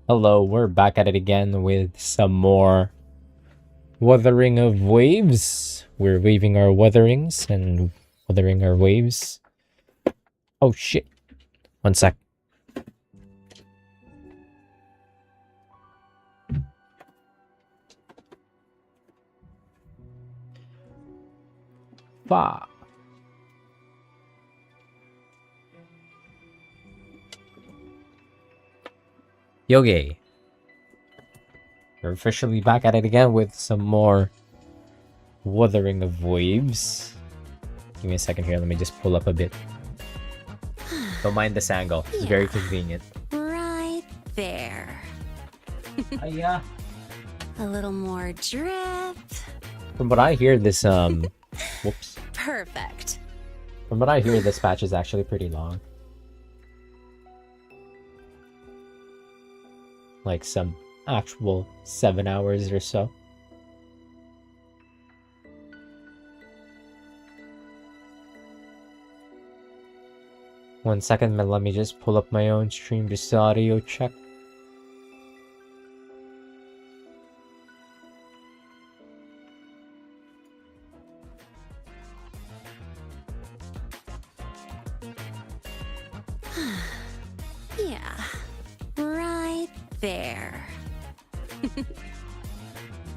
Hello, we're back at it again with some more Wuthering of Waves. We're waving our witherings and wuthering our waves. Oh shit. One sec. Fa. Yogi. We're officially back at it again with some more Wuthering of Waves. Give me a second here, let me just pull up a bit. Don't mind this angle, it's very convenient. Right there. Yeah. A little more drip. From what I hear, this whoops. Perfect. From what I hear, this patch is actually pretty long. Like some actual 7 hours or so. One second, let me just pull up my own stream just to audio check. Yeah, right there.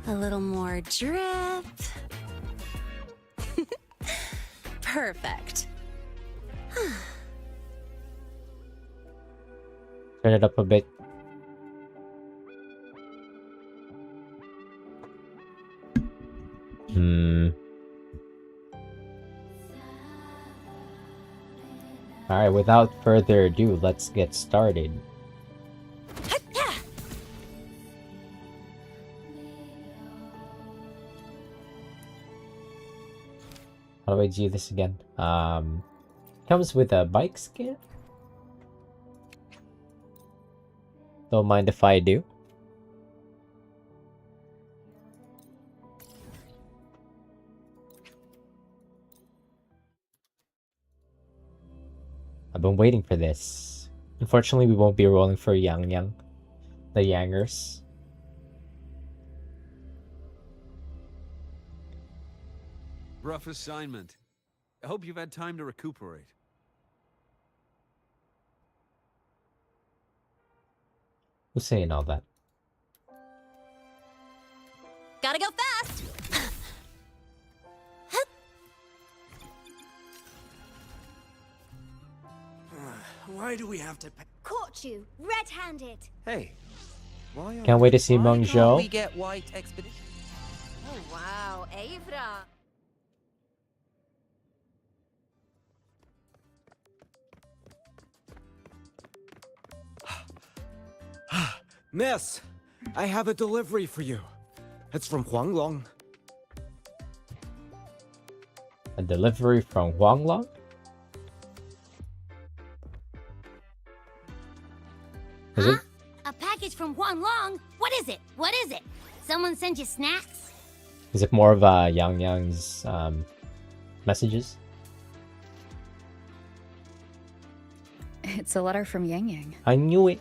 A little more drip. Perfect. Turn it up a bit. Alright, without further ado, let's get started. How do I do this again? Comes with a bike skin? Don't mind if I do. I've been waiting for this. Unfortunately, we won't be rolling for the Yangers. Rough assignment. I hope you've had time to recuperate. Who's saying all that? Gotta go fast. Why do we have to? Caught you, red-handed. Hey, why? Can't wait to see Meng Zhou. We get white expedition. Oh wow, Avra. Miss, I have a delivery for you. It's from Huanglong. A delivery from Huanglong? Is it? A package from Huanglong? What is it? What is it? Someone sent you snacks? Is it more of Yang's messages? It's a letter from Yang Yang. I knew it.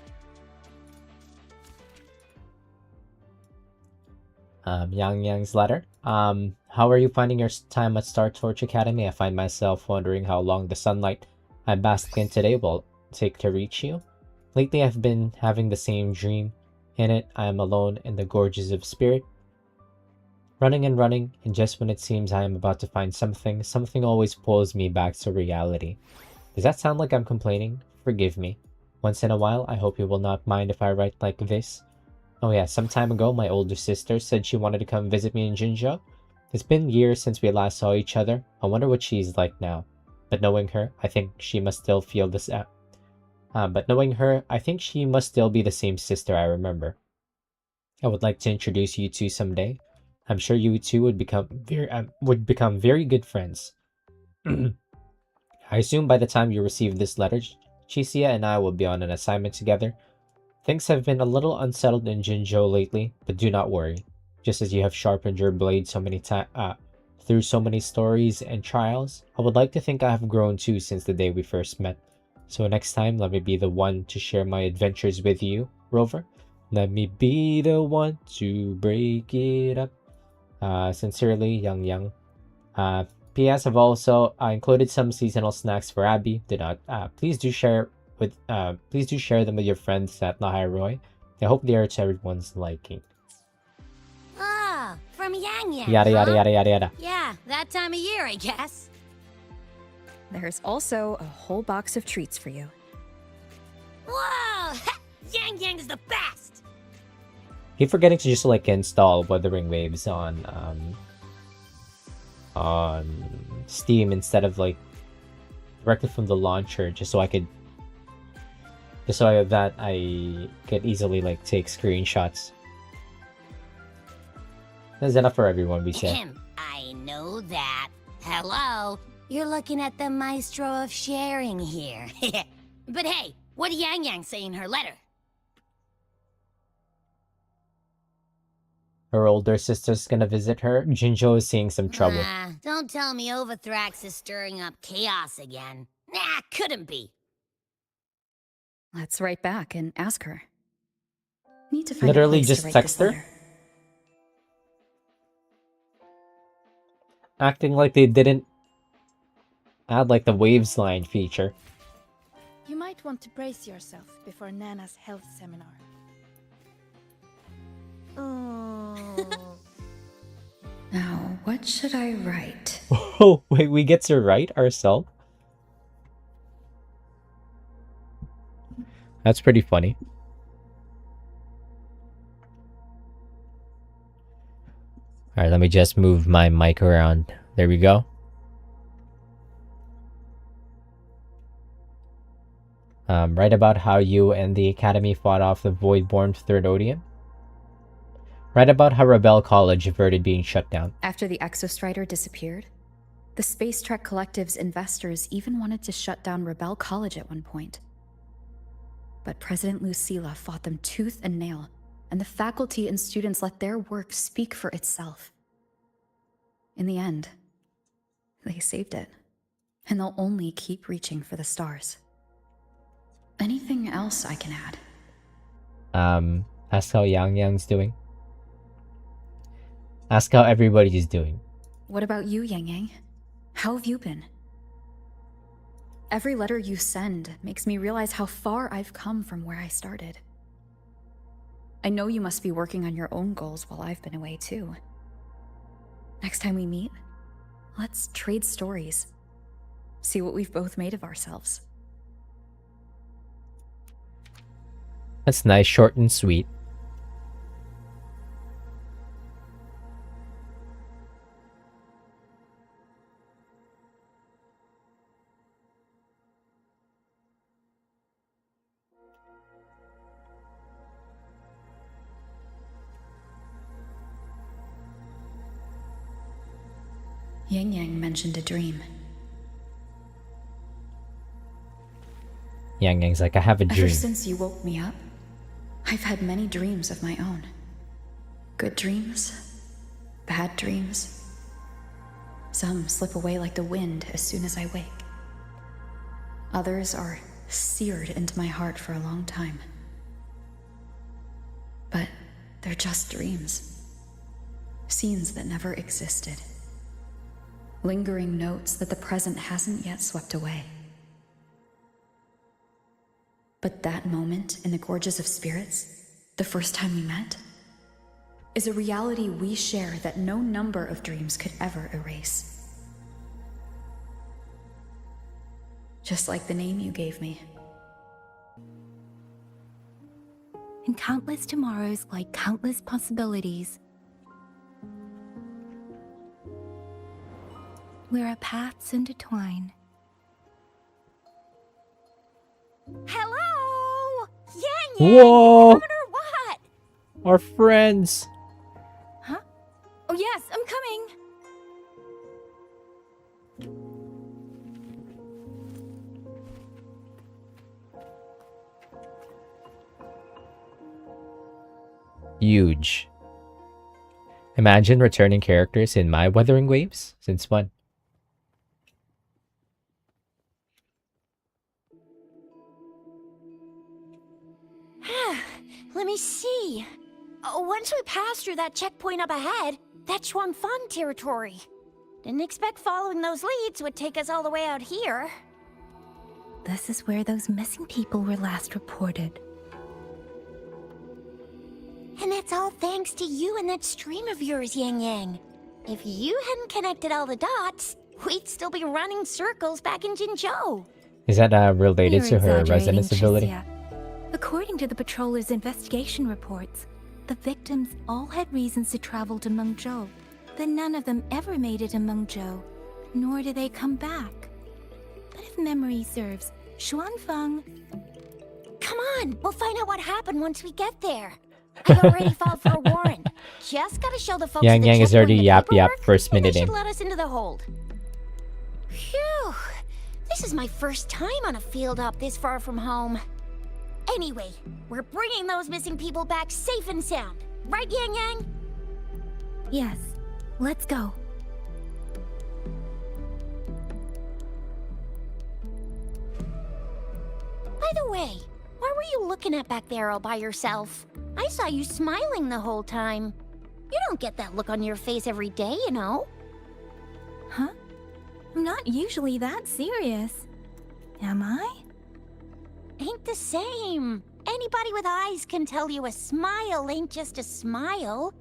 Yang's letter. How are you finding your time at Star Torch Academy? I find myself wondering how long the sunlight I bask in today will take to reach you. Lately, I've been having the same dream. In it, I am alone in the gorges of spirit. Running, and just when it seems I am about to find something, something always pulls me back to reality. Does that sound like I'm complaining? Forgive me. Once in a while, I hope you will not mind if I write like this. Oh yeah, some time ago, my older sister said she wanted to come visit me in Jinzhou. It's been years since we last saw each other. I wonder what she's like now. But knowing her, I think she must still feel this. But knowing her, I think she must still be the same sister I remember. I would like to introduce you two someday. I'm sure you two would become very good friends. I assume by the time you receive this letter, Chisia and I will be on an assignment together. Things have been a little unsettled in Jinzhou lately, but do not worry. Just as you have sharpened your blade so many through so many stories and trials, I would like to think I have grown too since the day we first met. So next time, let me be the one to share my adventures with you, Rover. Let me be the one to break it up. Sincerely, Young Young. P.S. I've also included some seasonal snacks for Abby. Please do share them with your friends at Nahairoi. I hope they are to everyone's liking. Oh, from Yang Yang, Yada huh? yada yada yada yada. Yeah, that time of year, I guess. There's also a whole box of treats for you. Whoa! Yang Yang's the best! Keep forgetting to just like install Wuthering Waves on Steam instead of like directly from the launcher, just so I could easily like take screenshots. That's enough for everyone, we say. I know that. Hello? You're looking at the maestro of sharing here. But hey, what did Yang Yang say in her letter? Her older sister's gonna visit her. Jinjo is seeing some trouble. Don't tell me Overthrax is stirring up chaos again. Nah, couldn't be. Let's write back and ask her. Need to find Literally a place just to write text this her? letter. Acting like they didn't add like the waves line feature. You might want to brace yourself before Nana's health seminar. Now, what should I write? Oh, wait, we get to write ourselves? That's pretty funny. Alright, let me just move my mic around. There we go. Write about how you and the Academy fought off the Voidborn Third Odium. Write about how Rebel College averted being shut down. After the Exostrider disappeared, the Space Trek Collective's investors even wanted to shut down Rebel College at one point. But President Lucilla fought them tooth and nail, and the faculty and students let their work speak for itself. In the end, they saved it, and they'll only keep reaching for the stars. Anything else I can add? Ask how Yang Yang's doing. Ask how everybody is doing. What about you, Yang Yang? How have you been? Every letter you send makes me realize how far I've come from where I started. I know you must be working on your own goals while I've been away too. Next time we meet, let's trade stories. See what we've both made of ourselves. That's nice, short and sweet. Yang Yang mentioned a dream. Yang Yang's like, I have a dream. Ever since you woke me up, I've had many dreams of my own. Good dreams, bad dreams. Some slip away like the wind as soon as I wake. Others are seared into my heart for a long time. But they're just dreams. Scenes that never existed. Lingering notes that the present hasn't yet swept away. But that moment in the Gorges of Spirits, the first time we met, is a reality we share that no number of dreams could ever erase. Just like the name you gave me. And countless tomorrows like countless possibilities. Where our paths intertwine. Hello? Yang Yang, Whoa! you coming or what? Our friends! Huh? Oh yes, I'm coming! Huge. Imagine returning characters in my Wuthering Waves? Since when? Let Let me see. Once we pass through that checkpoint up ahead, that's Shuangfang territory. Didn't expect following those leads would take us all the way out here. This is where those missing people were last reported. And that's all thanks to you and that stream of yours, Yang Yang. If you hadn't connected all the dots, we'd still be running circles back in Jinzhou. Is that related You're to her exaggerating, resonance ability? Chixia. According to the patroller's investigation reports, the victims all had reasons to travel to Mengzhou, but none of them ever made it to Mengzhou, nor did they come back. But if memory serves, Xuanfeng... Come on, we'll find out what happened once we get there. I've already filed for a warrant. Just gotta show the folks Yang at the Yang is checkpoint already the yap paperwork, first and they minute should in. let us into the hold. Phew. This is my first time on a field op this far from home. Anyway, we're bringing those missing people back safe and sound. Right, Yang Yang? Yes, let's go. By the way, what were you looking at back there all by yourself? I saw you smiling the whole time. You don't get that look on your face every day, you know? Huh? I'm not usually that serious. Am I? Ain't the same. Anybody with eyes can tell you a smile ain't just a smile.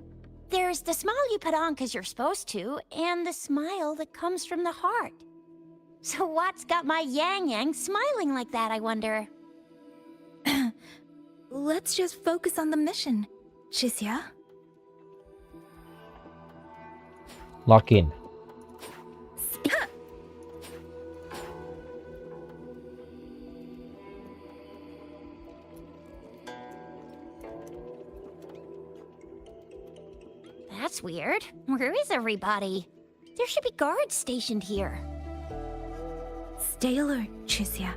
There's the smile you put on 'cause you're supposed to, and the smile that comes from the heart. So what's got my Yang Yang smiling like that, I wonder? Let's just focus on the mission, Chixia. Lock in. That's weird. Where is everybody? There should be guards stationed here. Stay alert, Chixia.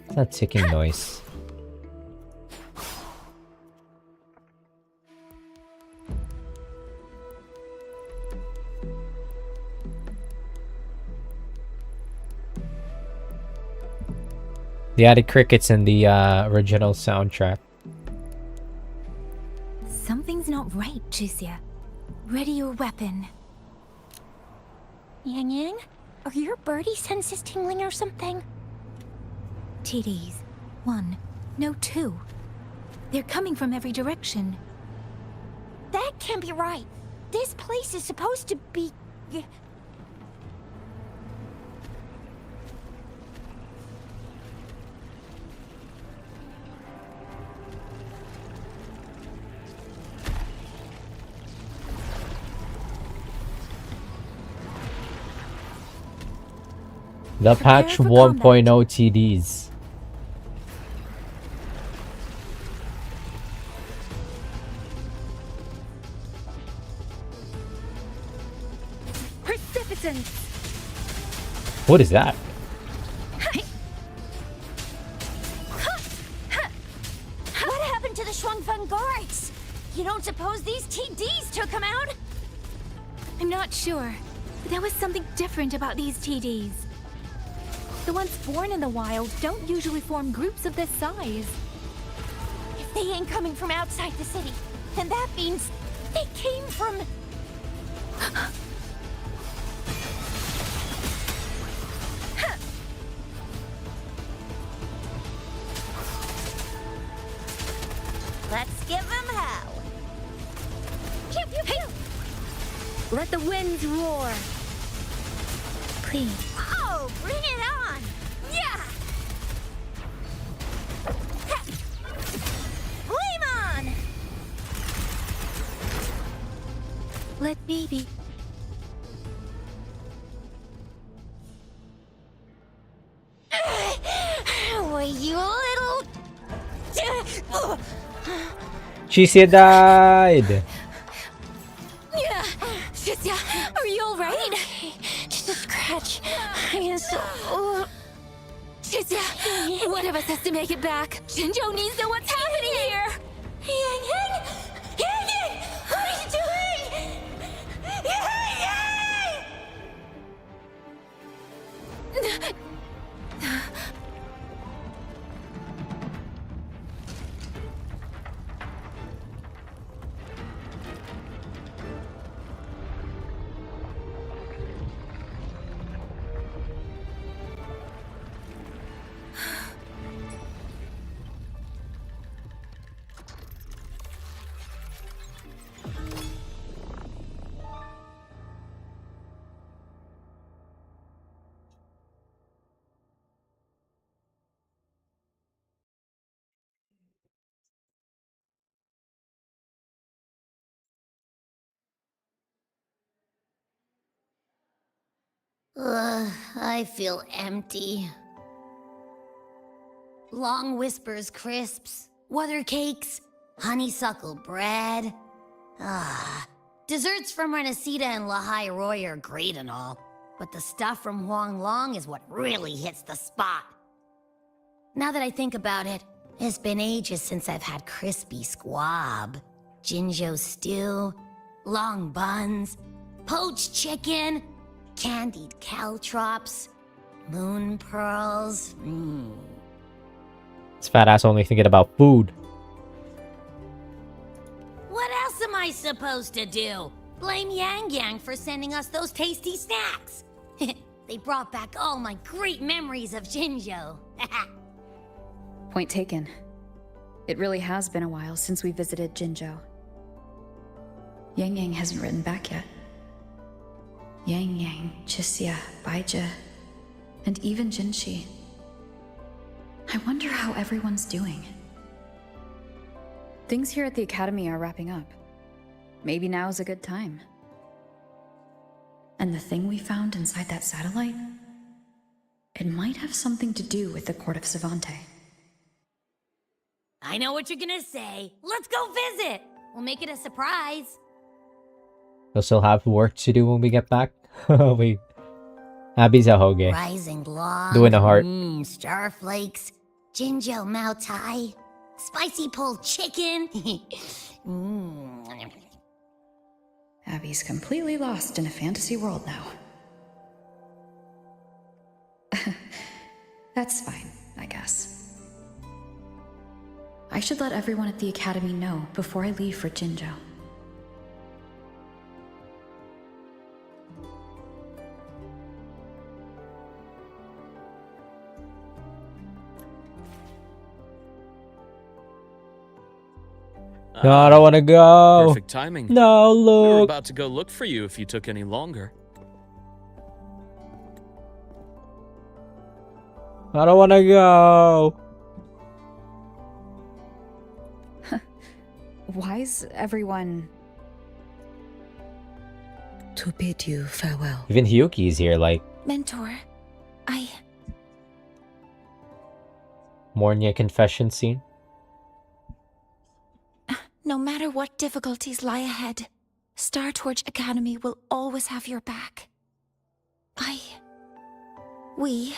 It's that ticking noise. They added crickets in the original soundtrack. Something's not right, Chixia. Ready your weapon. Yang Yang, are your birdie senses tingling or something? TDs. 1. No, 2. They're coming from every direction. That can't be right. This place is supposed to be... The patch for 1.0 combat. TDs. Precipitance! What is that? What happened to the Shuangfeng guards? You don't suppose these TDs took them out? I'm not sure, but there was something different about these TDs. The ones born in the wild don't usually form groups of this size. If they ain't coming from outside the city, then that means they came from... Let's give them hell. Pew, pew, pew. Let the winds roar. Please. Oh, bring it on. Yeah. Ha. Flame on. Let me be. Were you a little... Chixia died! Yeah. Chixia, are you alright? Just a scratch. I am so... Chixia, one of us has to make it back. Jinzhou needs to know what's happening here. Yang Yang! Yang Yang! What are you doing? Yang I feel empty. Long Whispers crisps, Wuthering cakes, honeysuckle bread. Desserts from Renacita and Lahai Roy are great and all, but the stuff from Huang Long is what really hits the spot. Now that I think about it, it's been ages since I've had crispy squab, Jinzhou stew, long buns, poached chicken, candied caltrops, moon pearls. This fat ass only thinking about food. What else am I supposed to do? Blame Yang Yang for sending us those tasty snacks. They brought back all my great memories of Jinzhou. Point taken. It really has been a while since we visited Jinzhou. Yang Yang hasn't written back yet. Yang Yang, Chixia, Baizhi, and even Jinxi. I wonder how everyone's doing. Things here at the Academy are wrapping up. Maybe now's a good time. And the thing we found inside that satellite? It might have something to do with the Court of Savante. I know what you're gonna say. Let's go visit. We'll make it a surprise. We'll still have work to do when we get back. Wait. Abby's a hoge. Rising Long. Doing a heart. Starflakes. Jinzhou Mao Tai. Spicy pulled chicken. Abby's completely lost in a fantasy world now. That's fine, I guess. I should let everyone at the Academy know before I leave for Jinzhou. No, I don't want to go. Perfect timing. No, We were look. about to go look for you if you took any longer. I don't want to go. Why's everyone... To bid you farewell. Even Hyuki's here, like, Mentor, Mornia confession scene. no matter what difficulties lie ahead, Star Torch Academy will always have your back. We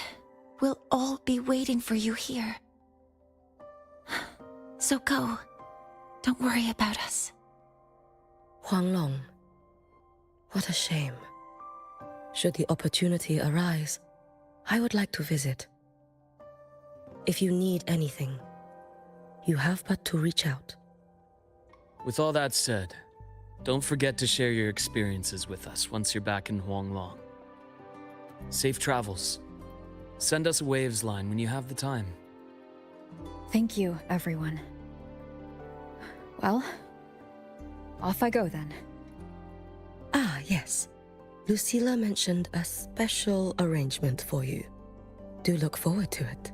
will all be waiting for you here. So go. Don't worry about us. Huanglong. What a shame. Should the opportunity arise, I would like to visit. If you need anything, you have but to reach out. With all that said, don't forget to share your experiences with us once you're back in Huanglong. Safe travels. Send us a Waves line when you have the time. Thank you, everyone. Well, off I go then. Ah, yes. Lucilla mentioned a special arrangement for you. Do look forward to it.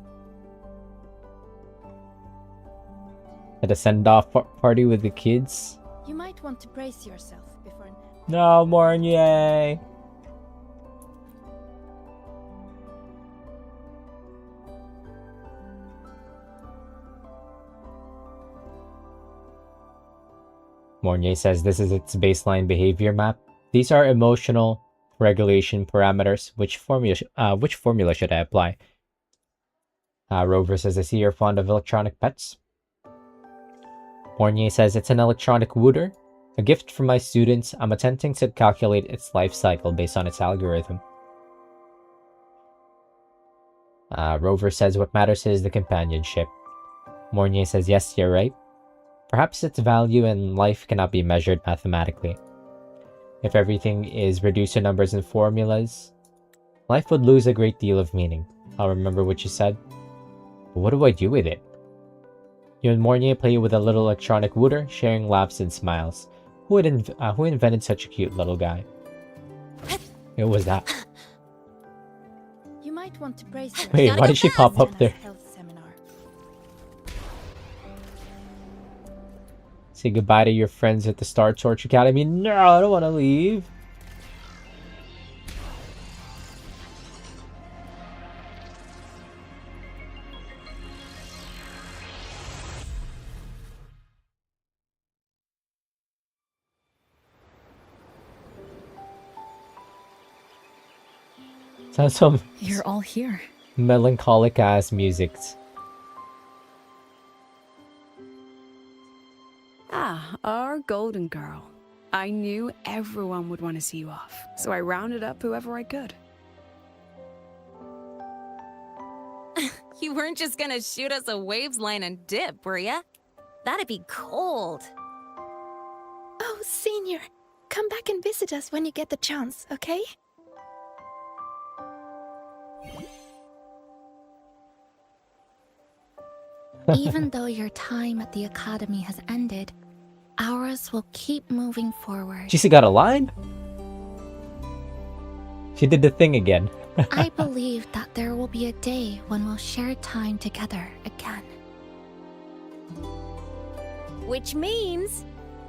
At a send-off party with the kids. You might want to brace yourself before... No, Mornia. Mornier says this is its baseline behavior map. These are emotional regulation parameters. Which formula should I apply? Rover says, I see you're fond of electronic pets. Mornier says it's an electronic wooter. A gift from my students. I'm attempting to calculate its life cycle based on its algorithm. Rover says what matters is the companionship. Mornier says, yes, you're right. Perhaps its value in life cannot be measured mathematically. If everything is reduced to numbers and formulas, life would lose a great deal of meaning. I'll remember what you said. But what do I do with it? You and Mornier play with a little electronic wooter, sharing laughs and smiles. Who invented such a cute little guy? Who was that? You might want to brace yourself. Wait, why did she pop up there? Health seminar. Say goodbye to your friends at the Star Torch Academy. No, I don't want to leave. Sounds some You're all here. melancholic ass music. Ah, our golden girl. I knew everyone would want to see you off, so I rounded up whoever I could. You weren't just gonna shoot us a waves line and dip, were ya? That'd be cold. Oh, Senior, come back and visit us when you get the chance, okay? Even though your time at the academy has ended, ours will keep moving forward. She still got a line? She did the thing again. I believe that there will be a day when we'll share time together again. Which means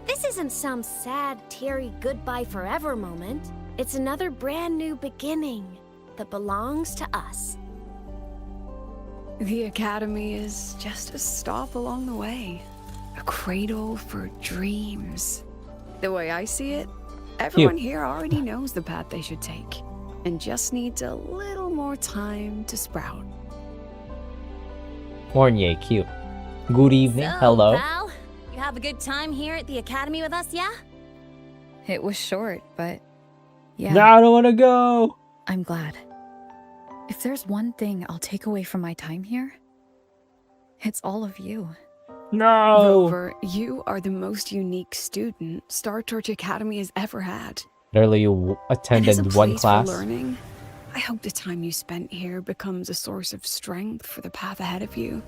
this isn't some sad, teary goodbye forever moment. It's another brand new beginning that belongs to us. The Academy is just a stop along the way. A cradle for dreams. The way I see it, everyone here already knows the path they should take, and just needs a little more time to sprout. Mornier, cute. Good evening, So, hello. pal, you have a good time here at the academy with us, yeah? It was short, but yeah. No, I don't want to go. I'm glad. If there's one thing I'll take away from my time here, it's all of you. No. Rover, you are the most unique student Star Torch Academy has ever had. Literally, you And as a attended one place class. For learning, I hope the time you spent here becomes a source of strength for the path ahead of you.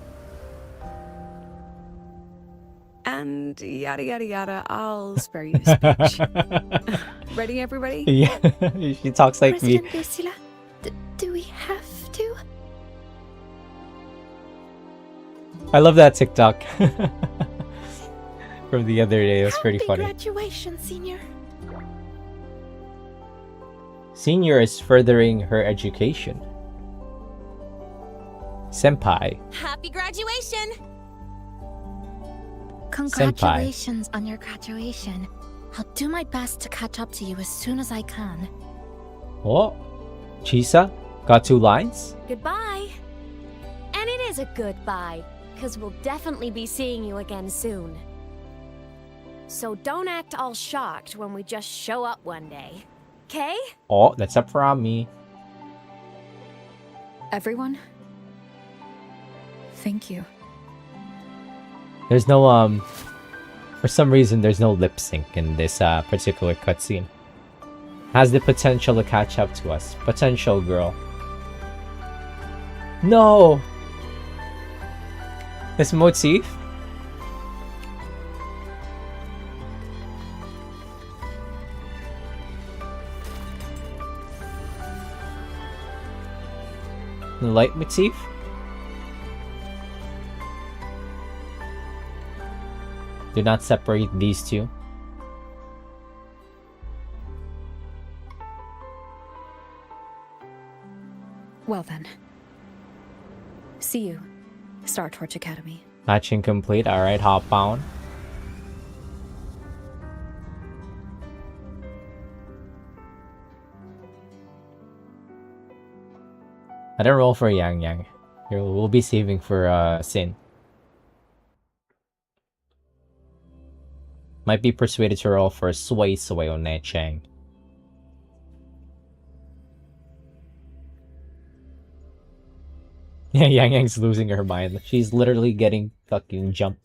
And yada yada yada, I'll spare you the speech. Ready, everybody? Yeah, she talks like me. President Lucilla, do we have to? I love that TikTok from the other day. It was pretty Happy funny. graduation, Senior. Senior is furthering her education. Senpai. Happy graduation! Congratulations on your graduation. I'll do my best to catch up to you as soon as I can. Oh, Chisa got 2 lines. Goodbye. And it is a goodbye, because we'll definitely be seeing you again soon. So don't act all shocked when we just show up one day. Okay? Oh, that's a promise. Everyone, thank you. There's no for some reason there's no lip sync in this particular cutscene. Has the potential to catch up to us. Potential, girl. No. This motif. The light motif. Do not separate these two. Well then. See you, Star Torch Academy. Matching complete. Alright, hop on. I didn't roll for Yang Yang. We'll be saving for Sin. Might be persuaded to roll for Sway Sway on that Chang. Yeah, Yang Yang's losing her mind. She's literally getting fucking jumped.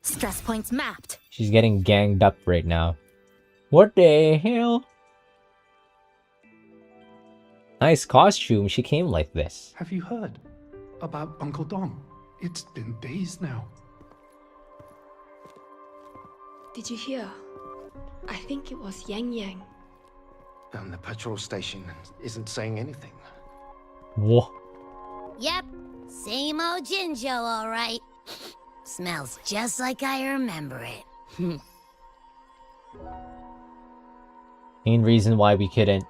Stress points mapped. She's getting ganged up right now. What the hell? Nice costume. She came like this. Have you heard about Uncle Dong? It's been days now. Did you hear? I think it was Yang Yang. And the patrol station isn't saying anything. Whoa. Yep, same old Jinjo, all right. Smells just like I remember it. Main reason why we couldn't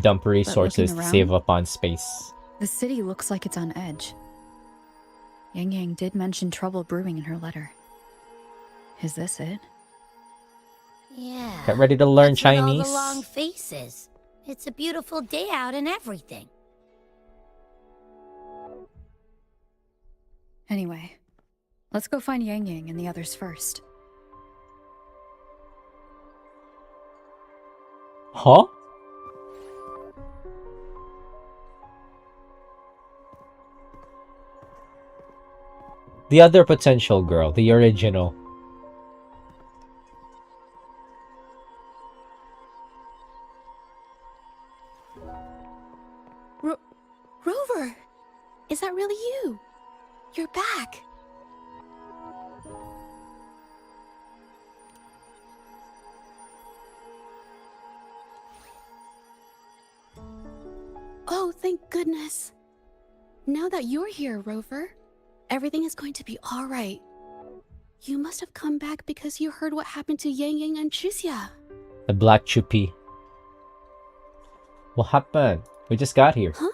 dump resources looking to save around- up on space. The city looks like it's on edge. Yang Yang did mention trouble brewing in her letter. Is this it? Yeah. Get ready to learn what's with all Chinese. the long faces. It's a beautiful day out and everything. Anyway, let's go find Yang Yang and the others first. Huh? The other potential girl, the original. Rover! Is that really you? You're back! Oh, thank goodness. Now that you're here, Rover, everything is going to be alright. You must have come back because you heard what happened to Yang Yang and Tricia. The black chuppy. What happened? We just got here. Huh?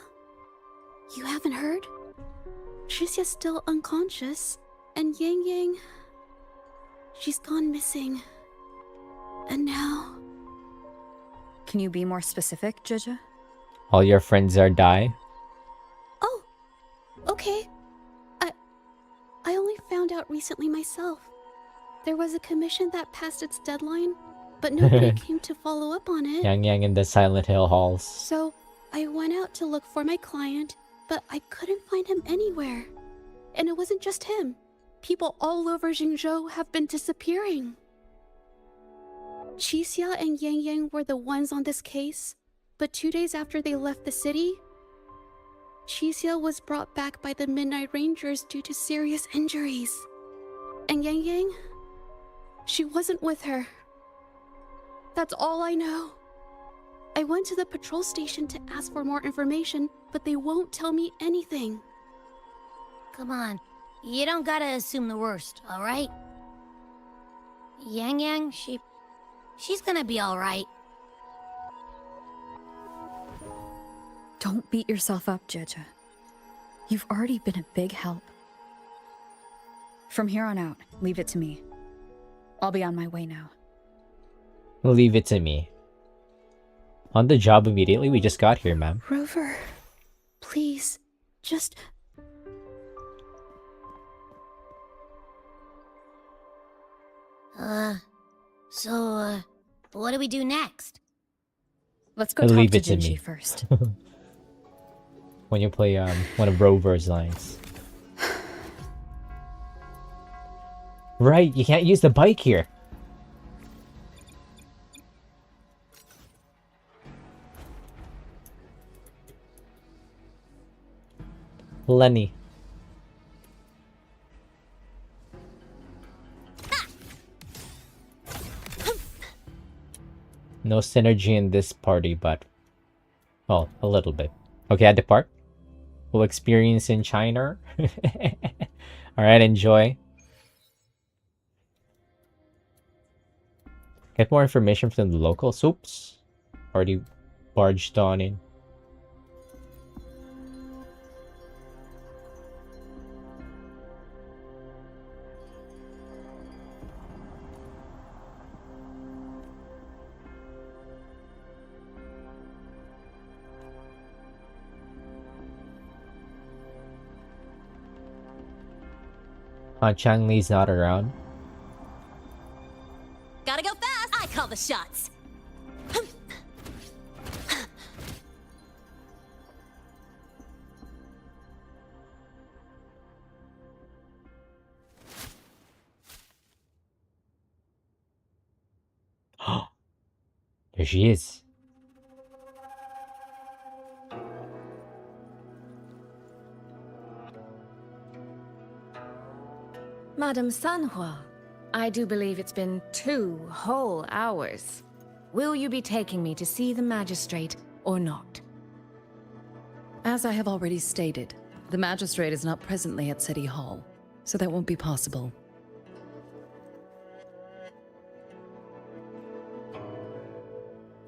You haven't heard? Tricia's still unconscious, and Yang Yang... she's gone missing. And now... Can you be more specific, Jija? All your friends are die? Oh, okay. I only found out recently myself. There was a commission that passed its deadline, but nobody came to follow up on it. Yang Yang in the Silent Hill halls. So, I went out to look for my client, but I couldn't find him anywhere. And it wasn't just him. People all over Jingzhou have been disappearing. Qixia and Yang Yang were the ones on this case, but 2 days after they left the city, Qixia was brought back by the Midnight Rangers due to serious injuries. And Yang Yang, she wasn't with her. That's all I know. I went to the patrol station to ask for more information, but they won't tell me anything. Come on, you don't gotta assume the worst, alright? Yang Yang, she's gonna be alright. Don't beat yourself up, Jija. You've already been a big help. From here on out, leave it to me. I'll be on my way now. Leave it to me. On the job immediately? We just got here, ma'am. Rover, please, just... So, what do we do next? Let's go talk Leave to it to me Jinji first. When you play one of Rover's lines. Right, you can't use the bike here. Lenny. No synergy in this party, but... well, a little bit. Okay, I depart. We'll experience in China. Alright, enjoy. Get more information from the locals. Oops. Already barged on in. Chang Li's not around. Gotta go fast! I call the shots! There she is. Madame Sanhua, I do believe it's been 2 whole hours. Will you be taking me to see the magistrate or not? As I have already stated, the magistrate is not presently at City Hall, so that won't be possible.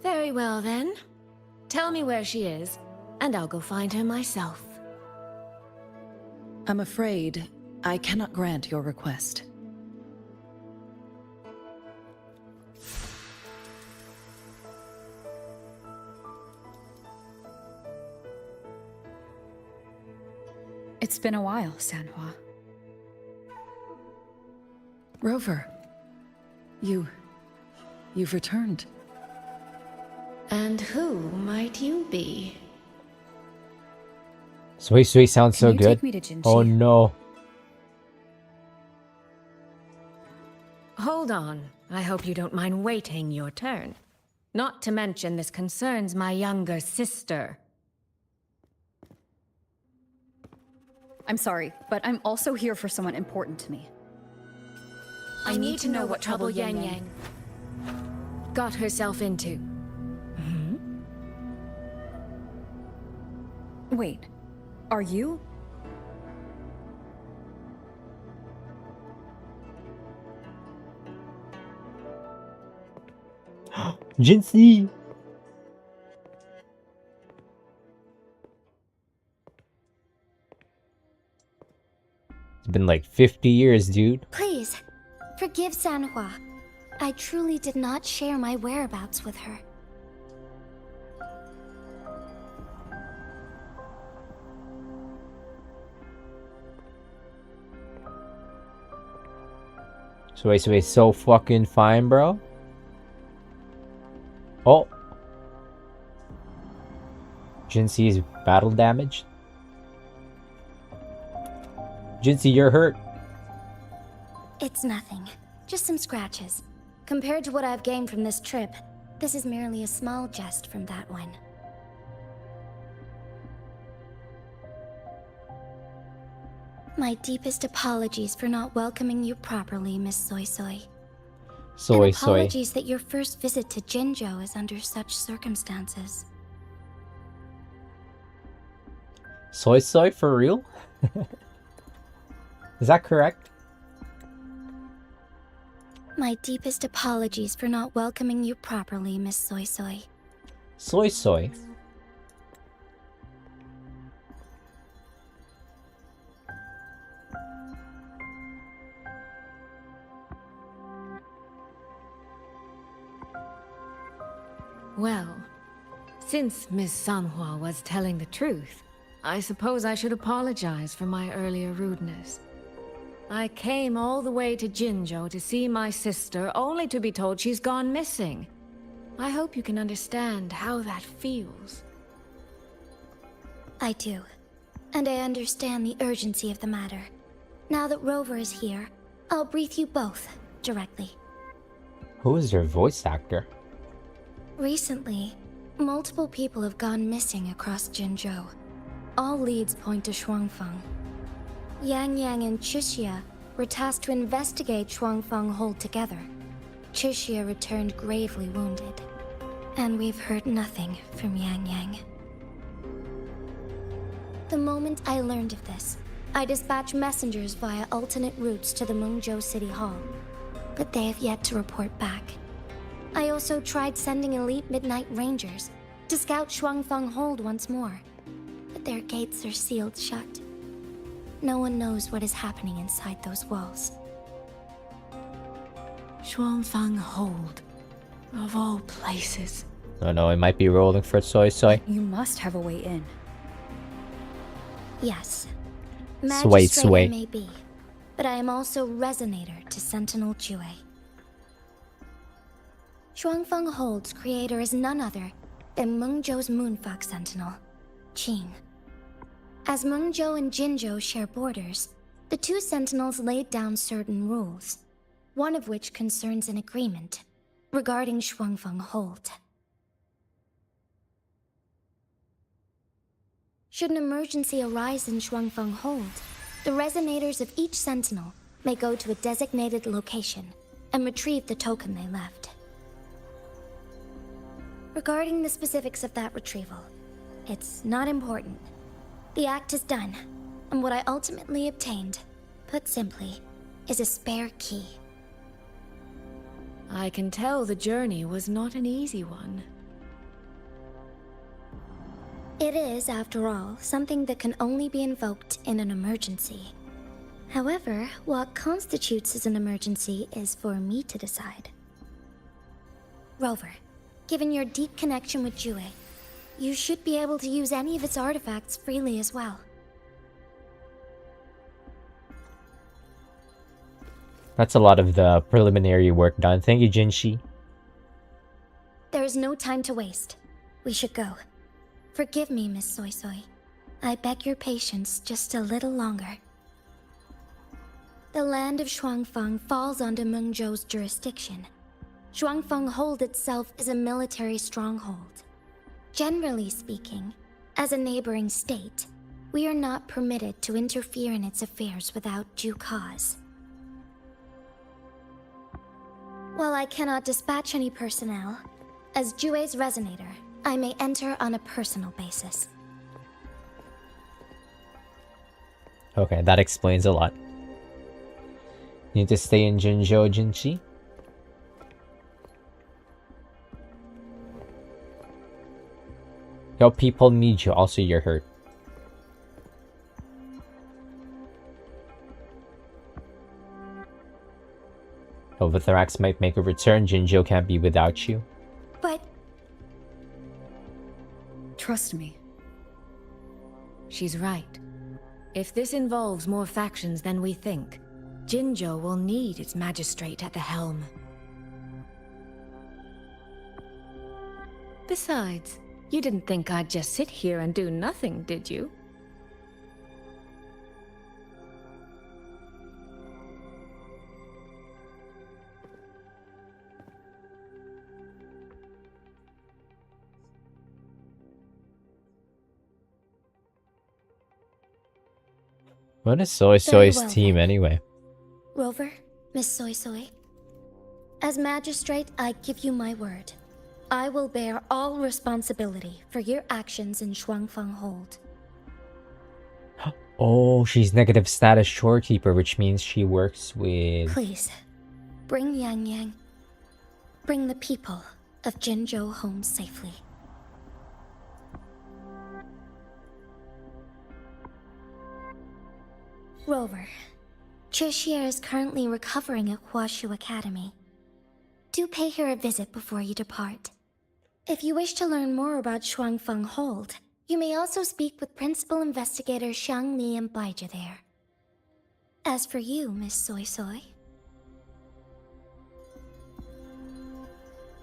Very well then. Tell me where she is, and I'll go find her myself. I'm afraid I cannot grant your request. It's been a while, Sanhua. Rover, you've returned. And who might you be? Sui Sui sounds so Can you good. take me to Jinchi? Oh no. Hold on. I hope you don't mind waiting your turn. Not to mention this concerns my younger sister. I'm sorry, but I'm also here for someone important to me. I need to know what trouble Yang Yang got herself into. Wait, are you? Jinxie! It's been like 50 years, dude. Please, forgive Sanhua. I truly did not share my whereabouts with her. Sui Sui so fucking fine, bro. Oh. Jinxie's battle damage. Jinxie, you're hurt. It's nothing. Just some scratches. Compared to what I've gained from this trip, this is merely a small jest from that one. My deepest apologies for not welcoming you properly, Miss Soy Soy. Soy and Soy. apologies that your first visit to Jinzhou is under such circumstances. Soy Soy for real? Is that correct? My deepest apologies for not welcoming you properly, Miss Soy Soy. Soy Soy. Well, since Miss Sanhua was telling the truth, I suppose I should apologize for my earlier rudeness. I came all the way to Jinzhou to see my sister, only to be told she's gone missing. I hope you can understand how that feels. I do. And I understand the urgency of the matter. Now that Rover is here, I'll brief you both directly. Who is your voice actor? Recently, multiple people have gone missing across Jinzhou. All leads point to Shuangfeng. Yang Yang and Chixia were tasked to investigate Shuangfeng Hold together. Chixia returned gravely wounded. And we've heard nothing from Yang Yang. The moment I learned of this, I dispatched messengers via alternate routes to the Mengzhou City Hall. But they have yet to report back. I also tried sending elite Midnight Rangers to scout Shuangfeng Hold once more, but their gates are sealed shut. No one knows what is happening inside those walls. Shuangfeng Hold, of all places. Oh no, it might be rolling for Soy Soy. You must have a way in. Yes. Sway, Magistrate sway. I may be, but I am also Resonator to Sentinel Jue. Shuangfeng Hold's creator is none other than Mengzhou's Moonfox Sentinel, Qing. As Mengzhou and Jinzhou share borders, the two sentinels laid down certain rules, one of which concerns an agreement regarding Shuangfeng Hold. Should an emergency arise in Shuangfeng Hold, the resonators of each sentinel may go to a designated location and retrieve the token they left. Regarding the specifics of that retrieval, it's not important. The act is done, and what I ultimately obtained, put simply, is a spare key. I can tell the journey was not an easy one. It is, after all, something that can only be invoked in an emergency. However, what constitutes as an emergency is for me to decide. Rover, given your deep connection with Jue, you should be able to use any of its artifacts freely as well. That's a lot of the preliminary work done. Thank you, Jinshi. There is no time to waste. We should go. Forgive me, Miss Soy Soy. I beg your patience just a little longer. The land of Shuangfeng falls under Mengzhou's jurisdiction. Shuangfeng Hold itself is a military stronghold. Generally speaking, as a neighboring state, we are not permitted to interfere in its affairs without due cause. While I cannot dispatch any personnel, as Jue's resonator, I may enter on a personal basis. Okay, that explains a lot. Need to stay in Jinzhou, Jinshi? Your people need you, also you're hurt. Overthrax might make a return, Jinzhou can't be without you. But... Trust me. She's right. If this involves more factions than we think, Jinzhou will need its magistrate at the helm. Besides, you didn't think I'd just sit here and do nothing, did you? What is Soy Very Soy's well, team then. anyway? Rover, Miss Soy Soy. As magistrate, I give you my word. I will bear all responsibility for your actions in Shuangfeng Hold. Oh, she's negative status shorekeeper, which means she works with... Please, bring Yang Yang. Bring the people of Jinzhou home safely. Rover, Chixia is currently recovering at Huashu Academy. Do pay her a visit before you depart. If you wish to learn more about Shuangfeng Hold, you may also speak with Principal Investigator Xiang Li and Baizhi there. As for you, Miss Soy Soy...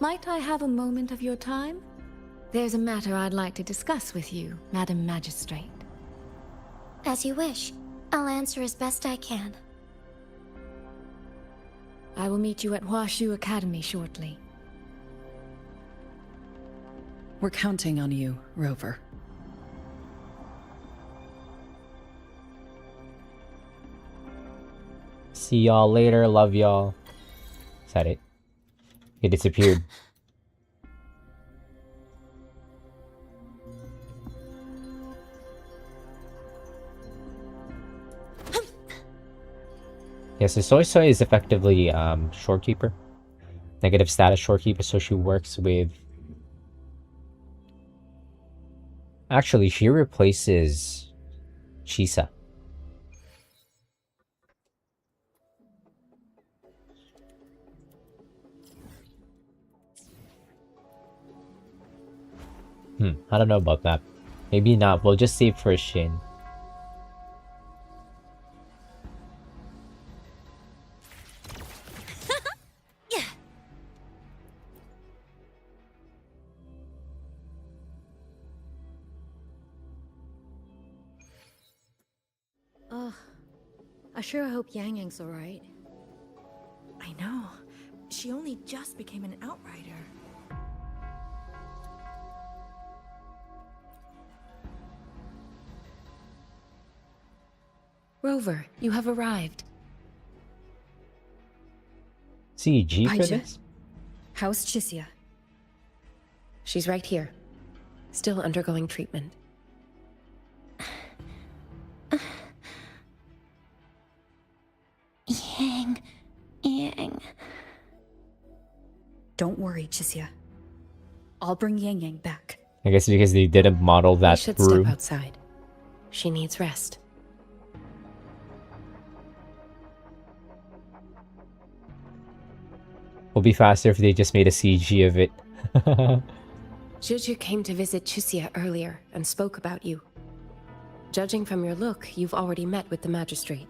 Might I have a moment of your time? There's a matter I'd like to discuss with you, Madam Magistrate. As you wish. I'll answer as best I can. I will meet you at Huashu Academy shortly. We're counting on you, Rover. See y'all later, love y'all. Is that it? He disappeared. Yes, so Soy Soy is effectively shorekeeper. Negative status shorekeeper, so she works with... Actually, she replaces Chisa. I don't know about that. Maybe not. We'll just save for Shin. Ugh. I sure hope Yang Yang's alright. I know. She only just became an outrider. Rover, you have arrived. CG for Baizhi, this? how's Chixia? She's right here. Still undergoing treatment. Yang. Don't worry, Chixia. I'll bring Yang Yang back. I guess because they didn't model We that should room. step outside. She needs rest. Will be faster if they just made a CG of it. Juju came to visit Chixia earlier and spoke about you. Judging from your look, you've already met with the magistrate.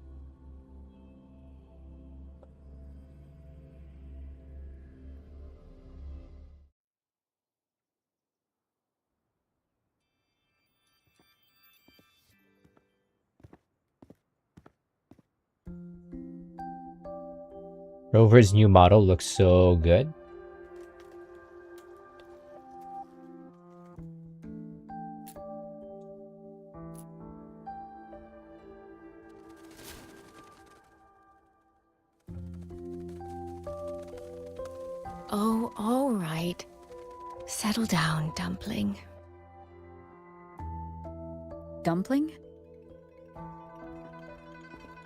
Rover's new model looks so good. Oh, all right. Settle down, Dumpling. Dumpling?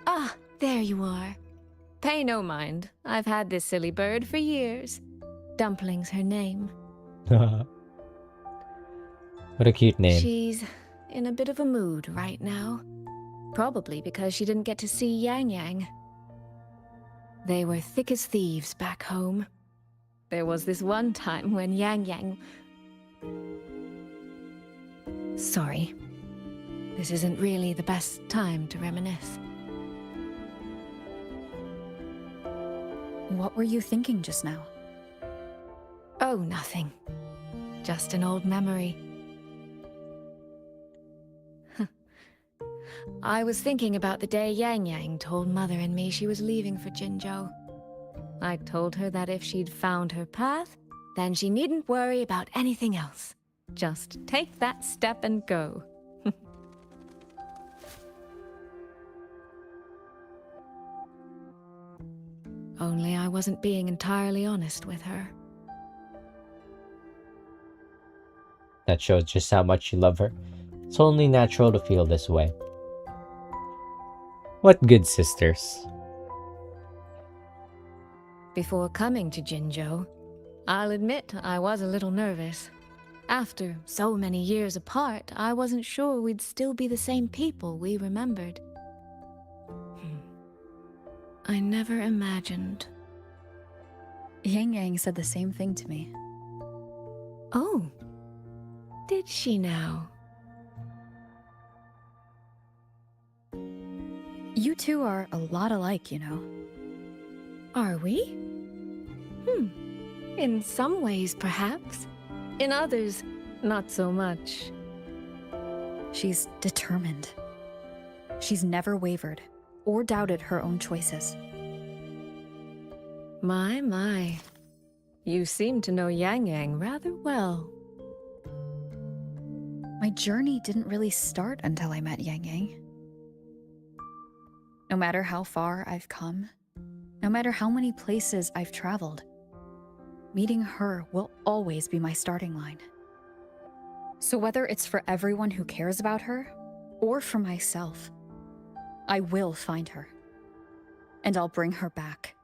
Ah, there you are. Pay no mind. I've had this silly bird for years. Dumpling's her name. What a cute name. She's in a bit of a mood right now. Probably because she didn't get to see Yang Yang. They were thick as thieves back home. There was this one time when Yang Yang... Sorry. This isn't really the best time to reminisce. What were you thinking just now? Oh, nothing. Just an old memory. I was thinking about the day Yang Yang told Mother and me she was leaving for Jinzhou. I told her that if she'd found her path, then she needn't worry about anything else. Just take that step and go. Only I wasn't being entirely honest with her. That shows just how much you love her. It's only natural to feel this way. What good sisters. Before coming to Jinzhou, I'll admit I was a little nervous. After so many years apart, I wasn't sure we'd still be the same people we remembered. I never imagined. Yang Yang said the same thing to me. Oh, did she now? You two are a lot alike, you know. Are we? In some ways, perhaps. In others, not so much. She's determined. She's never wavered or doubted her own choices. My. You seem to know Yang Yang rather well. My journey didn't really start until I met Yang Yang. No matter how far I've come, no matter how many places I've traveled, meeting her will always be my starting line. So whether it's for everyone who cares about her, or for myself, I will find her. And I'll bring her back.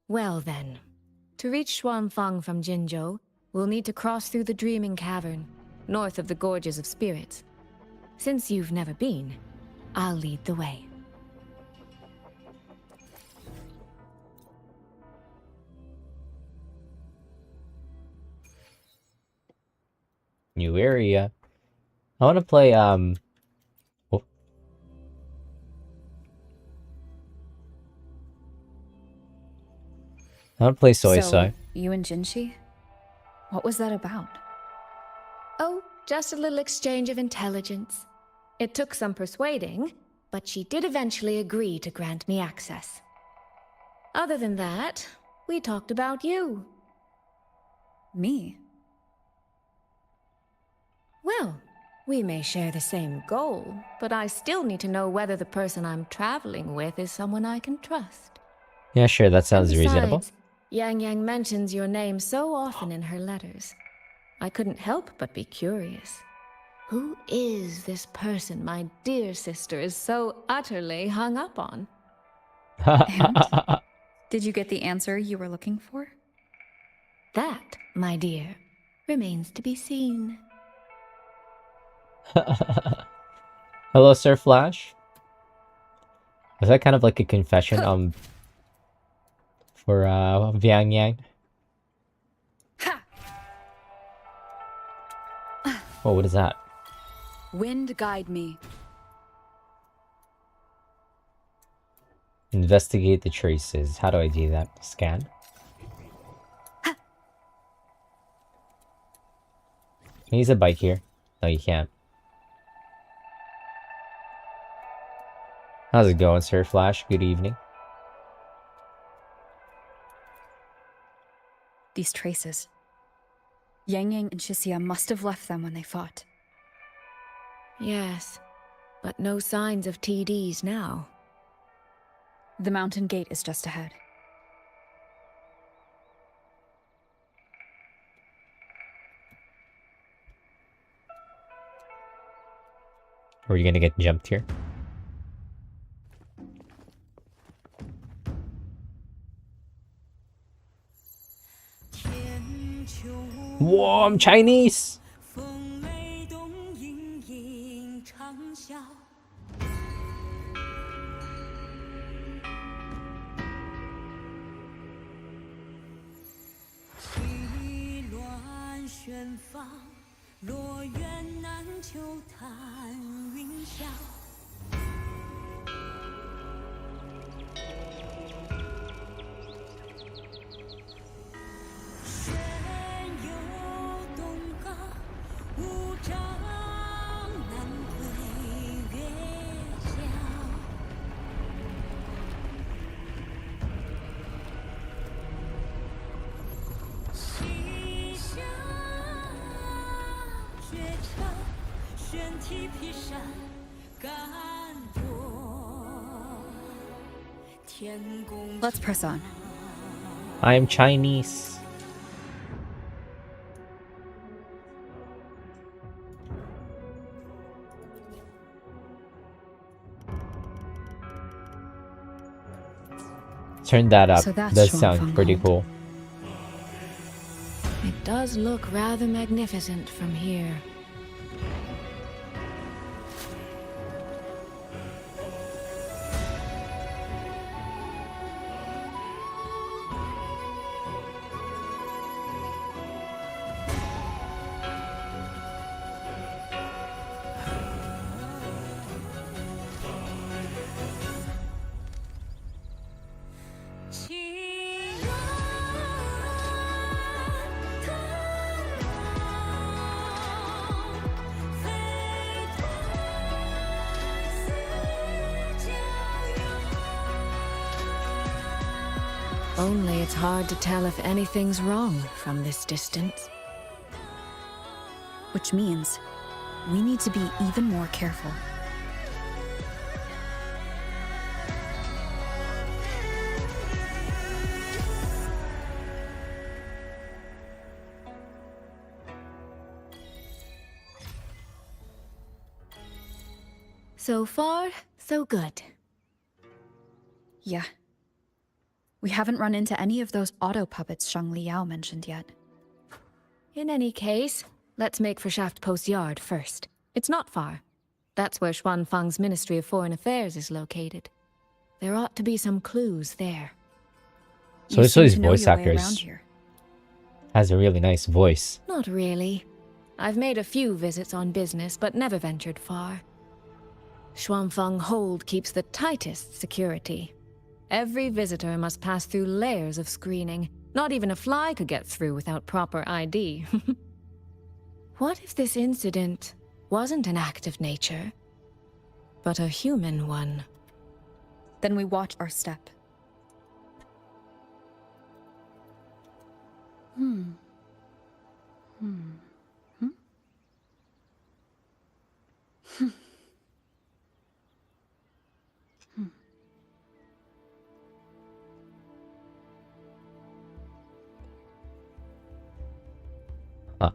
Well then, to reach Xuanfang from Jinzhou, we'll need to cross through the Dreaming Cavern, north of the Gorges of Spirits. Since you've never been, I'll lead the way. New area. I want to play, oh. I want to play Soy So, Soy. you and Jinshi? What was that about? Oh, just a little exchange of intelligence. It took some persuading, but she did eventually agree to grant me access. Other than that, we talked about you. Me? Well, we may share the same goal, but I still need to know whether the person I'm traveling with is someone I can trust. Yeah, sure, that sounds reasonable. Besides, Yang Yang mentions your name so often in her letters. I couldn't help but be curious. Who is this person my dear sister is so utterly hung up on? And? Did you get the answer you were looking for? That, my dear, remains to be seen. Hello, Sir Flash. Was that kind of like a confession for Yang Yang? Oh, what is that? Wind guide me. Investigate the traces. How do I do that? Scan? Can you use a bike here? No, you can't. How's it going, Sir Flash? Good evening. These traces. Yang Yang and Shisia must have left them when they fought. Yes, but no signs of TDs now. The mountain gate is just ahead. Are you gonna get jumped here? Whoa, I'm Chinese! Let's press on. I am Chinese. Turn that up. So that's Does Shuang sound Fang pretty Hold. cool. It does look rather magnificent from here. Only it's hard to tell if anything's wrong from this distance. Which means we need to be even more careful. So far, so good. Yeah. We haven't run into any of those auto puppets Shang Liao mentioned yet. In any case, let's make for Shaft Post Yard first. It's not far. That's where Xuan Fang's Ministry of Foreign Affairs is located. There ought to be some clues there. So You so his seem to know voice your way actor around here. has a really nice voice. Not really. I've made a few visits on business, but never ventured far. Xuanfeng Hold keeps the tightest security. Every visitor must pass through layers of screening. Not even a fly could get through without proper ID. What if this incident wasn't an act of nature, but a human one? Then we watch our step. Huh.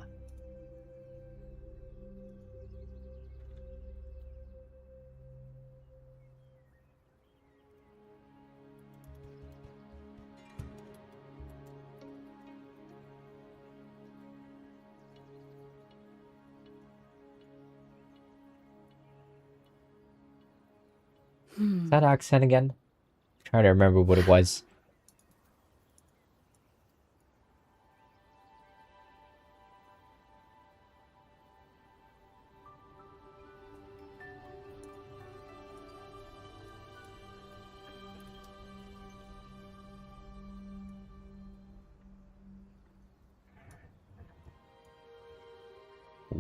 Is that accent again? Trying to remember what it was.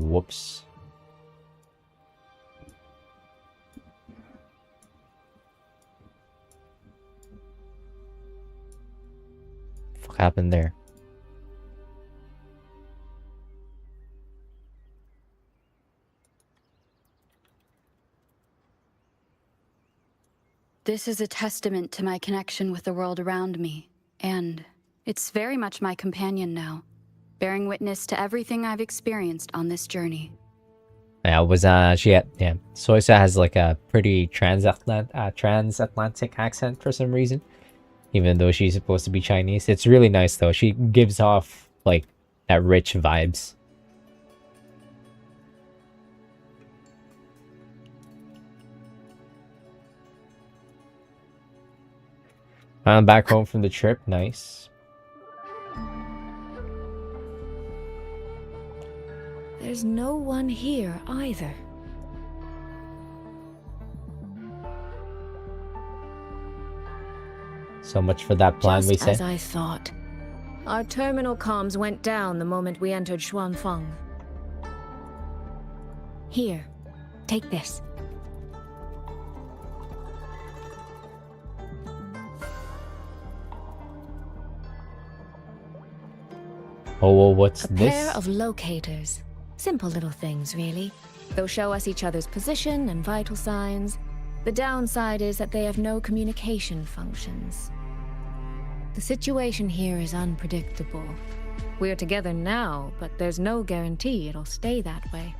Whoops. What happened there? This is a testament to my connection with the world around me, and it's very much my companion now, bearing witness to everything I've experienced on this journey. Yeah, Soisa has like a pretty transatlantic accent for some reason, even though she's supposed to be Chinese. It's really nice though. She gives off like that rich vibes. I'm back home from the trip. Nice. There's no one here either. So much for that plan we Just said. as I thought. Our terminal comms went down the moment we entered Xuanfeng. Here, take this. Oh, well, what's A this? pair of locators. Simple little things, really. They'll show us each other's position and vital signs. The downside is that they have no communication functions. The situation here is unpredictable. We're together now, but there's no guarantee it'll stay that way.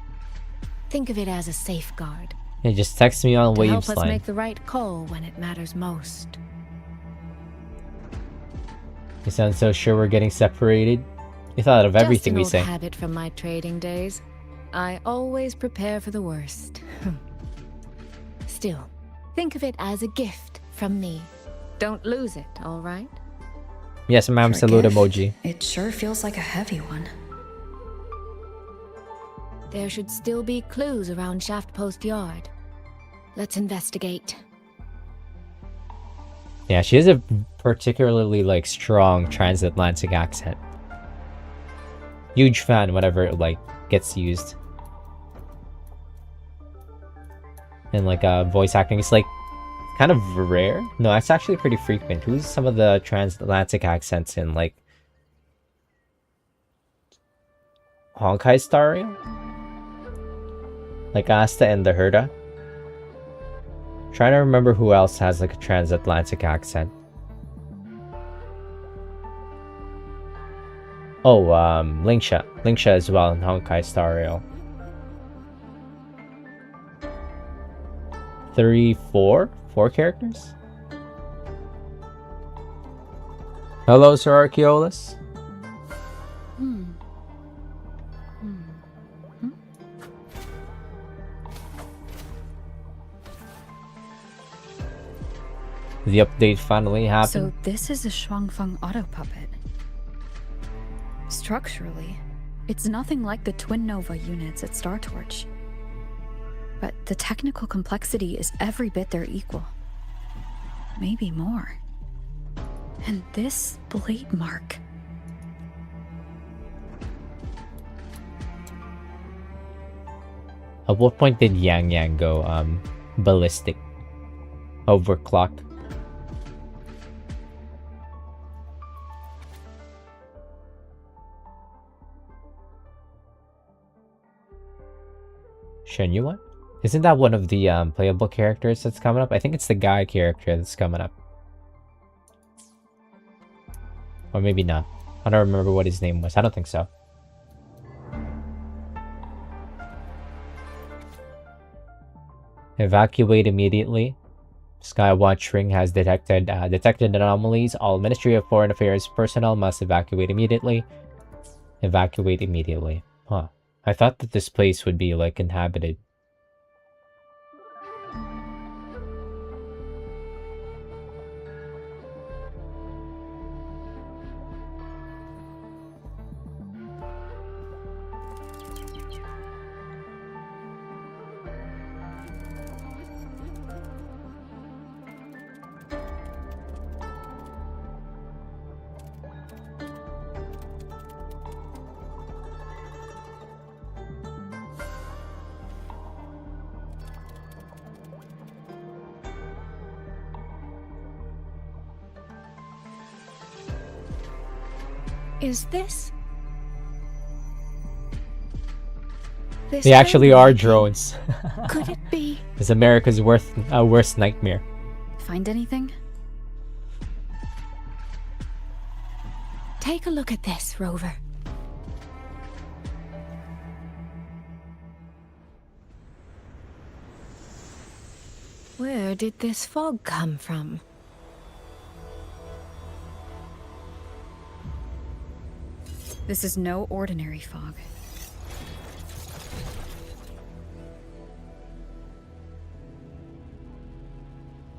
Think of it as a safeguard. Hey, just text me on To help Waves us line. make the right call when it matters most. You sound so sure we're getting separated. You thought of everything we Just an say. old habit from my trading days. I always prepare for the worst. Still, think of it as a gift from me. Don't lose it, all right? Yes, ma'am. For a Salute gift, emoji. It sure feels like a heavy one. There should still be clues around Shaft Post Yard. Let's investigate. Yeah, she has a particularly like strong transatlantic accent. Huge fan whenever it like gets used. And like voice acting is like kind of rare. No, it's actually pretty frequent. Who's some of the transatlantic accents in like Honkai Star Rail? Like Asta and the Herda? Trying to remember who else has like a transatlantic accent. Oh, Lingsha. Lingsha as well in Honkai Star Rail. 4 characters? Hello, Sir Archaeolus. The update finally happened. So this is a Shuangfeng auto puppet. Structurally, it's nothing like the Twin Nova units at Star Torch. But the technical complexity is every bit their equal. Maybe more. And this blade mark. At what point did Yang Yang go ballistic? Overclock. Shenyuan? Isn't that one of the playable characters that's coming up? I think it's the guy character that's coming up. Or maybe not. I don't remember what his name was. I don't think so. Evacuate immediately. Skywatch ring has detected anomalies. All Ministry of Foreign Affairs personnel must evacuate immediately. Evacuate immediately. Huh. I thought that this place would be like inhabited. Is this... They actually are drones. Could it be? It's America's worst nightmare. Find anything? Take a look at this, Rover. Where did this fog come from? This is no ordinary fog.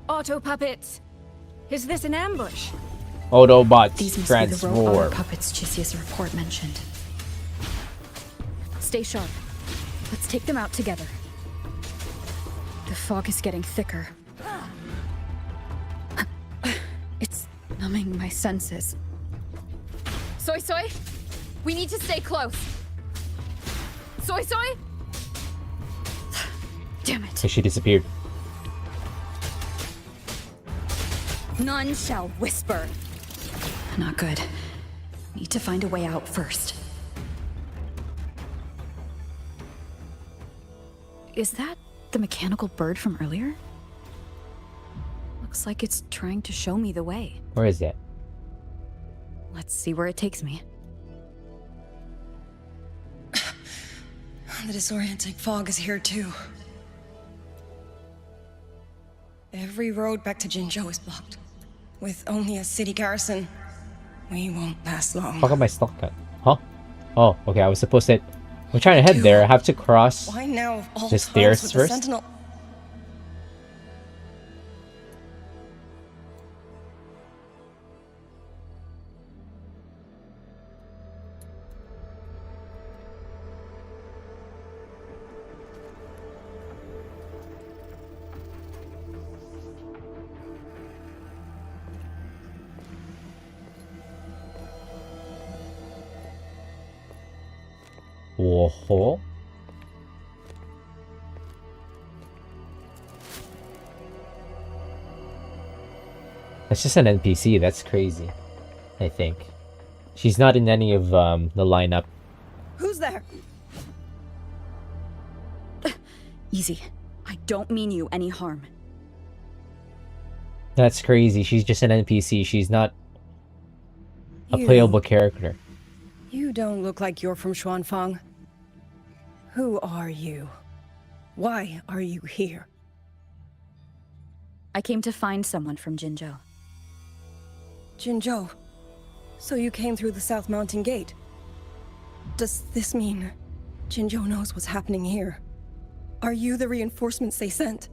Auto puppets! Is this an ambush? Autobots These must be the robot transform. puppets Chisia's report mentioned. Stay sharp. Let's take them out together. The fog is getting thicker. It's numbing my senses. Soy Soy? We need to stay close. Soy Soy? Damn it. So she disappeared. None shall whisper. Not good. Need to find a way out first. Is that the mechanical bird from earlier? Looks like it's trying to show me the way. Where is it? Let's see where it takes me. The disorienting fog is here too. Every road back to Jinzhou is blocked. With only a city garrison, we won't last long. How come I stuck that? Huh? Oh, okay. I was supposed to. I'm trying to head there. I have to cross Why now of all the times stairs with the first. Sentinel? Whoa. That's just an NPC. That's crazy. I think she's not in any of the lineup. Who's there? Easy. I don't mean you any harm. That's crazy. She's just an NPC. She's not a You- playable character. You don't look like you're from Xuanfang. Who are you? Why are you here? I came to find someone from Jinzhou. Jinzhou. So you came through the South Mountain Gate. Does this mean Jinzhou knows what's happening here? Are you the reinforcements they sent?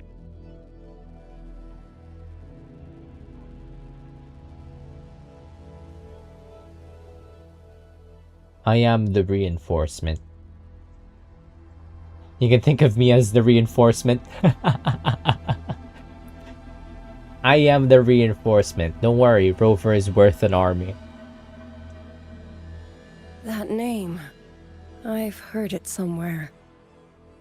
I am the reinforcement. You can think of me as the reinforcement. I am the reinforcement. Don't worry, Rover is worth an army. That name. I've heard it somewhere.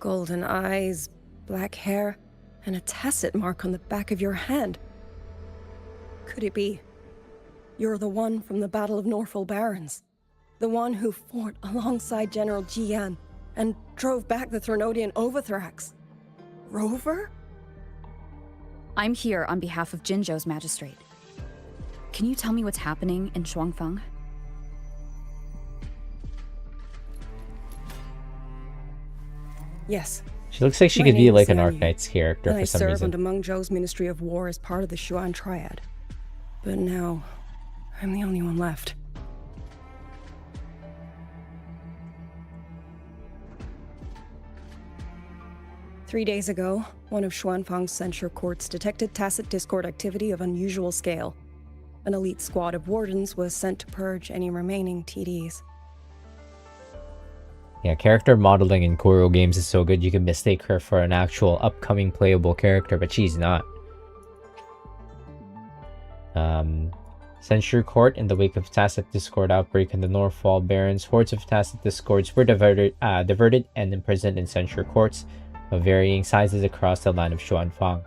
Golden eyes, black hair, and a tacit mark on the back of your hand. Could it be? You're the one from the Battle of Norfolk Barrens. The one who fought alongside General Jian and drove back the Threnodian Overthrax. Rover? I'm here on behalf of Jinzhou's magistrate. Can you tell me what's happening in Xuanfang? Yes. She looks like she My could be name like is an Yang Yi. Arknight's character I for some serve reason. under Meng Zhou's Ministry of War as part of the Xuan Triad. But now, I'm the only one left. Three days ago, one of Xuanfang's censure courts detected tacit discord activity of unusual scale. An elite squad of wardens was sent to purge any remaining TDs. Yeah, character modeling in Kuro games is so good you can mistake her for an actual upcoming playable character, but she's not. Censure Court. In the wake of Tacit Discord outbreak in the Northfall Barrens, hordes of Tacit Discords were diverted and imprisoned in Censure Courts of varying sizes across the land of Xuanfang.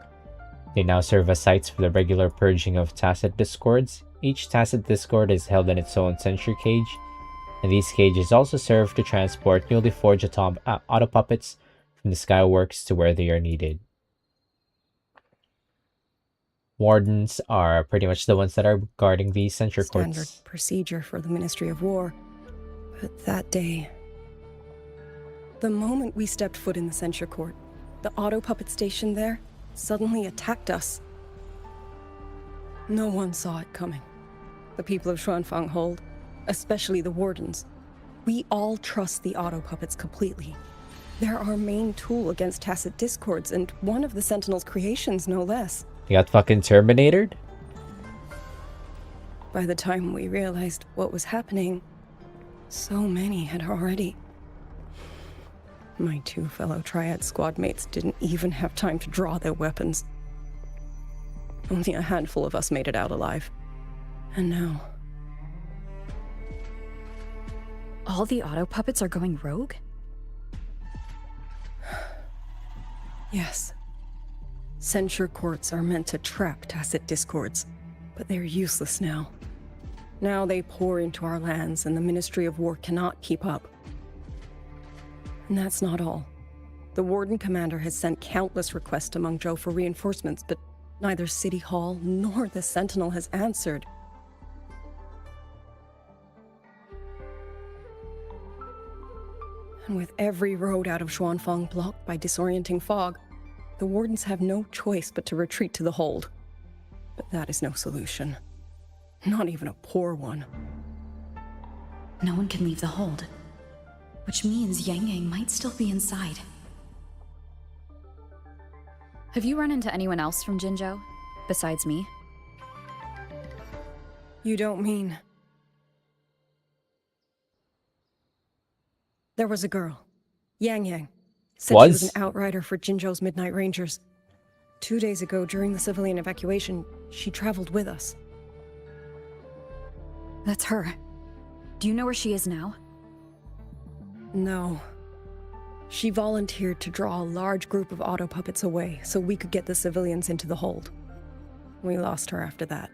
They now serve as sites for the regular purging of Tacit Discords. Each Tacit Discord is held in its own censure cage, And these cages also serve to transport newly forged auto puppets from the Skyworks to where they are needed. Wardens are pretty much the ones that are guarding these censure Standard courts. procedure for the Ministry of War. But that day, the moment we stepped foot in the censure court, the auto puppet station there suddenly attacked us. No one saw it coming. The people of Xuanfang Hold, especially the Wardens. We all trust the auto puppets completely. They're our main tool against tacit discords, and one of the Sentinel's creations, no less. You got fucking Terminatored? By the time we realized what was happening, so many had already... My 2 fellow Triad squad mates didn't even have time to draw their weapons. Only a handful of us made it out alive. And now... All the auto puppets are going rogue? Yes. Censure courts are meant to trap tacit discords, but they're useless now. Now they pour into our lands, and the Ministry of War cannot keep up. And that's not all. The Warden Commander has sent countless requests to Mengzhou for reinforcements, but neither City Hall nor the Sentinel has answered. And with every road out of Xuanfang blocked by disorienting fog, the Wardens have no choice but to retreat to the hold. But that is no solution. Not even a poor one. No one can leave the hold, which means Yang Yang might still be inside. Have you run into anyone else from Jinzhou, besides me? You don't mean... There was a girl, Yang Yang. Said she was an outrider for Jinzhou's Midnight Rangers. 2 days ago, during the civilian evacuation, she traveled with us. That's her. Do you know where she is now? No. She volunteered to draw a large group of auto puppets away so we could get the civilians into the hold. We lost her after that.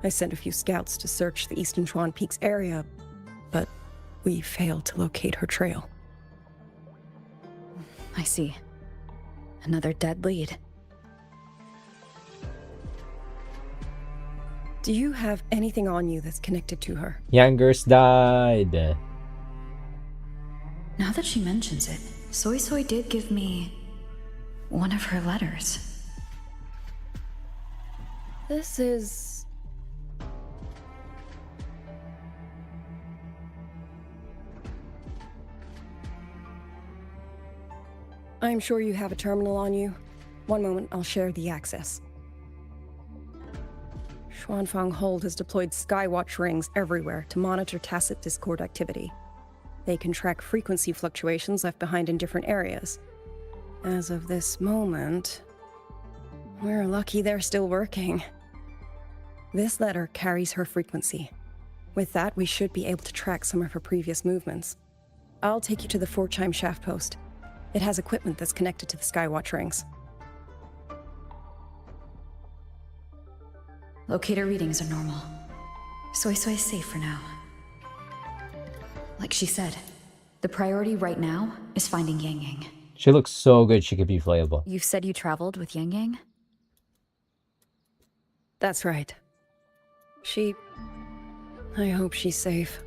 I sent a few scouts to search the Eastern Chuan Peaks area, but we failed to locate her trail. I see. Another dead lead. Do you have anything on you that's connected to her? Youngers died. Now that she mentions it, Soy Soy did give me one of her letters. This is... I'm sure you have a terminal on you. One moment, I'll share the access. Xuanfang Hold has deployed Skywatch rings everywhere to monitor tacit discord activity. They can track frequency fluctuations left behind in different areas. As of this moment, we're lucky they're still working. This letter carries her frequency. With that, we should be able to track some of her previous movements. I'll take you to the 4-chime shaft post. It has equipment that's connected to the Skywatch rings. Locator readings are normal. Soy Soy is safe for now. Like she said, the priority right now is finding Yang Yang. She looks so good she could be playable. You said you traveled with Yang Yang? That's right. I hope she's safe.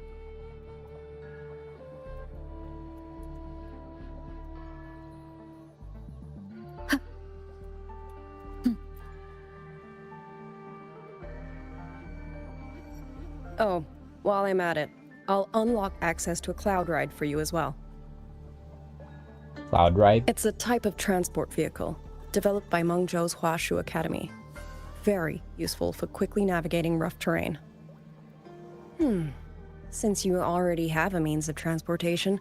Oh, while I'm at it, I'll unlock access to a cloud ride for you as well. Cloud ride? It's a type of transport vehicle, developed by Mengzhou's Huashu Academy. Very useful for quickly navigating rough terrain. Since you already have a means of transportation,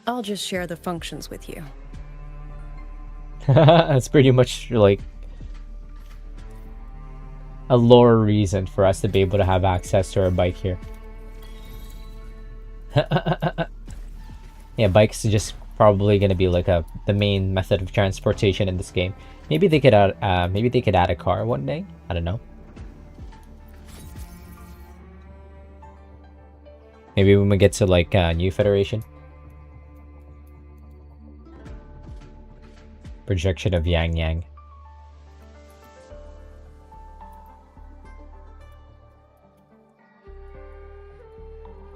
I'll just share the functions with you. That's pretty much like a lore reason for us to be able to have access to our bike here. Yeah, bikes are just probably gonna be like the main method of transportation in this game. Maybe they could add a car one day. I don't know. Maybe when we get to like New Federation. Projection of Yang Yang.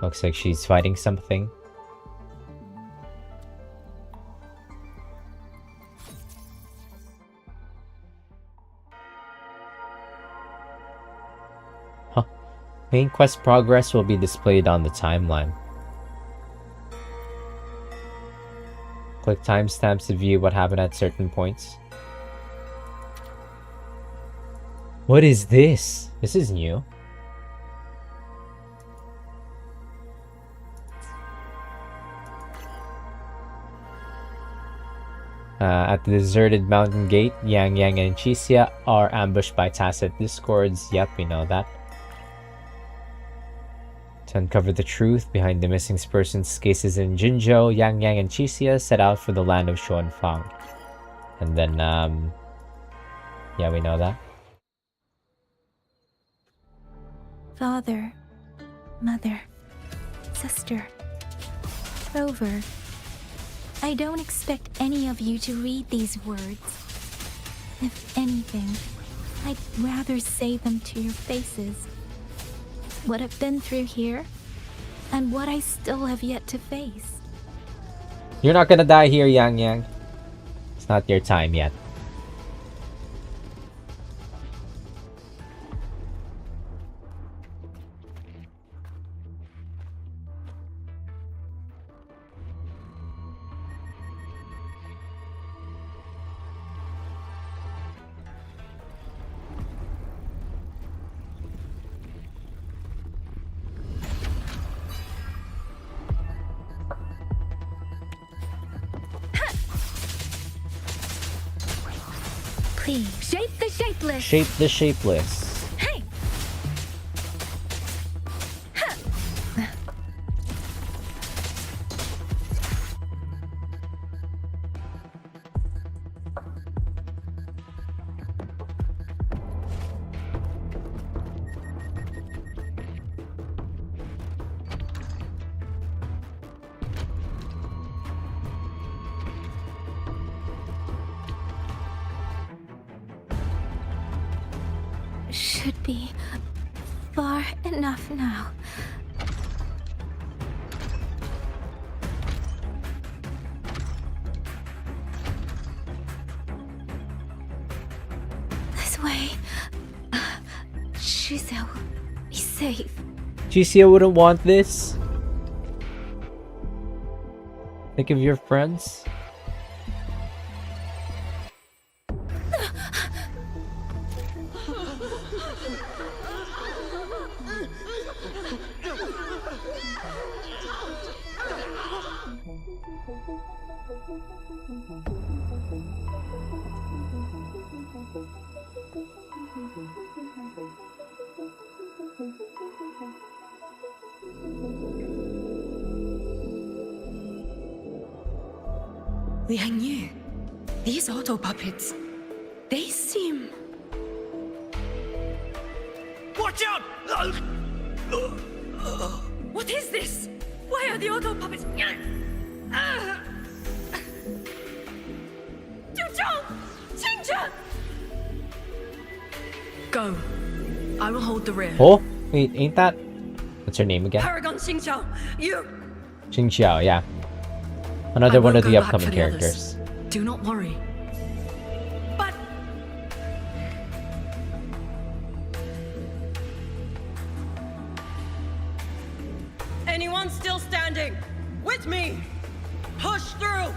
Looks like she's fighting something. Huh. Main quest progress will be displayed on the timeline. Click timestamps to view what happened at certain points. What is this? This is new. At the deserted mountain gate, Yang Yang and Chixia are ambushed by tacit discords. Yep, we know that. To uncover the truth behind the missing persons cases in Jinzhou, Yang Yang and Chixia set out for the land of Xuanfang. And then, yeah, we know that. Father, mother, sister, Rover. I don't expect any of you to read these words. If anything, I'd rather say them to your faces. What I've been through here, and what I still have yet to face. You're not gonna die here, Yang Yang. It's not your time yet. Please, shape the shapeless. Shape the shapeless. Hey. Should be far enough now. This way, Chixia will be safe. Chixia wouldn't want this. Think of your friends. Liang Yu, these auto puppets, they seem... Watch out! What is this? Why are the auto puppets... Go. I will hold the rear. Oh, wait, ain't that... What's her name again? Paragon Xingqiao, you... Xingqiao, yeah. Another one of the upcoming characters. Do not worry. But... Anyone still standing? With me! Push through!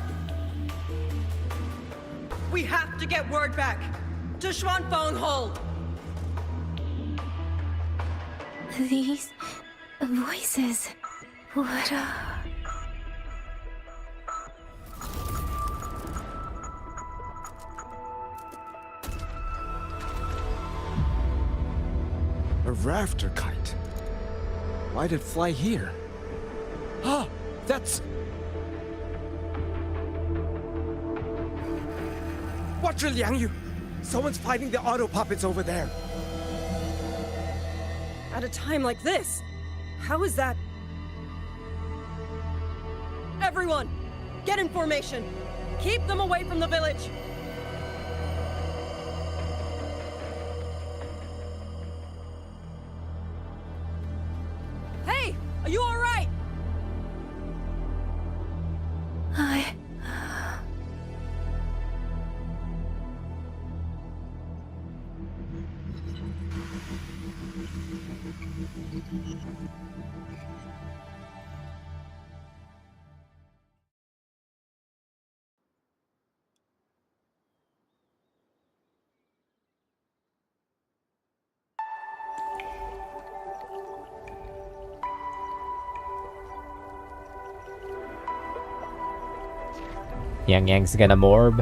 We have to get word back to Xuanfang Hold! These voices, what A rafter kite. Why'd it fly here? Ah, that's... Watch your Liang Yu! Someone's fighting the auto puppets over there. At a time like this, how is that? Everyone, get in formation. Keep them away from the village. Hey, are you all right? Yang Yang's gonna morb.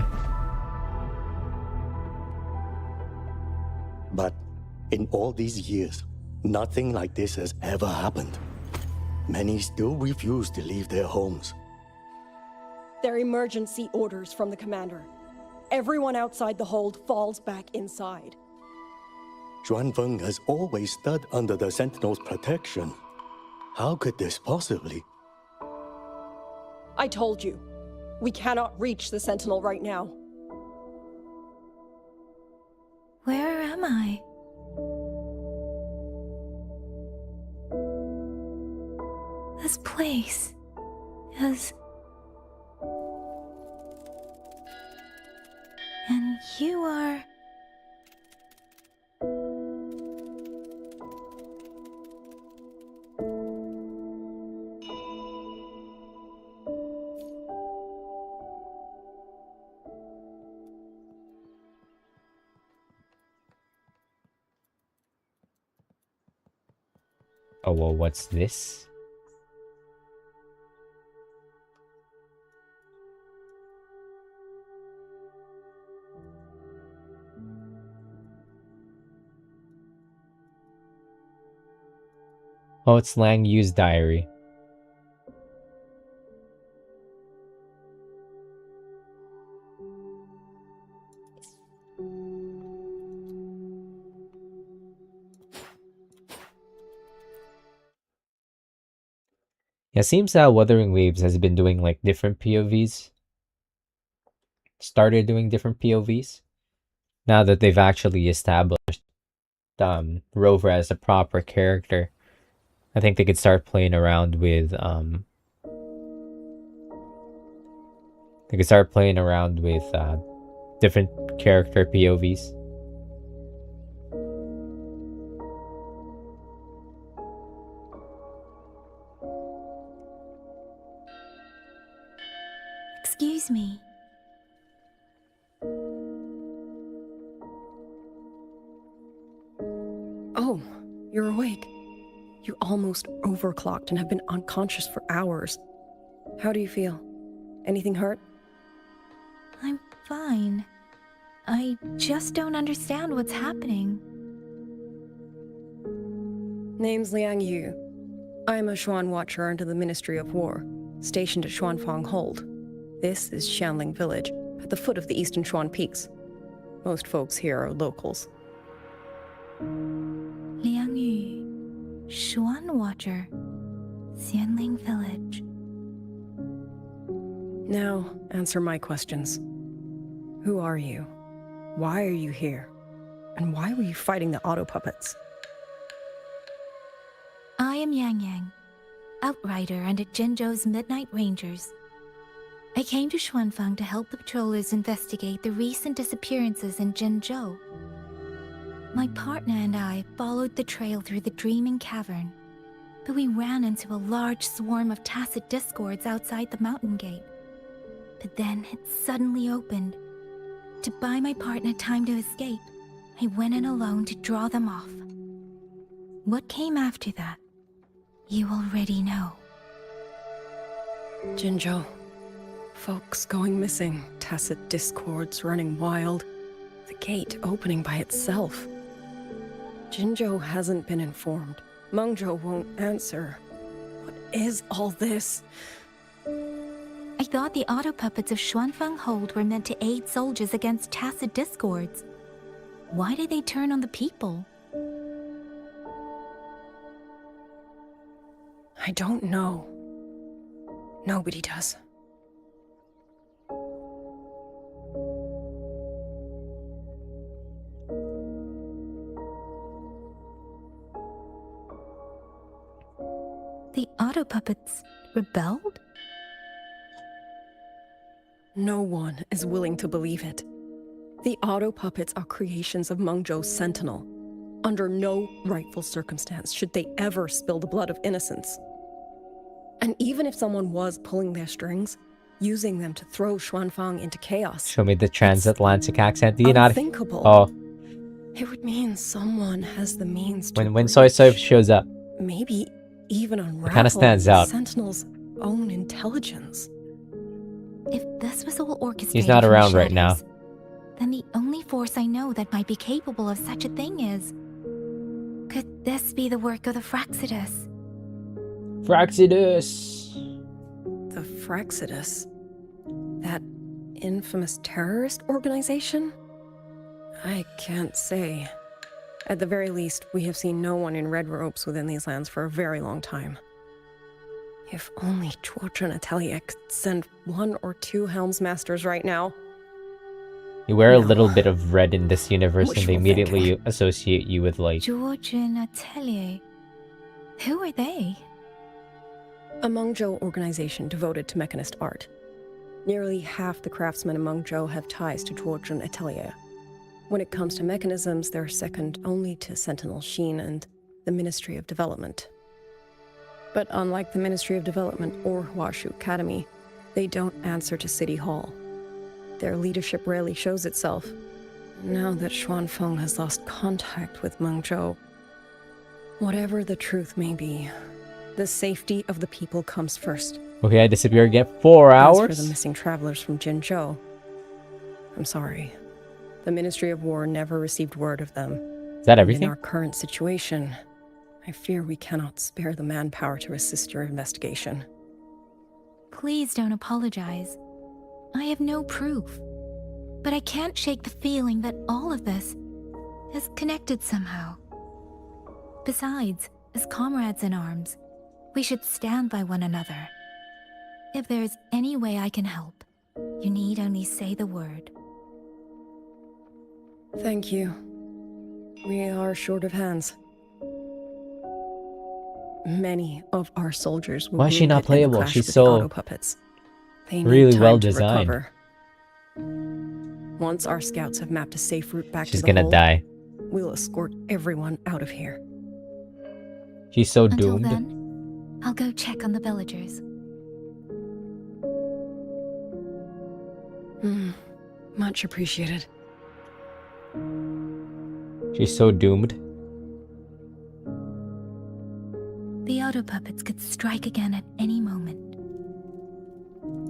But in all these years, nothing like this has ever happened. Many still refuse to leave their homes. They're emergency orders from the commander. Everyone outside the hold falls back inside. Xuanfeng has always stood under the Sentinel's protection. How could this possibly? I told you, we cannot reach the Sentinel right now. Where am I? This place is... And you are... Oh, well, what's this? Oh, it's Lang Yu's diary. Yeah, seems that Wuthering Waves has been doing like different POVs. Started doing different POVs. Now that they've actually established Rover as a proper character, I think they could start playing around with different character POVs. Excuse me. Oh, you're awake. You almost overclocked and have been unconscious for hours. How do you feel? Anything hurt? I'm fine. I just don't understand what's happening. Name's Liang Yu. I'm a Xuan Watcher under the Ministry of War, stationed at Xuanfang Hold. This is Xianling Village, at the foot of the Eastern Xuan Peaks. Most folks here are locals. Liang Yu, Xuan Watcher, Xianling Village. Now, answer my questions. Who are you? Why are you here? And why were you fighting the auto puppets? I am Yang Yang, Outrider under Jinzhou's Midnight Rangers. I came to Xuanfang to help the patrollers investigate the recent disappearances in Jinzhou. My partner and I followed the trail through the Dreaming Cavern, but we ran into a large swarm of Tacet Discords outside the mountain gate. But then it suddenly opened. To buy my partner time to escape, I went in alone to draw them off. What came after that, you already know. Jinzhou. Folks going missing, Tacet Discords running wild, the gate opening by itself. Jinzhou hasn't been informed. Mengzhou won't answer. What is all this? I thought the auto puppets of Xuanfang Hold were meant to aid soldiers against Tacet Discords. Why did they turn on the people? I don't know. Nobody does. The auto puppets rebelled? No one is willing to believe it. The auto puppets are creations of Mengzhou's sentinel. Under no rightful circumstance should they ever spill the blood of innocents. And even if someone was pulling their strings, using them to throw Xuanfang into chaos, Show me the transatlantic accent. Do you not? unthinkable. Oh, It would mean someone has the means to when Soy Soy breach, shows up, maybe even it kind of unravel stands the out. Sentinel's own intelligence. If this was all orchestrated He's not from the around right now. shadows, then the only force I know that might be capable of such a thing is... Could this be the work of the Fraxidus? Fraxidus! The Fraxidus? That infamous terrorist organization? I can't say. At the very least, we have seen no one in red robes within these lands for a very long time. If only Chuochen Atelier could send 1 or 2 Helmsmasters right now. You wear a little bit of red in this universe and they Wishful immediately associate you with like... Georgian Atelier. Who are they? A Mengzhou organization devoted to mechanist art. Nearly half the craftsmen in Mengzhou have ties to Chuochen Atelier. When it comes to mechanisms, they're second only to Sentinel Sheen and the Ministry of Development. But unlike the Ministry of Development or Huashu Academy, they don't answer to City Hall. Their leadership rarely shows itself. Now that Xuanfeng has lost contact with Mengzhou, whatever the truth may be, the safety of the people comes first. Okay, I disappear again. 4 hours? As for the missing travelers from Jinzhou, I'm sorry. The Ministry of War never received word of them. Is that And everything? in our current situation, I fear we cannot spare the manpower to assist your investigation. Please don't apologize. I have no proof. But I can't shake the feeling that all of this is connected somehow. Besides, as comrades in arms, we should stand by one another. If there is any way I can help, you need only say the word. Thank you. We are short of hands. Many of our soldiers were Why is she not wounded in the playable? clash She's with so the auto puppets. They need really time well to designed. recover. Once our scouts have mapped a safe route back She's to the gonna hold, die. we'll escort everyone out of here. She's so Until doomed. then, I'll go check on the villagers. Much appreciated. She's so doomed. The auto puppets could strike again at any moment.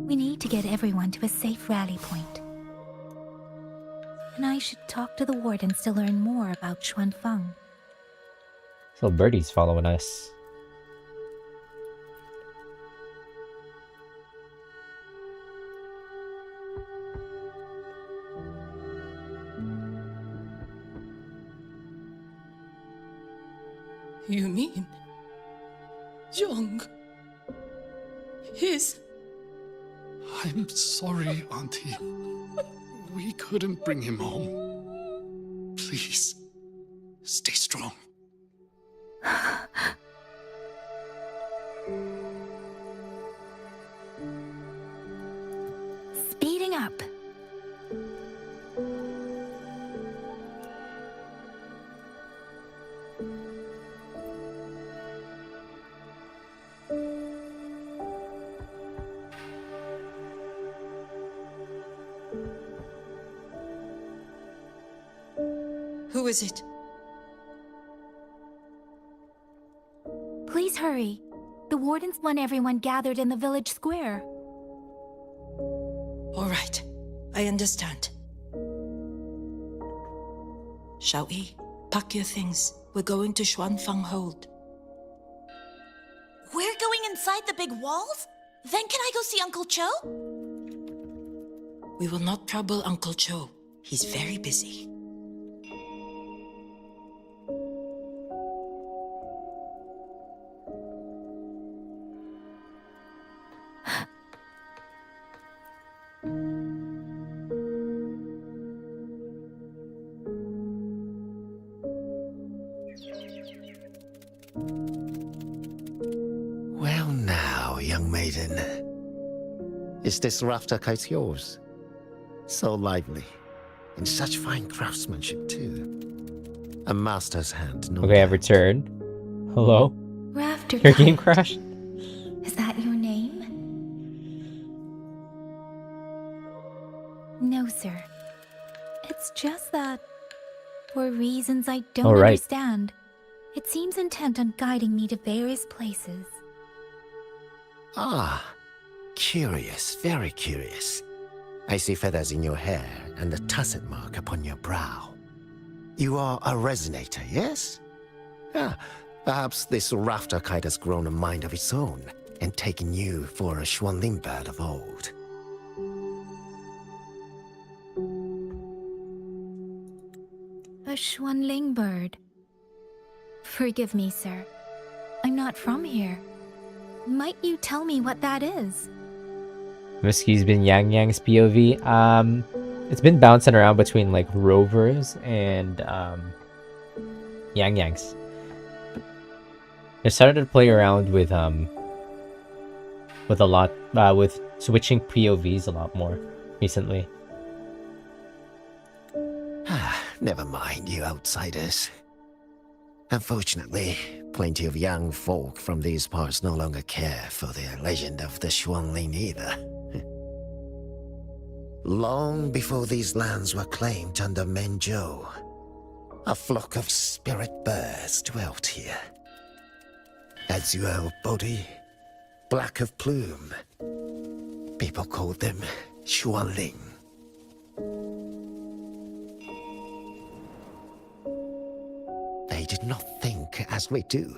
We need to get everyone to a safe rally point. And I should talk to the wardens to learn more about Xuanfeng. So Birdie's following us. You mean... Jung... His... I'm sorry, Auntie. We couldn't bring him home. Please, stay strong. Speeding up. Who is it? Please hurry. The wardens want everyone gathered in the village square. All right, I understand. Shall we? Pack your things. We're going to Xuanfeng Hold. We're going inside the big walls? Then can I go see Uncle Cho? We will not trouble Uncle Cho. He's very busy. young maiden. Is this rafter kite yours? So lively, and such fine craftsmanship too. A master's hand, no Okay, I've doubt. returned. Hello? Rafter Your game Kite. crashed? Is that your name? No, sir. It's just that, for reasons I don't All right. understand, it seems intent on guiding me to various places. Ah, curious, very curious. I see feathers in your hair and a tusset mark upon your brow. You are a resonator, yes? Ah, perhaps this rafter kite has grown a mind of its own and taken you for a Xuanling bird of old. A Xuanling bird. Forgive me, sir. I'm not from here. Might you tell me what that is? Whiskey's been Yang Yang's POV. It's been bouncing around between like Rovers and Yang Yang's. I started to play around with a lot with switching POVs a lot more recently. Never mind, you outsiders. Unfortunately, plenty of young folk from these parts no longer care for the legend of the Xuanling either. Long before these lands were claimed under Menzhou, a flock of spirit birds dwelt here. Azure body, black of plume. People called them Xuanling. They did not think as we do,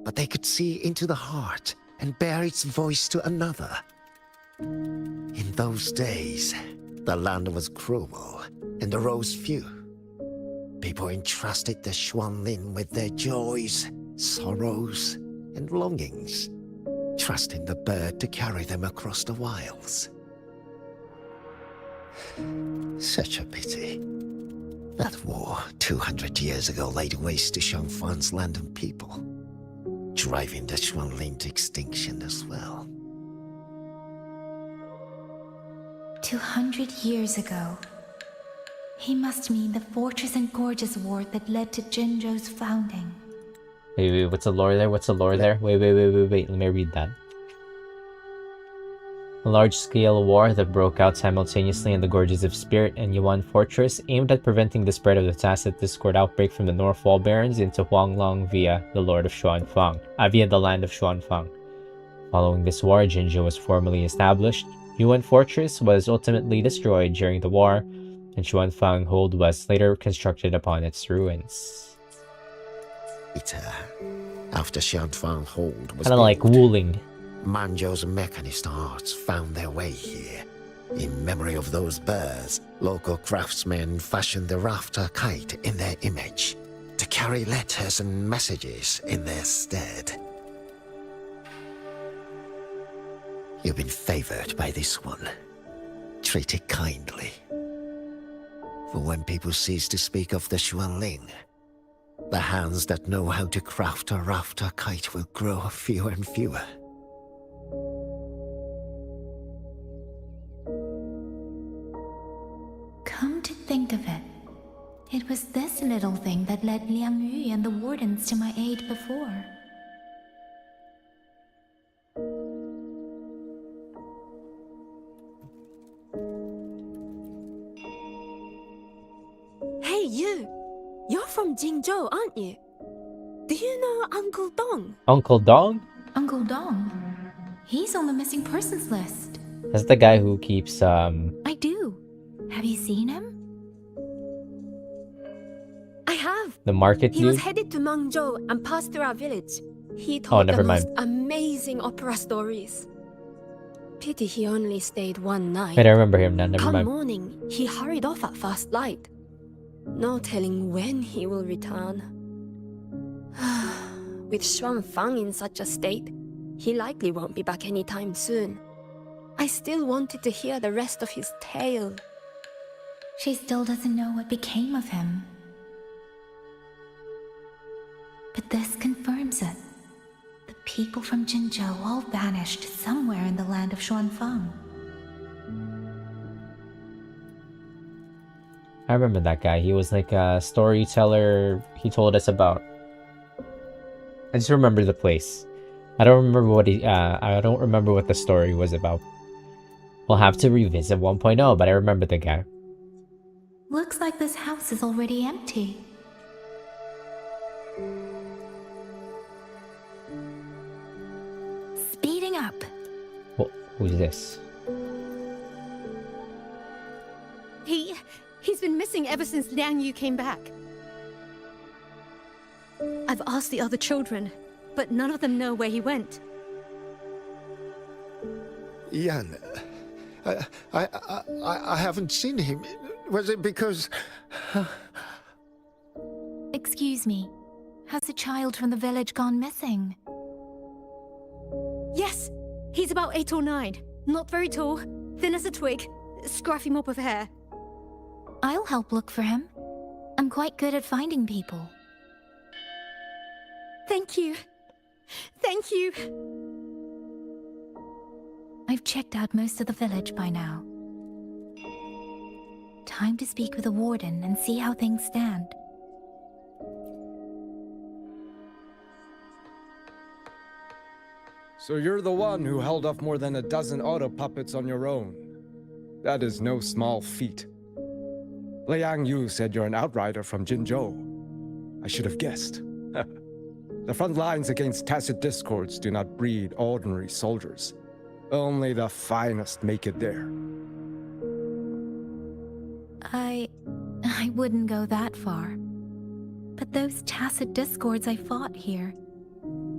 but they could see into the heart and bear its voice to another. In those days, the land was cruel and arose few. People entrusted the Xuanling with their joys, sorrows, and longings, trusting the bird to carry them across the wilds. Such a pity. That war 200 years ago laid waste to Shangfan's land and people, driving the Xuanling to extinction as well. 200 years ago. He must mean the fortress and gorges war that led to Jinzhou's founding. Wait, what's the lore there? What's the lore there? Wait, let me read that. A large-scale war that broke out simultaneously in the Gorges of Spirit and Yuan Fortress aimed at preventing the spread of the Tacit Discord outbreak from the North Wall Barrens into Huanglong via the Lord of via the land of Xuanfang. Following this war, Jinzhou was formally established. Yuan Fortress was ultimately destroyed during the war, and Xuanfang Hold was later constructed upon its ruins. After Xuanfang Hold was kind of like Wuling. Manzhou's mechanist arts found their way here. In memory of those birds, local craftsmen fashioned the rafter kite in their image to carry letters and messages in their stead. You've been favored by this one. Treat it kindly. For when people cease to speak of the Xuanling, the hands that know how to craft a rafter kite will grow fewer and fewer. Come to think of it, it was this little thing that led Liang Yu and the wardens to my aid before. Hey, you! You're from Jingzhou, aren't you? Do you know Uncle Dong? Uncle Dong? Uncle Dong? He's on the missing persons list. That's the guy who keeps, I do. Have you seen him? I have. the market He was dude? headed to Mengzhou and passed through our village. He told never the most mind. amazing opera stories. Pity he only stayed one night. Wait, I remember him now, never Come mind. morning, he hurried off at first light. No telling when he will return. With Xuanfang in such a state, he likely won't be back anytime soon. I still wanted to hear the rest of his tale. She still doesn't know what became of him. But this confirms it. The People from Jinzhou all vanished somewhere in the land of Xuanfang. I remember that guy. He was like a storyteller. He told us about. I just remember the place. I don't remember what I don't remember what the story was about. We'll have to revisit 1.0, but I remember the guy. Looks like this house is already empty. Speeding up. Who's this? He's been missing ever since Liang Yu came back. I've asked the other children, but none of them know where he went. Yan, I haven't seen him. Was it because... Excuse me. Has a child from the village gone missing? Yes! He's about 8 or 9. Not very tall, thin as a twig, scruffy mop of hair. I'll help look for him. I'm quite good at finding people. Thank you. Thank you. I've checked out most of the village by now. Time to speak with the warden and see how things stand. So you're the one who held off more than a dozen auto puppets on your own. That is no small feat. Liang Yu said you're an outrider from Jinzhou. I should have guessed. The front lines against tacit discords do not breed ordinary soldiers. Only the finest make it there. I wouldn't go that far. But those tacit discords I fought here,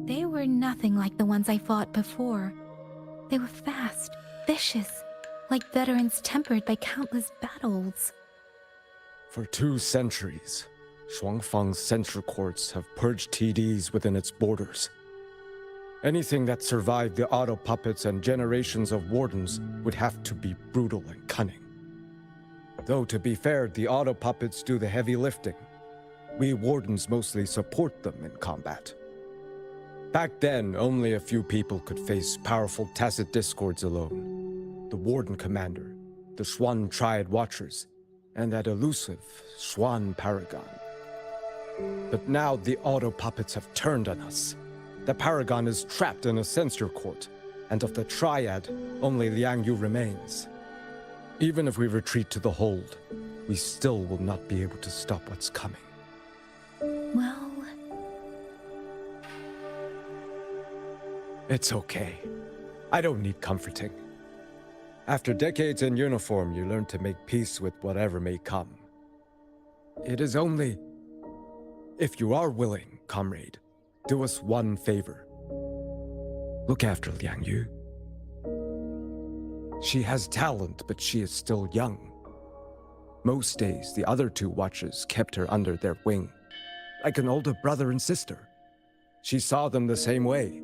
they were nothing like the ones I fought before. They were fast, vicious, like veterans tempered by countless battles. For 2 centuries, Xuanfang's censor courts have purged TDs within its borders. Anything that survived the auto puppets and generations of wardens would have to be brutal and cunning. Though, to be fair, the auto puppets do the heavy lifting. We wardens mostly support them in combat. Back then, only a few people could face powerful tacit discords alone. The warden commander, the Xuan Triad Watchers, and that elusive Xuan Paragon. But now the auto puppets have turned on us. The Paragon is trapped in a censor court, and of the Triad, only Liang Yu remains. Even if we retreat to the hold, we still will not be able to stop what's coming. Well... It's okay. I don't need comforting. After decades in uniform, you learn to make peace with whatever may come. It is only... If you are willing, comrade, do us one favor. Look after Liang Yu. She has talent, but she is still young. Most days, the other 2 watchers kept her under their wing, like an older brother and sister. She saw them the same way.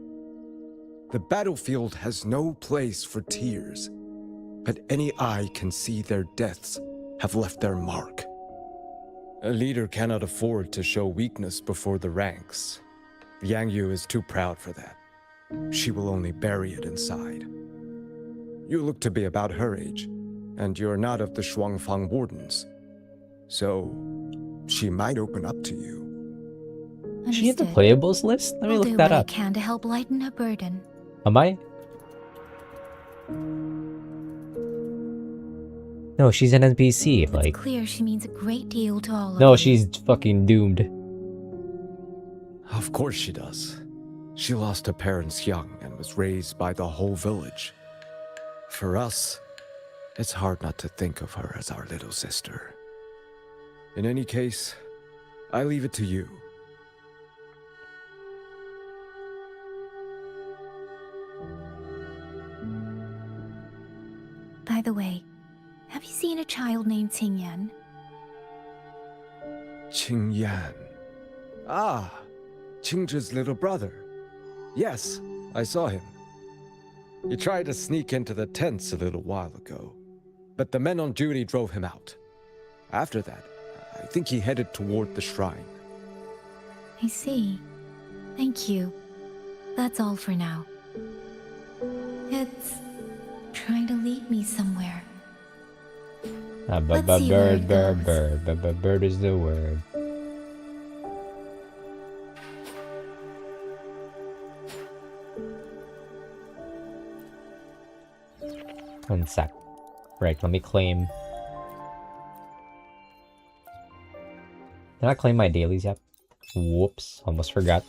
The battlefield has no place for tears, but any eye can see their deaths have left their mark. A leader cannot afford to show weakness before the ranks. Liang Yu is too proud for that. She will only bury it inside. You look to be about her age, and you're not of the Xuanfang Wardens. So, she might open up to you. Is she in the playables list? Let me I'll look do that what I up. can to help lighten her burden. Am I? No, she's an NPC. It's Like, clear she means a great deal to all of no, you. she's fucking doomed. Of course she does. She lost her parents young and was raised by the whole village. For us, it's hard not to think of her as our little sister. In any case, I leave it to you. By the way, have you seen a child named Qingyan? Qingyan. Ah, Qingzhi's little brother. Yes, I saw him. He tried to sneak into the tents a little while ago, but the men on duty drove him out. After that, I think he headed toward the shrine. I see. Thank you. That's all for now. It's trying to lead me somewhere. Let's see where it goes. Bird is the word. One sec. Right, let me claim. Did I claim my dailies yet? Whoops, almost forgot.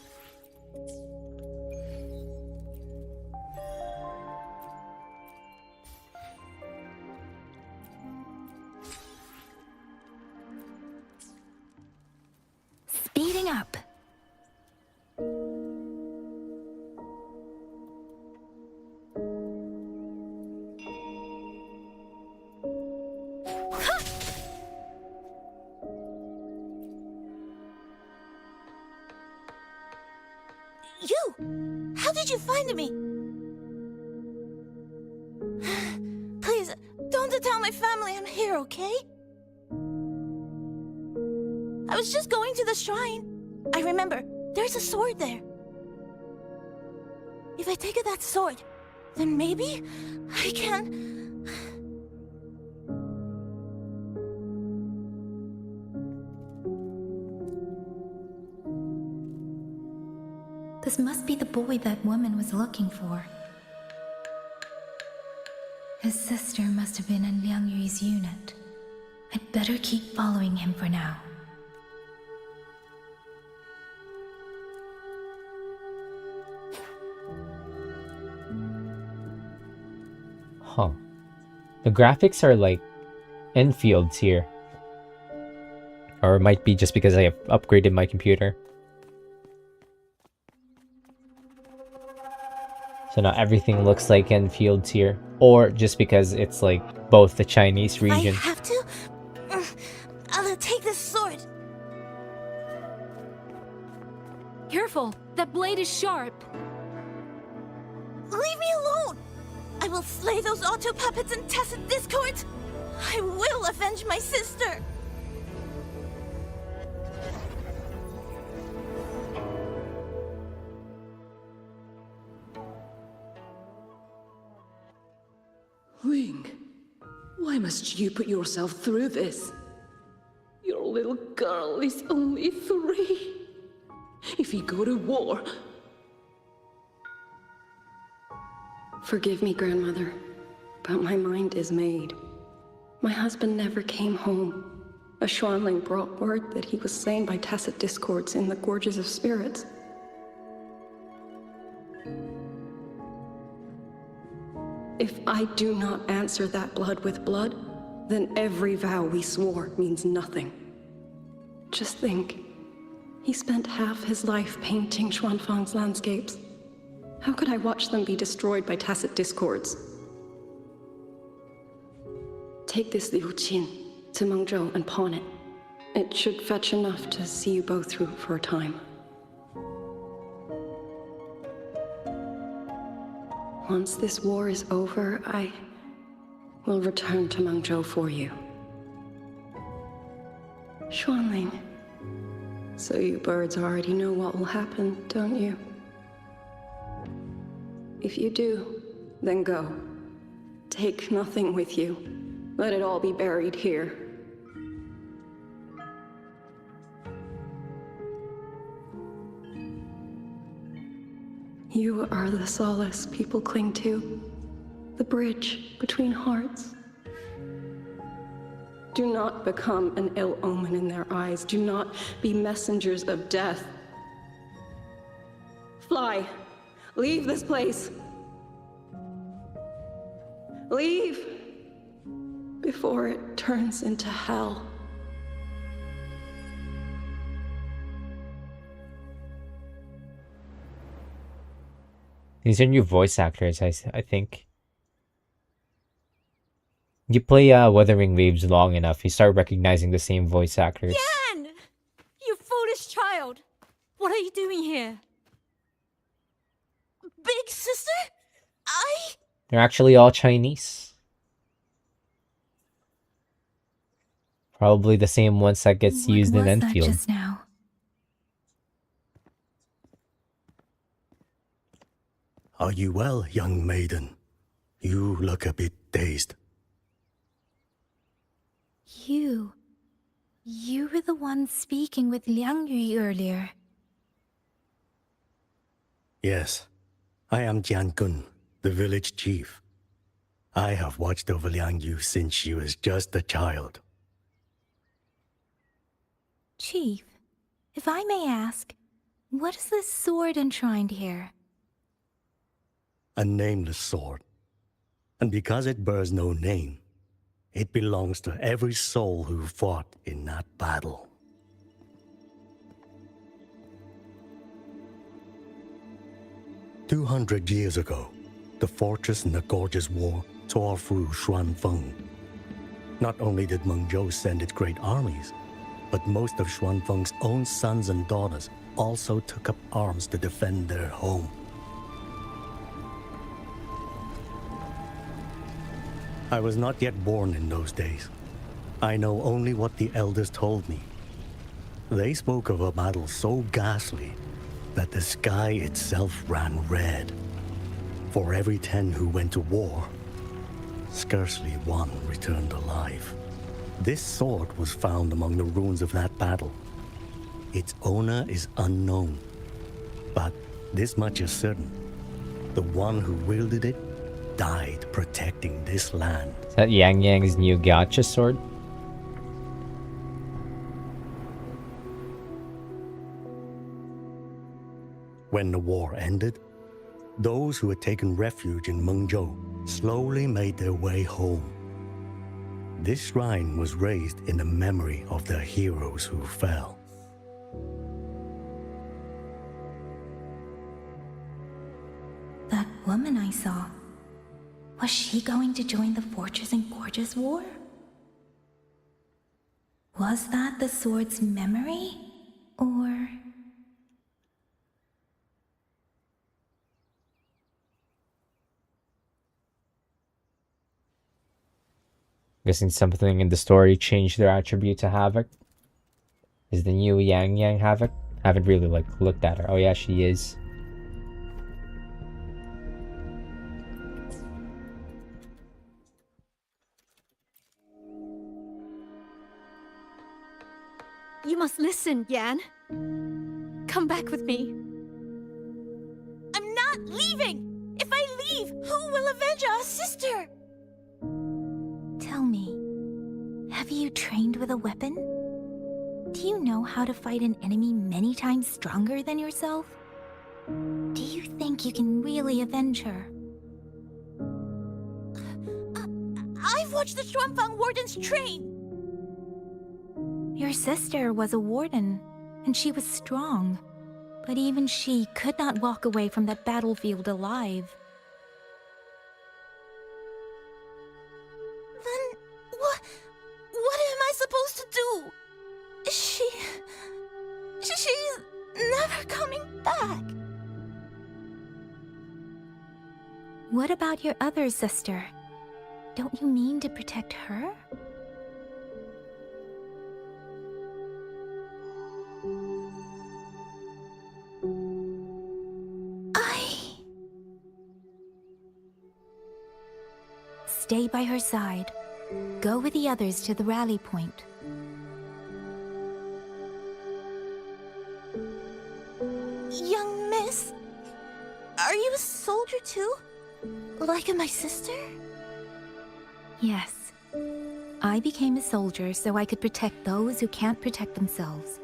Speeding up. You! How did you find me? Please, don't tell my family I'm here, okay? I was just going to the shrine. I remember, there's a sword there. If I take that sword, then maybe I can... This must be the boy that woman was looking for. His sister must have been in Liang Yu's unit. I'd better keep following him for now. Huh. The graphics are like Enfields here. Or it might be just because I have upgraded my computer. So now everything looks like Enfields here. Or just because it's like both the Chinese region. I have to... I'll take this sword. Careful! That blade is sharp! Leave me alone! I will slay those auto puppets and tacit discords! I will avenge my sister! Ling, why must you put yourself through this? Your little girl is only 3. If you go to war... Forgive me, Grandmother, but my mind is made. My husband never came home. A Xuanling brought word that he was slain by tacit discords in the Gorges of Spirits. If I do not answer that blood with blood, then every vow we swore means nothing. Just think, he spent half his life painting Xuanfang's landscapes. How could I watch them be destroyed by tacit discords? Take this Liu Qin to Mengzhou and pawn it. It should fetch enough to see you both through for a time. Once this war is over, I will return to Mengzhou for you. Xuanling, so you birds already know what will happen, don't you? If you do, then go. Take nothing with you. Let it all be buried here. You are the solace people cling to, the bridge between hearts. Do not become an ill omen in their eyes. Do not be messengers of death. Fly. Leave this place. Leave before it turns into hell. These are new voice actors, I think. You play Wuthering Waves long enough, you start recognizing the same voice actors. Yan! You foolish child! What are you doing here? Big sister? They're actually all Chinese. Probably the same ones that gets used in Enfield. Just now? Are you well, young maiden? You look a bit dazed. You were the one speaking with Liang Yu earlier. Yes, I am Jian Kun, the village chief. I have watched over Liang Yu since she was just a child. Chief, if I may ask, what is this sword enshrined here? A nameless sword. And because it bears no name, it belongs to every soul who fought in that battle. "200 years ago, the fortress in the Gorgeous War tore through Xuanfeng. Not only did Mengzhou send its great armies, but most of Xuanfeng's own sons and daughters also took up arms to defend their home. I was not yet born in those days. I know only what the elders told me. They spoke of a battle so ghastly that the sky itself ran red. For every 10 who went to war, scarcely one returned alive. This sword was found among the ruins of that battle. Its owner is unknown, but this much is certain. The one who wielded it died protecting this land. Is that Yang Yang's new gotcha sword? When the war ended, those who had taken refuge in Mengzhou slowly made their way home. This shrine was raised in the memory of the heroes who fell. That woman I saw, was she going to join the Fortress and Gorgeous War? Was that the sword's memory? Or... Guessing something in the story changed their attribute to Havoc. Is the new Yang Yang Havoc? Haven't really looked at her. Oh yeah, she is. You must listen, Yan. Come back with me. I'm not leaving! If I leave, who will avenge our sister? Tell me, have you trained with a weapon? Do you know how to fight an enemy many times stronger than yourself? Do you think you can really avenge her? I've watched the Xuanfang wardens train! Your sister was a warden, and she was strong. But even she could not walk away from that battlefield alive. Then what am I supposed to do? She's never coming back. What about your other sister? Don't you mean to protect her? Stay by her side. Go with the others to the rally point. Young miss, are you a soldier too? Like my sister? Yes. I became a soldier so I could protect those who can't protect themselves.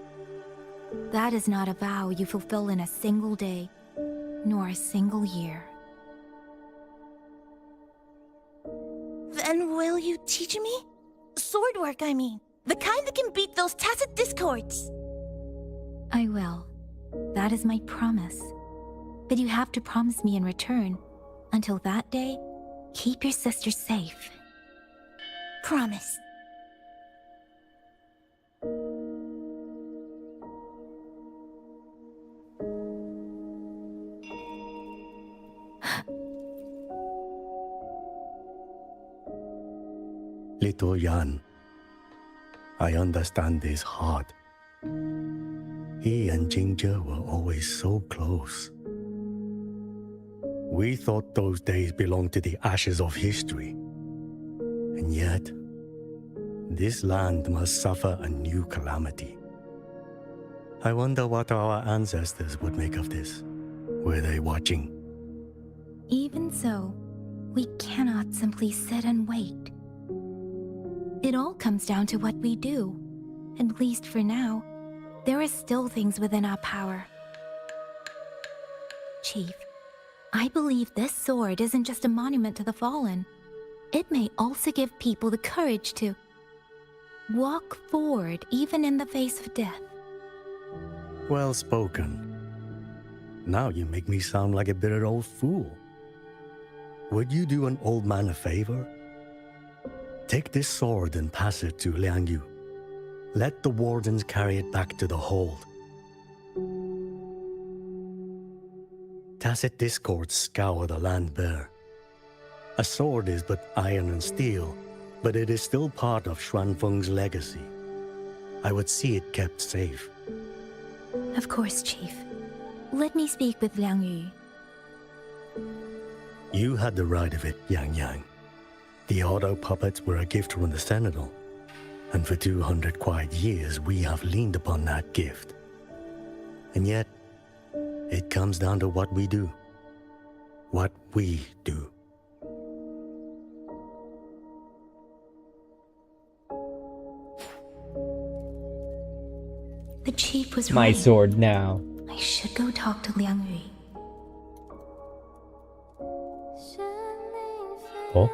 That is not a vow you fulfill in a single day, nor a single year. Then will you teach me? Sword work, I mean. The kind that can beat those tacit discords. I will. That is my promise. But you have to promise me in return. Until that day, keep your sister safe. Promise. Little Yan, I understand this hard. He and Jingjie were always so close. We thought those days belonged to the ashes of history. And yet, this land must suffer a new calamity. I wonder what our ancestors would make of this. Were they watching? Even so, we cannot simply sit and wait. It all comes down to what we do. At least for now, there are still things within our power. Chief, I believe this sword isn't just a monument to the fallen. It may also give people the courage to walk forward even in the face of death. Well spoken. Now you make me sound like a bitter old fool. Would you do an old man a favor? Take this sword and pass it to Liang Yu. Let the wardens carry it back to the hold. Tacit discords scour the land bare. A sword is but iron and steel, but it is still part of Xuanfeng's legacy. I would see it kept safe. Of course, Chief. Let me speak with Liang Yu. You had the right of it, Yang Yang. The auto puppets were a gift from the Sentinel, and for 200 quiet years we have leaned upon that gift. And yet, it comes down to what we do. What we do. The chief was My right. sword now. I should go talk to Liang Yu. Oh?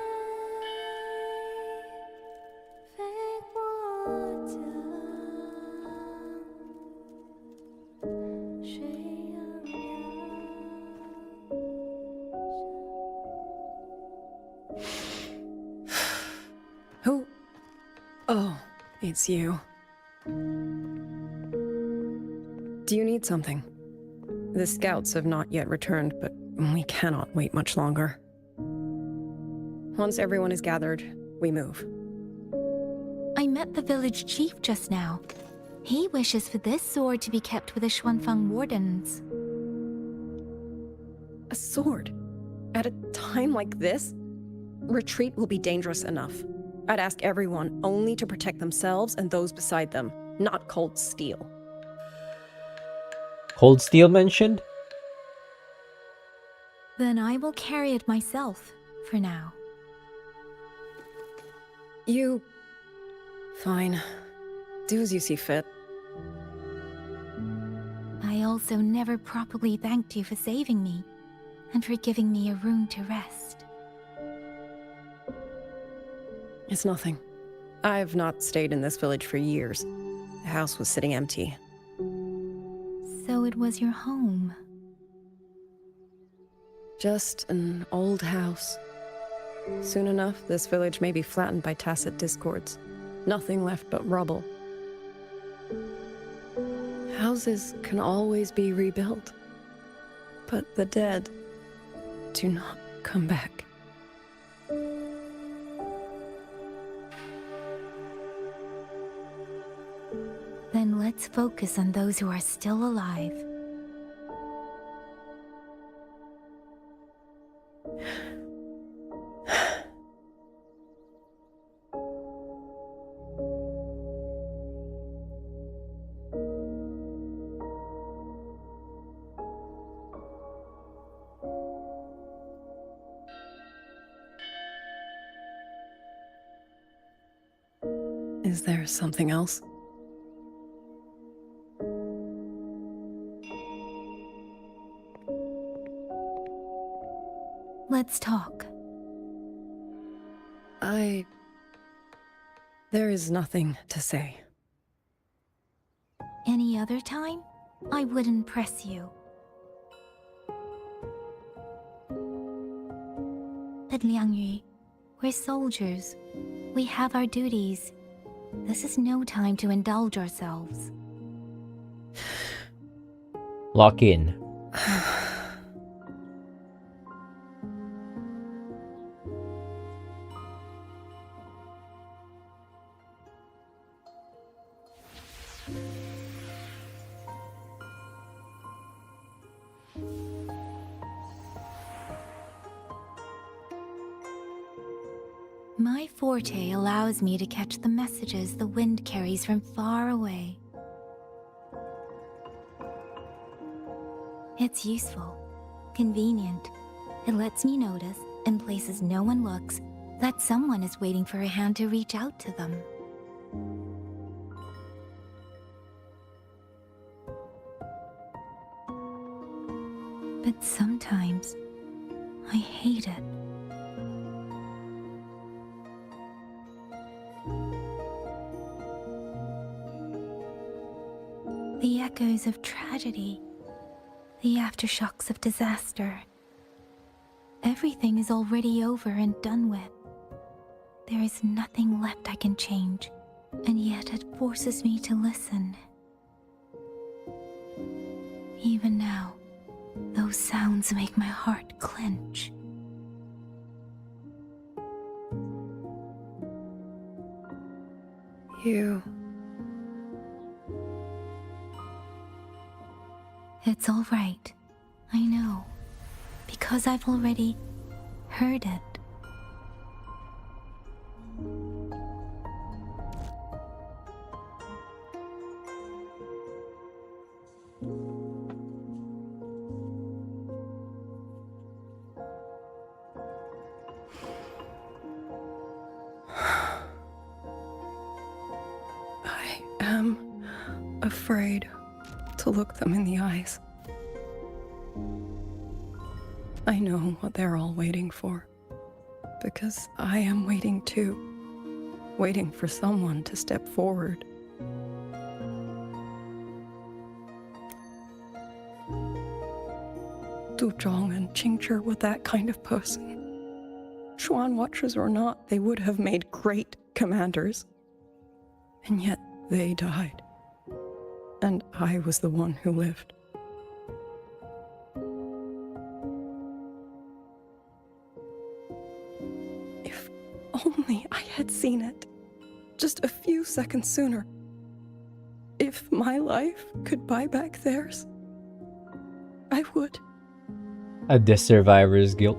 Who? Oh, it's you. Do you need something? The scouts have not yet returned, but we cannot wait much longer. Once everyone is gathered, we move. I met the village chief just now. He wishes for this sword to be kept with the Xuanfang wardens. A sword? At a time like this? Retreat will be dangerous enough. I'd ask everyone only to protect themselves and those beside them, not cold steel. Cold steel mentioned? Then I will carry it myself, for now. You... Fine. Do as you see fit. I also never properly thanked you for saving me, and for giving me a room to rest. It's nothing. I've not stayed in this village for years. The house was sitting empty. So it was your home. Just an old house. Soon enough, this village may be flattened by tacit discords. Nothing left but rubble. Houses can always be rebuilt. But the dead do not come back. Then let's focus on those who are still alive. Is there something else? Let's talk. There is nothing to say. Any other time, I wouldn't press you. But Liang Yu, we're soldiers. We have our duties. This is no time to indulge ourselves. Lock in. My forte allows me to catch the messages the wind carries from far away. It's useful, convenient. It lets me notice, in places no one looks, that someone is waiting for a hand to reach out to them. But sometimes, I hate it. The echoes of tragedy, the aftershocks of disaster. Everything is already over and done with. There is nothing left I can change, and yet it forces me to listen. Even now, those sounds make my heart clench. You... It's all right. I know. Because I've already heard it. I am afraid to look them in the eyes. I know what they're all waiting for, because I am waiting too, waiting for someone to step forward. Du Zhong and Qingzhi were that kind of person. Xuan Watchers or not, they would have made great commanders. And yet they died. And I was the one who lived. If only I had seen it, just a few seconds sooner. If my life could buy back theirs, I would. The survivor's guilt.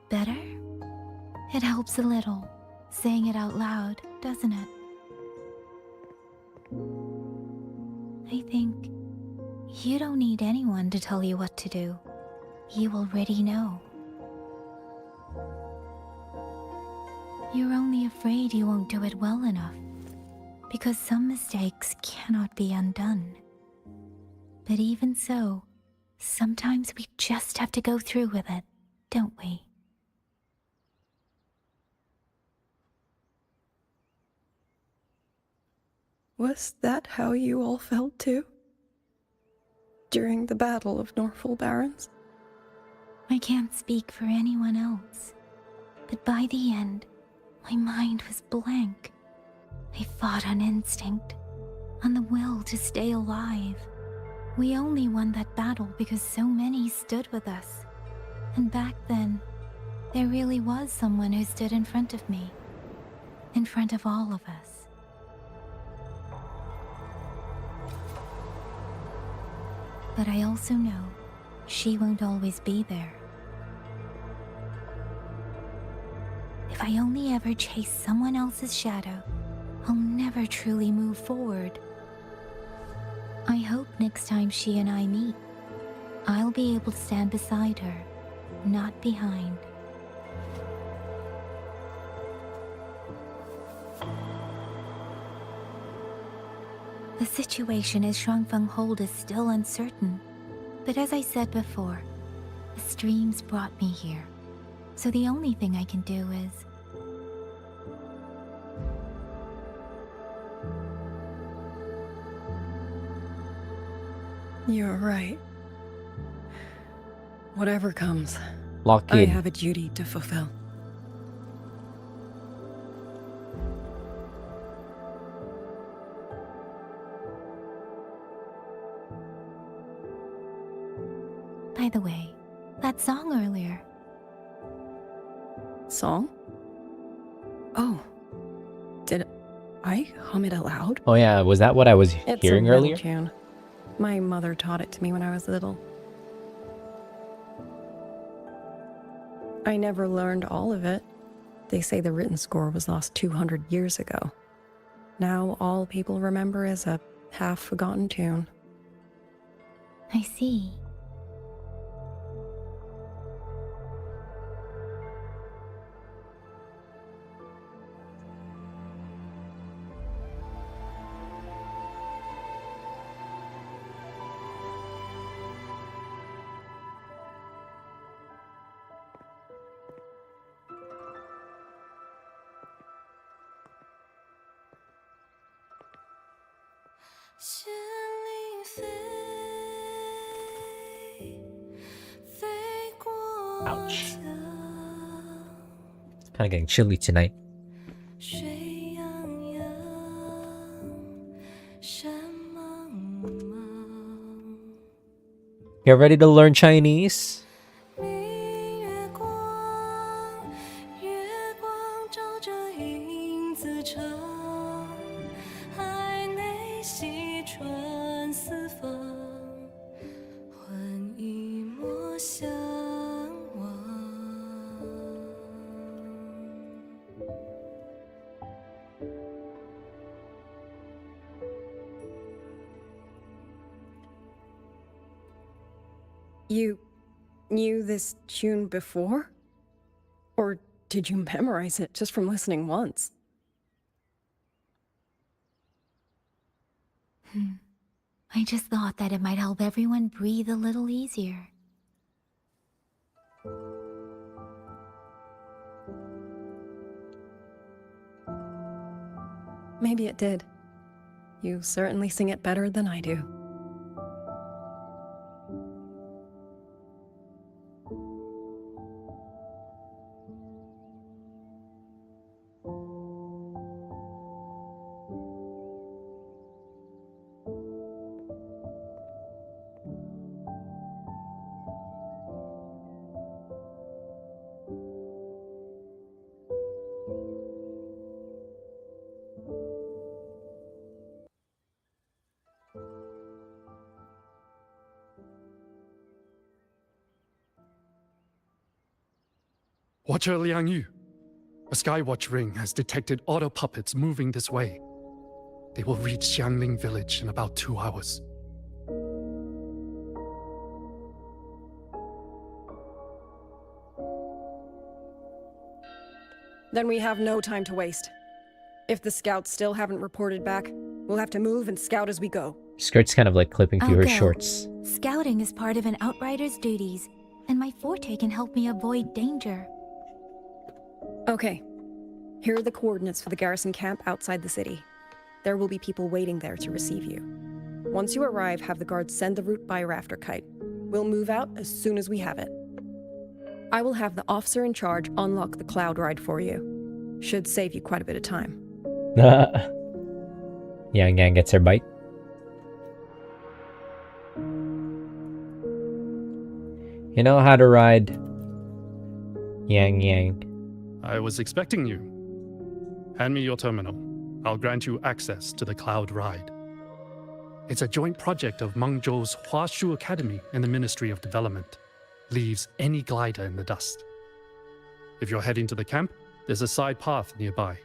Better? It helps a little, saying it out loud, doesn't it? I think you don't need anyone to tell you what to do. You already know. You're only afraid you won't do it well enough, because some mistakes cannot be undone. But even so, sometimes we just have to go through with it, don't we? Was that how you all felt too? During the Battle of Norfolk Barrens? I can't speak for anyone else, but by the end, my mind was blank. I fought on instinct, on the will to stay alive. We only won that battle because so many stood with us. And back then, there really was someone who stood in front of me, in front of all of us. But I also know she won't always be there. If I only ever chase someone else's shadow, I'll never truly move forward. I hope next time she and I meet, I'll be able to stand beside her, not behind. The situation as Shuangfeng Hold is still uncertain, but as I said before, the streams brought me here, so the only thing I can do is... You're right. Whatever comes, Lock I in. have a duty to fulfill. By the way, that song earlier. Song? Oh, I hum it aloud? Oh yeah, was that what I was It's hearing a little earlier? tune. My mother taught it to me when I was little. I never learned all of it. They say the written score was lost 200 years ago. Now all people remember is a half-forgotten tune. I see. Ouch. It's kind of getting chilly tonight. Get ready to learn Chinese? You knew this tune before? Or did you memorize it just from listening once? I just thought that it might help everyone breathe a little easier. Maybe it did. You certainly sing it better than I do. Watcher Liang Yu, a Skywatch ring has detected auto puppets moving this way. They will reach Xiangling village in about 2 hours. Then we have no time to waste. If the scouts still haven't reported back, we'll have to move and scout as we go. Skirt's kind of like clipping through I'll her go. shorts. Scouting is part of an outrider's duties, and my forte can help me avoid danger. Okay. Here are the coordinates for the garrison camp outside the city. There will be people waiting there to receive you. Once you arrive, have the guards send the route by rafter kite. We'll move out as soon as we have it. I will have the officer in charge unlock the cloud ride for you. Should save you quite a bit of time. Yang Yang gets her bite. You know how to ride Yang Yang. I was expecting you. Hand me your terminal. I'll grant you access to the cloud ride. It's a joint project of Mengzhou's Huashu Academy and the Ministry of Development. Leaves any glider in the dust. If you're heading to the camp, there's a side path nearby.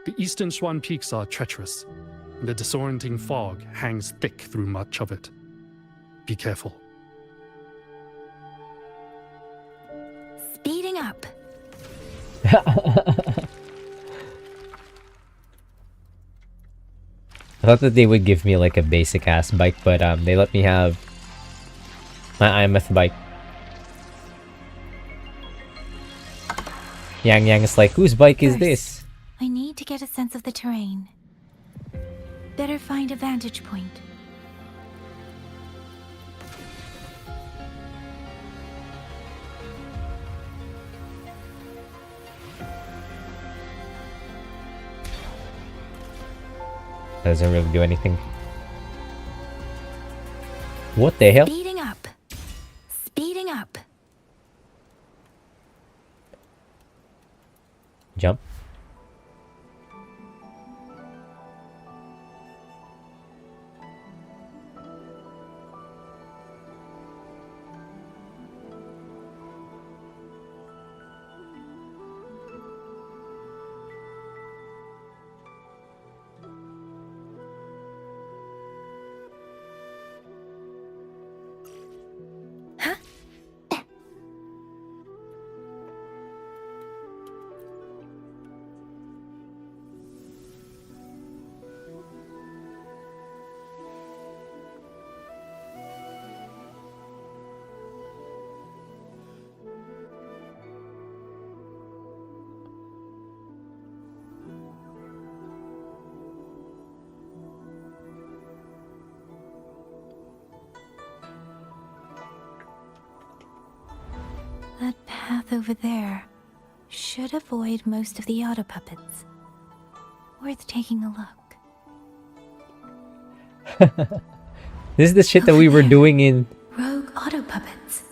The eastern Shuan peaks are treacherous, and the disorienting fog hangs thick through much of it. Be careful. Speeding up. I thought that they would give me like a basic ass bike, but they let me have my IMF bike. Yang Yang is like, whose bike is this? I need to get a sense of the terrain. Better find a vantage point. Doesn't really do anything. What the hell? Speeding up. Speeding up. Jump. That path over there should avoid most of the auto puppets. Worth taking a look. This is the shit that we were doing in. Rogue auto puppets.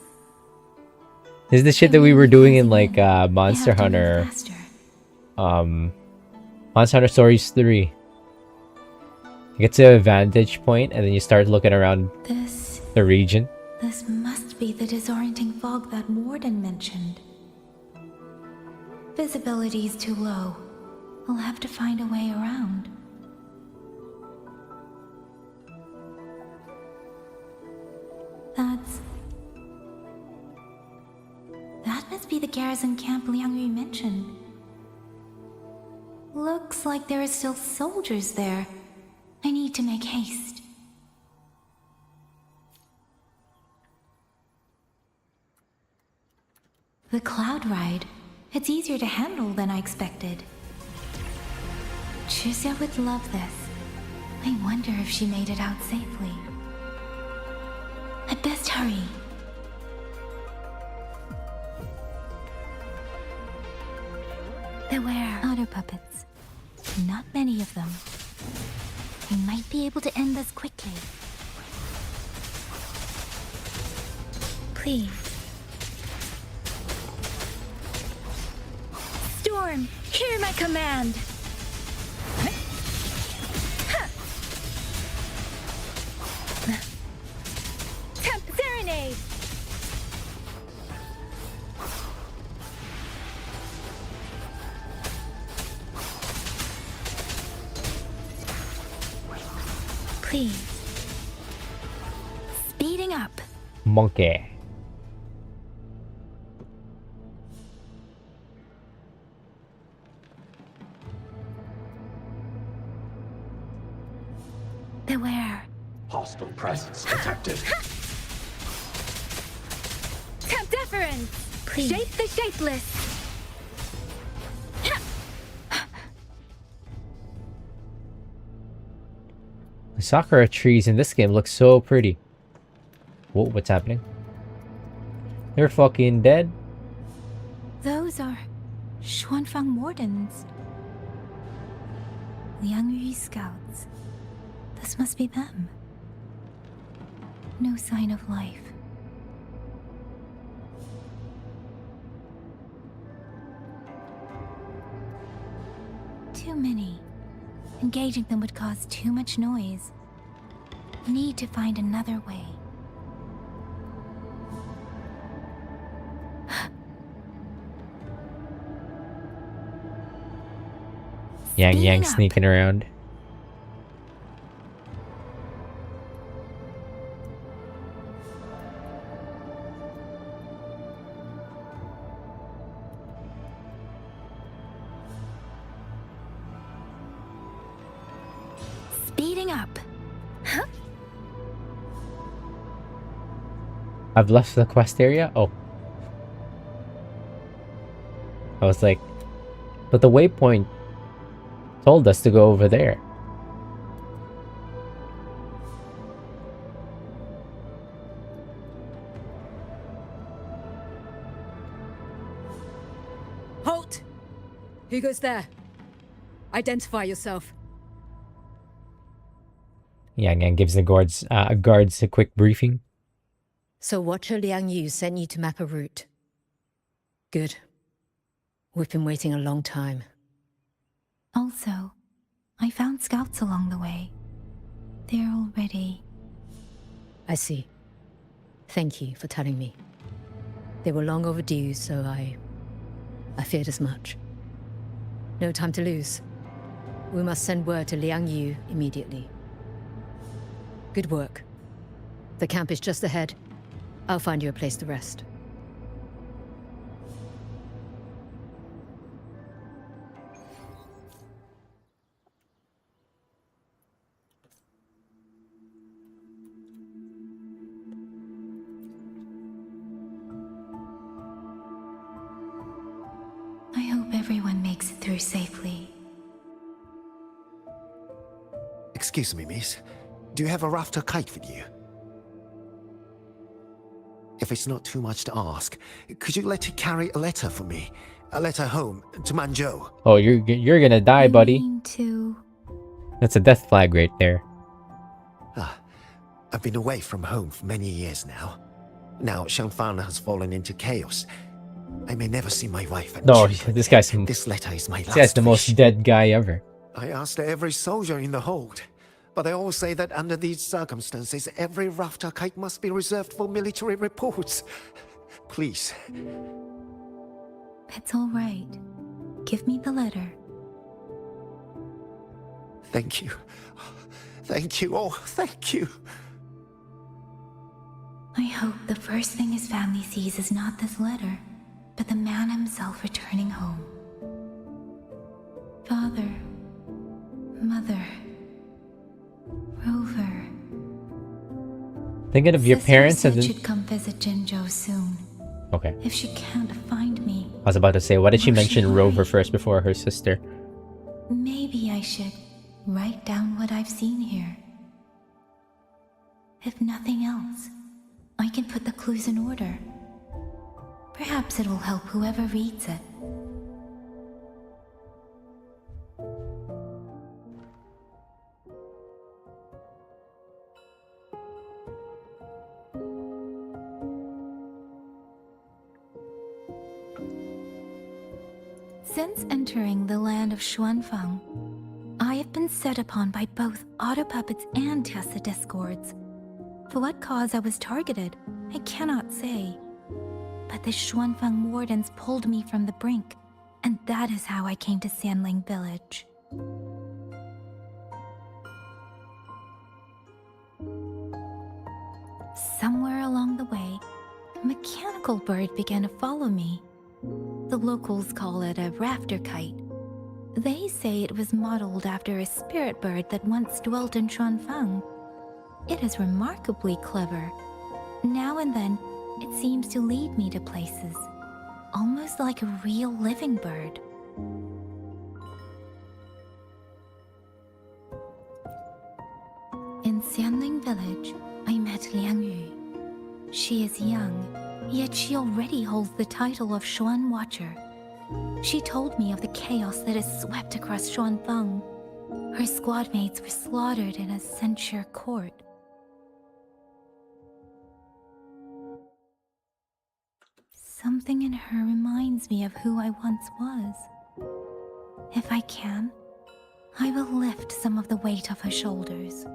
This is the shit that we were doing in like Monster Hunter. Monster Hunter Stories 3. You get to a vantage point and then you start looking around the region. This must be the disorienting fog that Warden mentioned. Visibility is too low. We'll have to find a way around. That must be the garrison camp Liang Yu mentioned. Looks like there are still soldiers there. I need to make haste. The cloud ride. It's easier to handle than I expected. Chuzia would love this. I wonder if she made it out safely. I'd best hurry. Beware auto puppets. Not many of them. We might be able to end this quickly. Please. Storm, hear my command! Temp Serenade! Please. Speeding up. Monkey. Beware. Hostile presence detected. Temp deference. Please. Shape the shapeless. The sakura trees in this game look so pretty. Whoa, what's happening? They're fucking dead. Those are Xuanfang Wardens. Liang Yu scouts. This must be them. No sign of life. Too many. Engaging them would cause too much noise. Need to find another way. Yang sneaking around. Speeding up. Huh? I've left the quest area? Oh. I was like, but the waypoint told us to go over there. Halt! Who goes there? Identify yourself. Yang gives the guards a quick briefing. So Watcher Liang Yu sent you to map a route. Good. We've been waiting a long time. Also, I found scouts along the way. They're already... I see. Thank you for telling me. They were long overdue, so I feared as much. No time to lose. We must send word to Liang Yu immediately. Good work. The camp is just ahead. I'll find you a place to rest. I hope everyone makes it through safely. Excuse me, miss. Do you have a rafter kite with you? if it's not too much to ask, could you let her carry a letter for me? A letter home to Manzhou. Oh, you're gonna die, buddy. To... That's a death flag right there. I've been away from home for many years now. Now Shangfang has fallen into chaos. I may never see my wife and No, children this again. guy's This letter is my this last guy's the wish. most dead guy ever. I asked every soldier in the hold, but they all say that under these circumstances, every rafter kite must be reserved for military reports. Please. It's all right. Give me the letter. Thank you. Thank you. Oh, thank you. I hope the first thing his family sees is not this letter, but the man himself returning home. Father, Mother, Rover. Thinking of your Sister parents said and then... she'd come visit Jinzhou soon. Okay. If she can't find me, I was about to say, why did she will mention hurry? Rover first before her sister? Maybe I should write down what I've seen here. If nothing else, I can put the clues in order. Perhaps it will help whoever reads it. Since entering the land of Xuanfang, I have been set upon by both auto puppets and Tessa discords. For what cause I was targeted, I cannot say. But the Xuanfang wardens pulled me from the brink, and that is how I came to Sanling village. Somewhere along the way, a mechanical bird began to follow me. The locals call it a rafter kite. They say it was modeled after a spirit bird that once dwelt in Xuanfang. It is remarkably clever. Now and then, it seems to lead me to places, almost like a real living bird. In Sanling village, I met Liang Yu. She is young, yet she already holds the title of Xuan Watcher. She told me of the chaos that has swept across Xuanfang. Her squad mates were slaughtered in a censure court. Something in her reminds me of who I once was. If I can, I will lift some of the weight off her shoulders.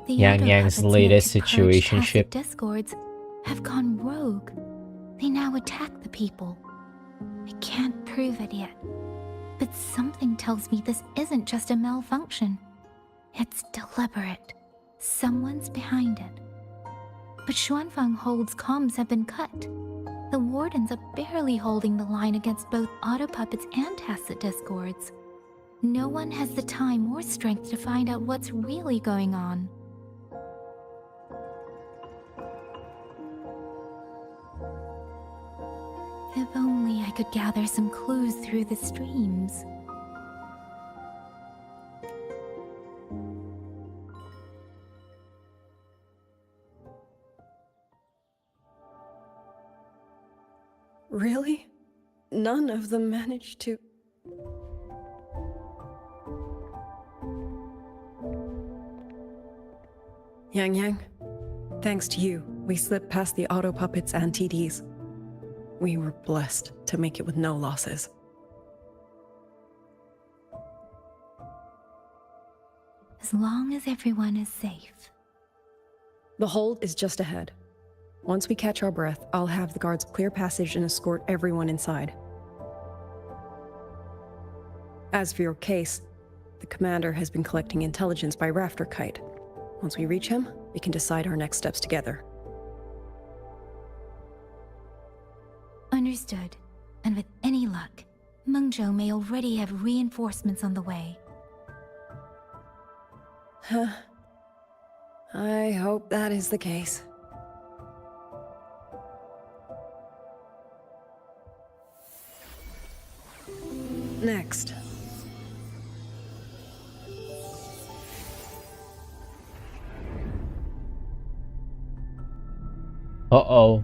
The Yang other Yang's puppets latest meant to purge situationship. tacit discords have gone rogue. They now attack the people. I can't prove it yet, but something tells me this isn't just a malfunction. It's deliberate. Someone's behind it. But Xuanfang Hold's comms have been cut. The wardens are barely holding the line against both auto puppets and tacit discords. No one has the time or strength to find out what's really going on. If only I could gather some clues through the streams. Really? None of them managed to... Yang, thanks to you, we slipped past the auto puppets and TDs. We were blessed to make it with no losses. As long as everyone is safe. The hold is just ahead. Once we catch our breath, I'll have the guards clear passage and escort everyone inside. As for your case, the commander has been collecting intelligence by Rafter Kite. Once we reach him, we can decide our next steps together. Understood. And with any luck, Mengzhou may already have reinforcements on the way. Huh. I hope that is the case. Next. Uh-oh.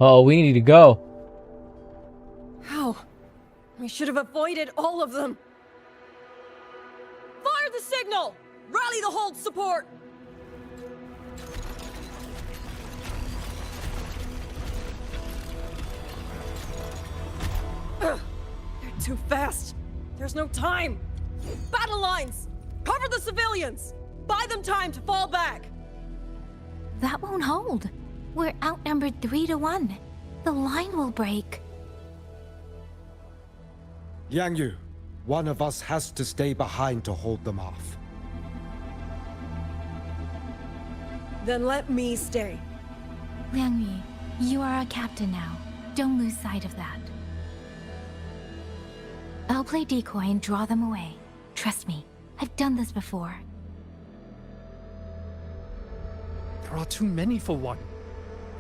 Oh, we need to go. How? We should have avoided all of them. Fire the signal! Rally the hold support! They're too fast. There's no time. Battle lines! Cover the civilians! Buy them time to fall back! That won't hold. We're outnumbered 3 to 1. The line will break. Yang Yu, one of us has to stay behind to hold them off. Then let me stay. Liang Yu, you are a captain now. Don't lose sight of that. I'll play decoy and draw them away. Trust me, I've done this before. There are too many for one.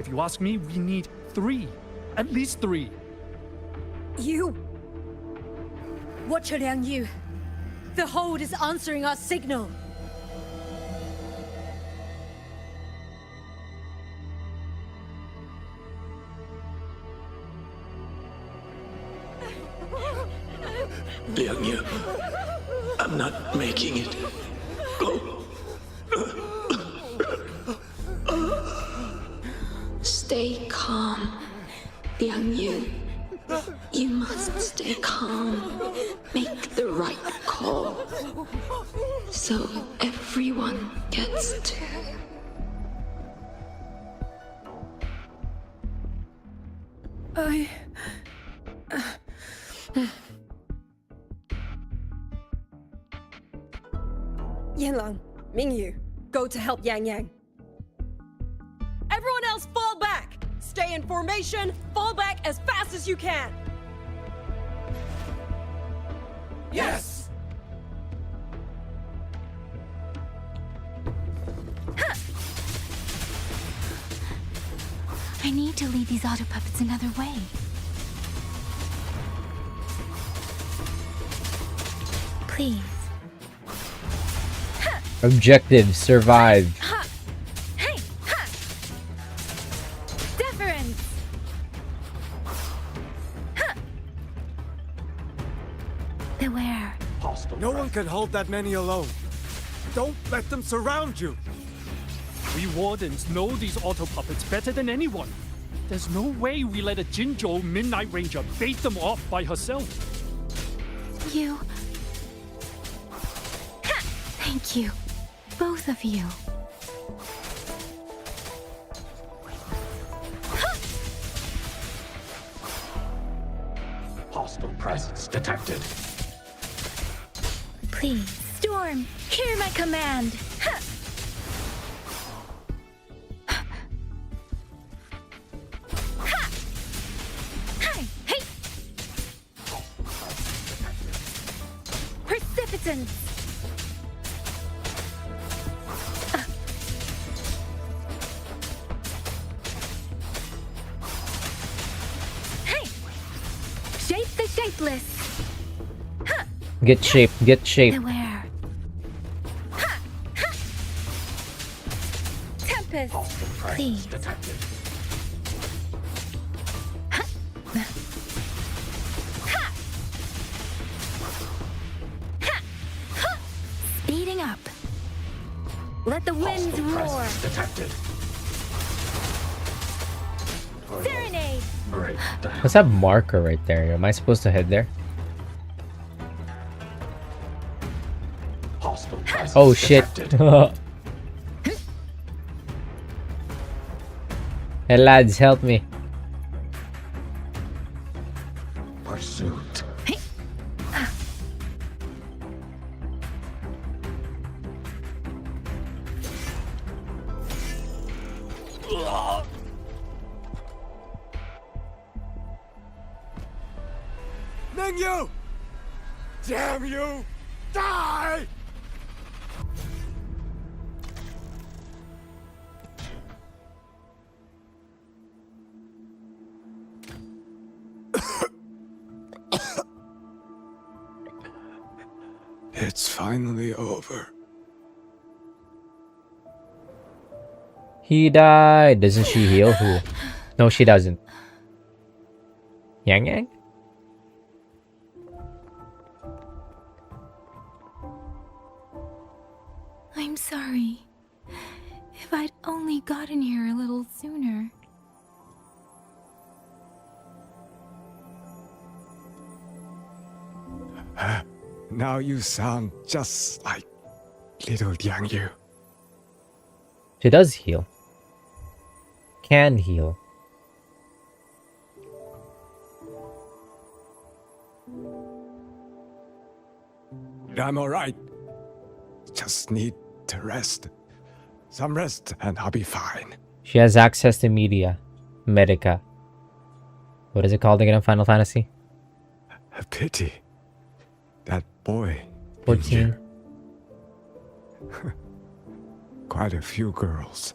If you ask me, we need 3. At least 3. You! Watch Liang Yu. The hold is answering our signal. Liang Yu, I'm not making it. Go. Stay calm, Liang Yu. You must stay calm. Make the right call. So everyone gets to. Yanlang, Mingyu, go to help Yang Yang. Everyone else fall back! Stay in formation, fall back as fast as you can! Yes! I need to lead these auto puppets another way. Please. Objective, survive. Hey! Deference! Beware. No one can hold that many alone. Don't let them surround you. We wardens know these auto puppets better than anyone. There's no way we let a Jinzhou Midnight Ranger bait them off by herself. You. Thank you. Both of you. Hostile presence detected. Please, Storm, hear my command. Precipitance. Shape the shapeless. Get shaped, get shaped. Beware. Tempest. Please. Detected. Speeding up. Let the winds roar. Detected. Serenade. Great. What's that marker right there? Am I supposed to head there? Hostile presence Oh shit. detected. Hey lads, help me. Pursuit. Mingyu! Damn you! Die! It's finally over. He died. Doesn't she heal? Who? No, she doesn't. Yang Yang? I'm sorry. If I'd only gotten here a little sooner. Now you sound just like little Liang Yu. She does heal. Can heal. I'm alright. Just need to rest. Some rest and I'll be fine. She has access to media. Medica. What is it called again in Final Fantasy? A pity. That boy. 14. Quite a few girls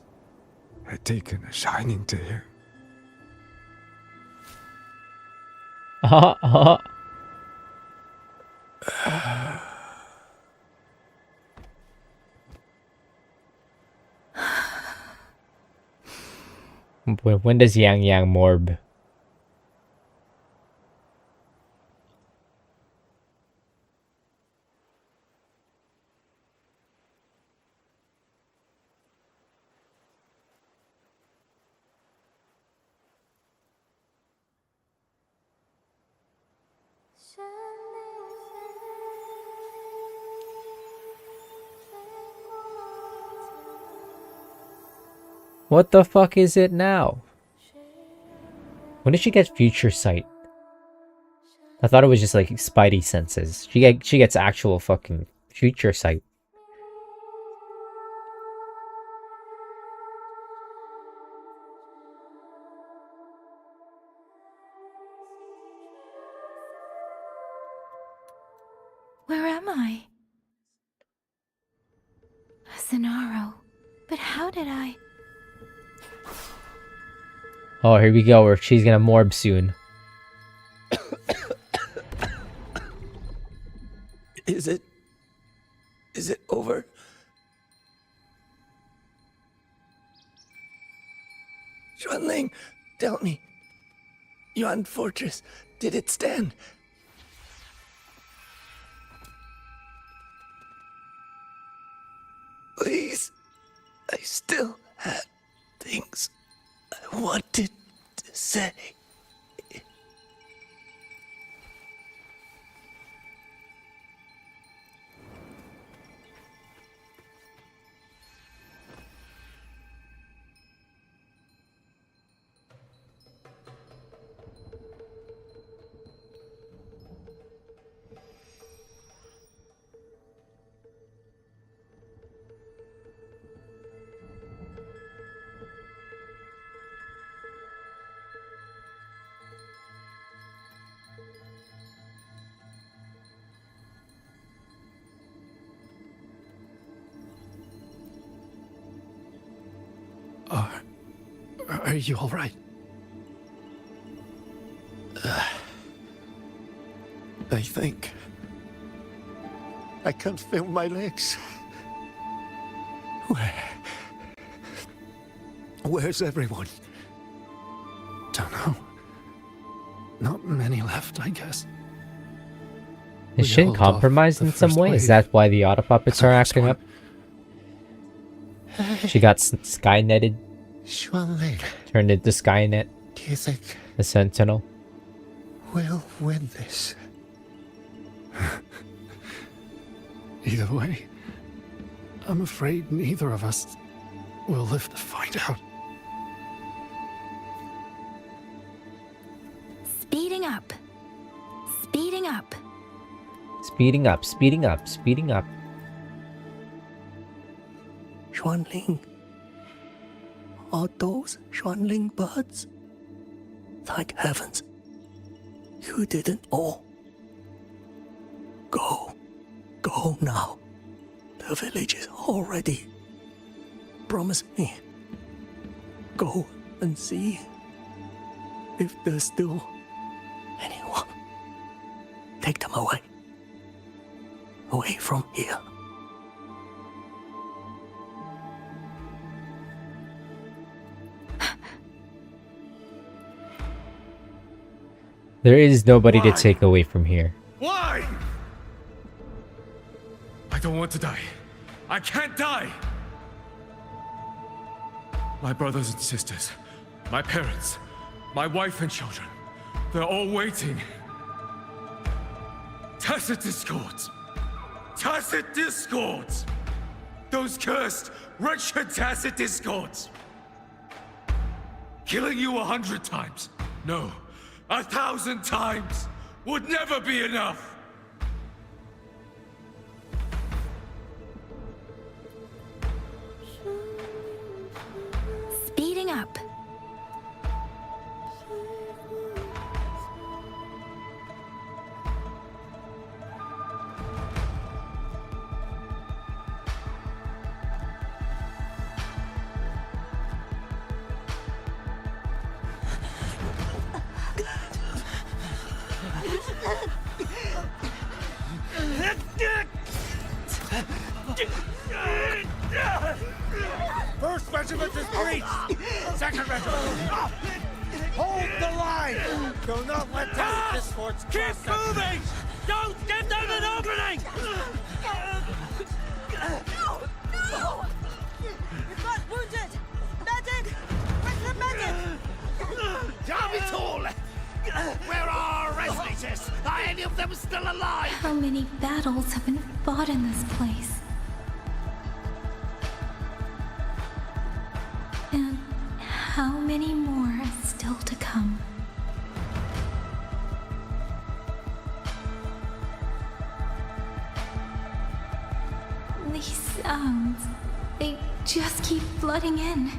had taken a shining to him. When does Yang Yang morb? What the fuck is it now? When did she get future sight? I thought it was just like spidey senses. She gets actual fucking future sight. Where am I? Cenaro. But how did I... Oh, here we go, where she's gonna morb soon. Is it over? Xuanling, tell me. Yuan Fortress, did it stand? Please, I still had things I wanted to say. Are you all right? I think. I can't feel my legs. Where's everyone? Don't know. Not many left, I guess. Is Shin compromised in some way? Is that why the auto puppets are acting up? She got Skynetted. Xuanling, Turned into Skynet. do you think The Sentinel. We'll win this? Either way, I'm afraid neither of us will live to find out. Speeding up. Speeding up. Speeding up, speeding up, speeding up. Xuanling. Are those Xuanling birds? Thank heavens. You didn't all. Go. Go now. The village is all ready. Promise me. Go and see if there's still anyone. Take them away. Away from here. There is nobody to Why? take away from here. Why? I don't want to die. I can't die! My brothers and sisters, my parents, my wife and children, they're all waiting. Tacit discords! Tacit discords! Those cursed, wretched tacit discords! Killing you 100 times, no, 1,000 times would never be enough! Speeding up. First regiment is breached! Second regiment! Hold the line! Do not let tacit discords cross. Keep moving! Don't give them an opening! No! No! You've got wounded! Medic! Where's the medic? Damn it all! Where are our resonators? Are any of them still alive? How many battles have been fought in this place? And how many more are still to come? These sounds, they just keep flooding in.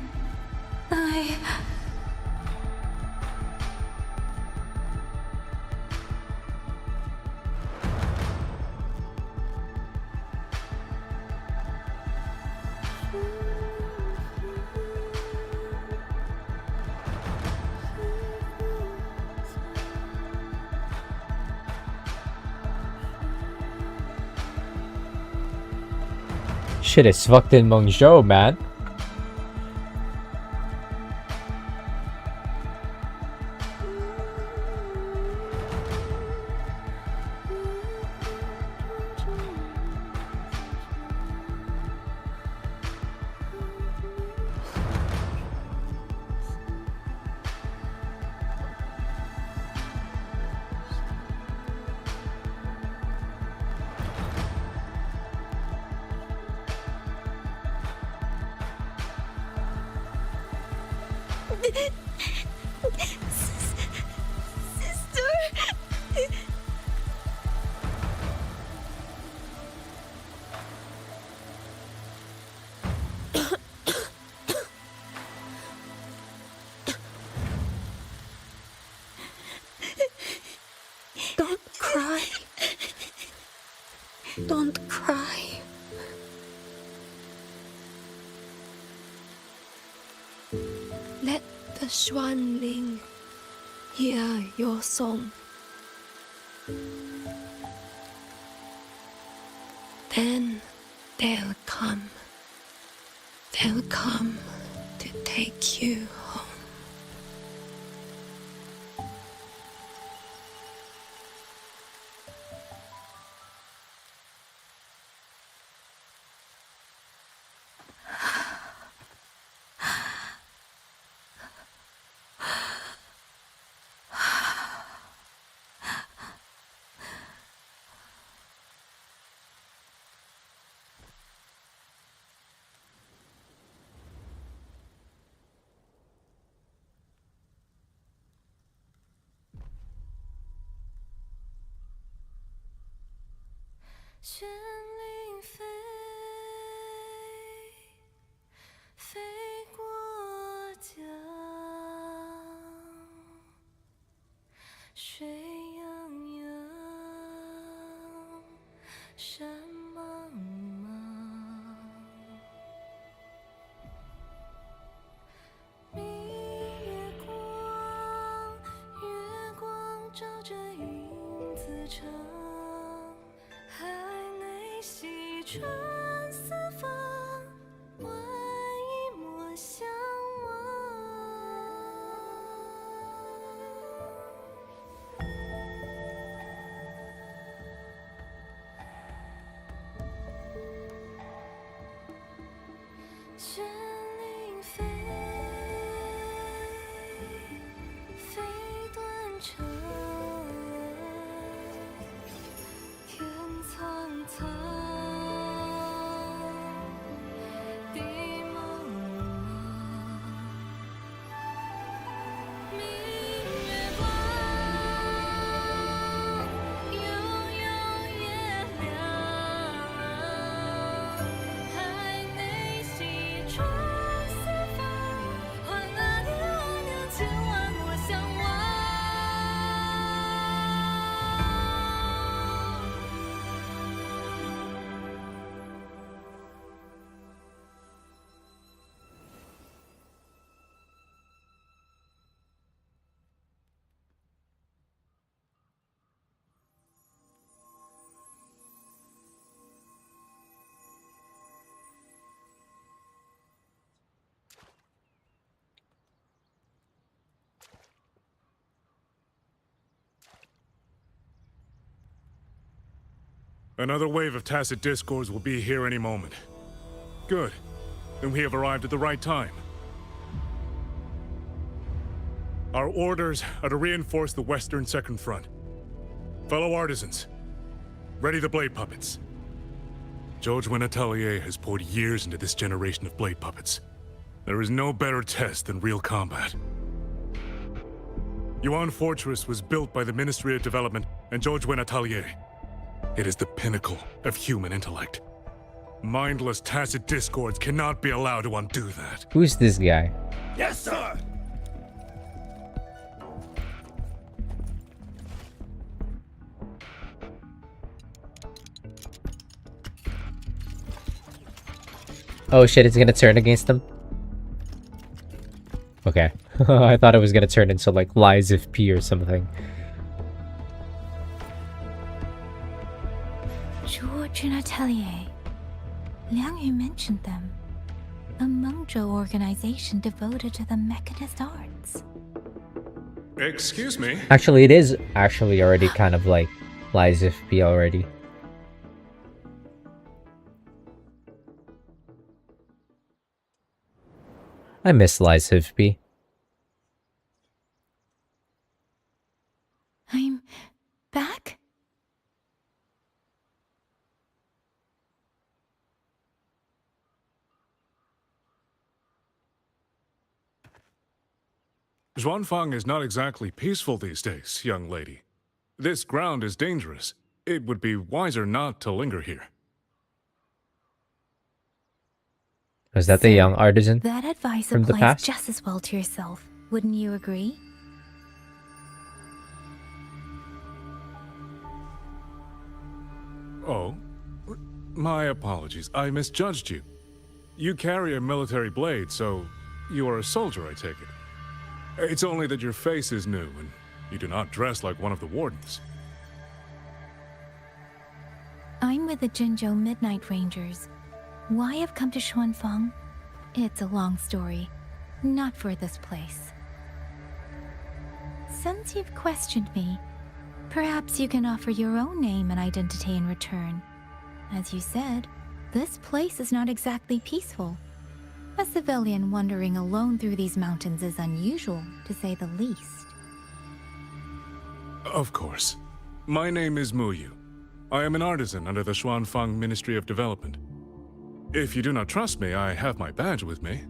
Shit, it's fucked in Mengzhou, man. Don't cry. Don't cry. Let the Xuanling hear your song. Then they'll come. They'll come to take you home. Another wave of tacit discords will be here any moment. Good. Then we have arrived at the right time. Our orders are to reinforce the western second front. Fellow artisans, ready the blade puppets. George Atelier has poured years into this generation of blade puppets. There is no better test than real combat. Yuan Fortress was built by the Ministry of Development and George Atelier. It is the pinnacle of human intellect. Mindless tacit discords cannot be allowed to undo that. Who's this guy? Yes, sir! Oh shit, it's gonna turn against them? Okay. I thought it was gonna turn into like Lies of P or something. George and Atelier. Liang Yu mentioned them. A Mengzhou organization devoted to the mechanist arts. Excuse me? Actually, it is actually already kind of like Lies of P already. I miss Lies of P. I'm back? Xuanfang is not exactly peaceful these days, young lady. This ground is dangerous. It would be wiser not to linger here. Was that the young artisan That advice from the applies past? just as well to yourself. Wouldn't you agree? Oh? My apologies. I misjudged you. You carry a military blade, so you are a soldier, I take it. It's only that your face is new, and you do not dress like one of the wardens. I'm with the Jinzhou Midnight Rangers. Why I've come to Xuanfang? It's a long story. Not for this place. Since you've questioned me, perhaps you can offer your own name and identity in return. As you said, this place is not exactly peaceful. A civilian wandering alone through these mountains is unusual, to say the least. Of course. My name is Muyu. I am an artisan under the Xuanfang Ministry of Development. If you do not trust me, I have my badge with me.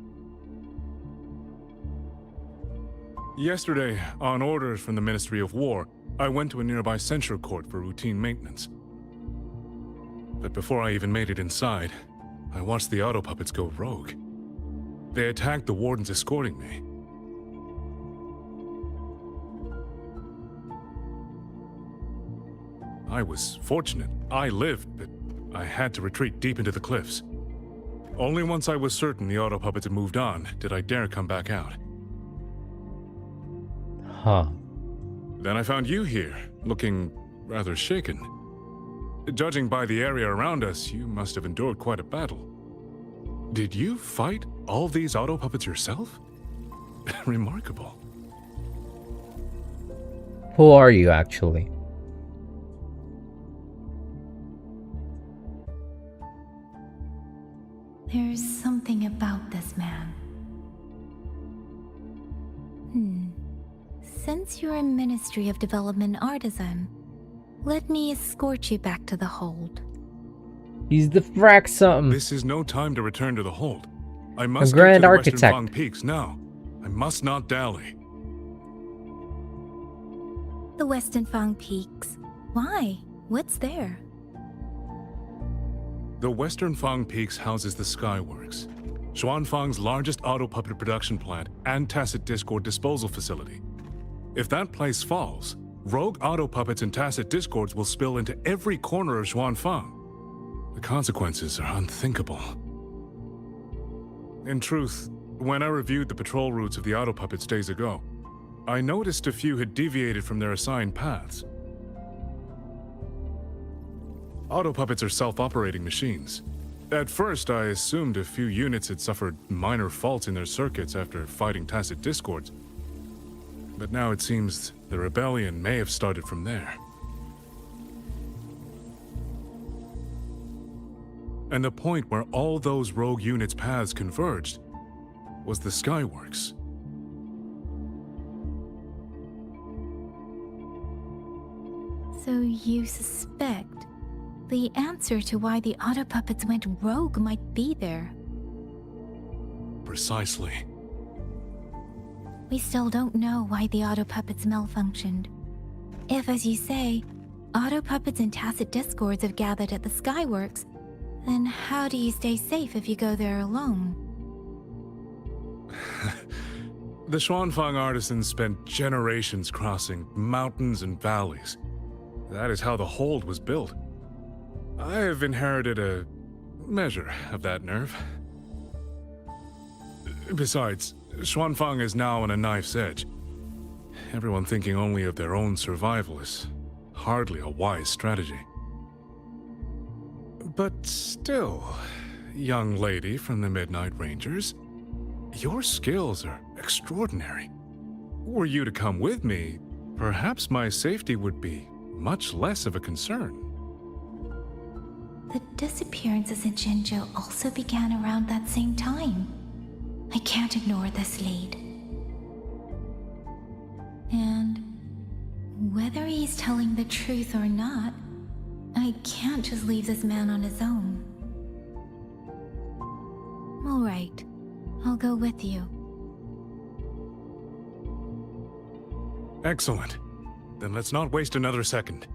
Yesterday, on orders from the Ministry of War, I went to a nearby censure court for routine maintenance. But before I even made it inside, I watched the auto puppets go rogue. They attacked the wardens escorting me. I was fortunate. I lived, but I had to retreat deep into the cliffs. Only once I was certain the auto puppets had moved on did I dare come back out. Huh. Then I found you here, looking rather shaken. Judging by the area around us, you must have endured quite a battle. Did you fight all these auto puppets yourself? Remarkable. Who are you actually? There's something about this man. Since you're a Ministry of Development artisan, let me escort you back to the hold. He's the frack something. This is no time to return to the hold. I must A get to grand the architect. Western Fang Peaks now. I must not dally. The Western Fang Peaks. Why? What's there? The Western Fang Peaks houses the Skyworks, Xuanfang's largest auto puppet production plant and tacit discord disposal facility. If that place falls, rogue auto puppets and tacit discords will spill into every corner of Xuanfang. The consequences are unthinkable. In truth, when I reviewed the patrol routes of the auto puppets days ago, I noticed a few had deviated from their assigned paths. Auto puppets are self-operating machines. At first, I assumed a few units had suffered minor faults in their circuits after fighting tacit discords. But now it seems the rebellion may have started from there. And the point where all those rogue units' paths converged was the Skyworks. So you suspect the answer to why the auto puppets went rogue might be there. Precisely. We still don't know why the auto puppets malfunctioned. If, as you say, auto puppets and tacit discords have gathered at the Skyworks, then how do you stay safe if you go there alone? The Xuanfang artisans spent generations crossing mountains and valleys. That is how the hold was built. I have inherited a measure of that nerve. Besides, Xuanfang is now on a knife's edge. Everyone thinking only of their own survival is hardly a wise strategy. But still, young lady from the Midnight Rangers, your skills are extraordinary. Were you to come with me, perhaps my safety would be much less of a concern. The disappearances in Jinzhou also began around that same time. I can't ignore this lead. And whether he's telling the truth or not, I can't just leave this man on his own. All right, I'll go with you. Excellent. Then let's not waste another second.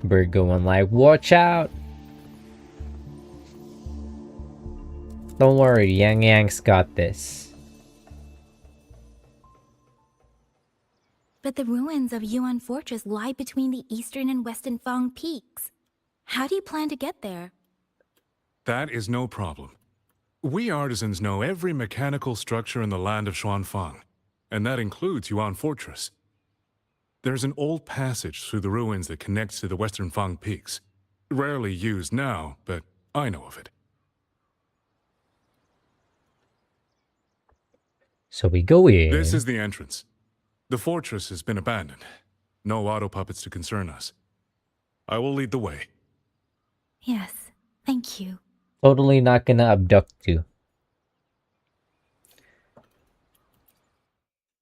Bird going like, watch out! Don't worry, Yang Yang's got this. But the ruins of Yuan Fortress lie between the eastern and western Fang peaks. How do you plan to get there? That is no problem. We artisans know every mechanical structure in the land of Xuanfang, and that includes Yuan Fortress. There's an old passage through the ruins that connects to the Western Fang Peaks. Rarely used now, but I know of it. So we go in. This is the entrance. The fortress has been abandoned. No auto puppets to concern us. I will lead the way. Yes, thank you. Totally not gonna abduct you.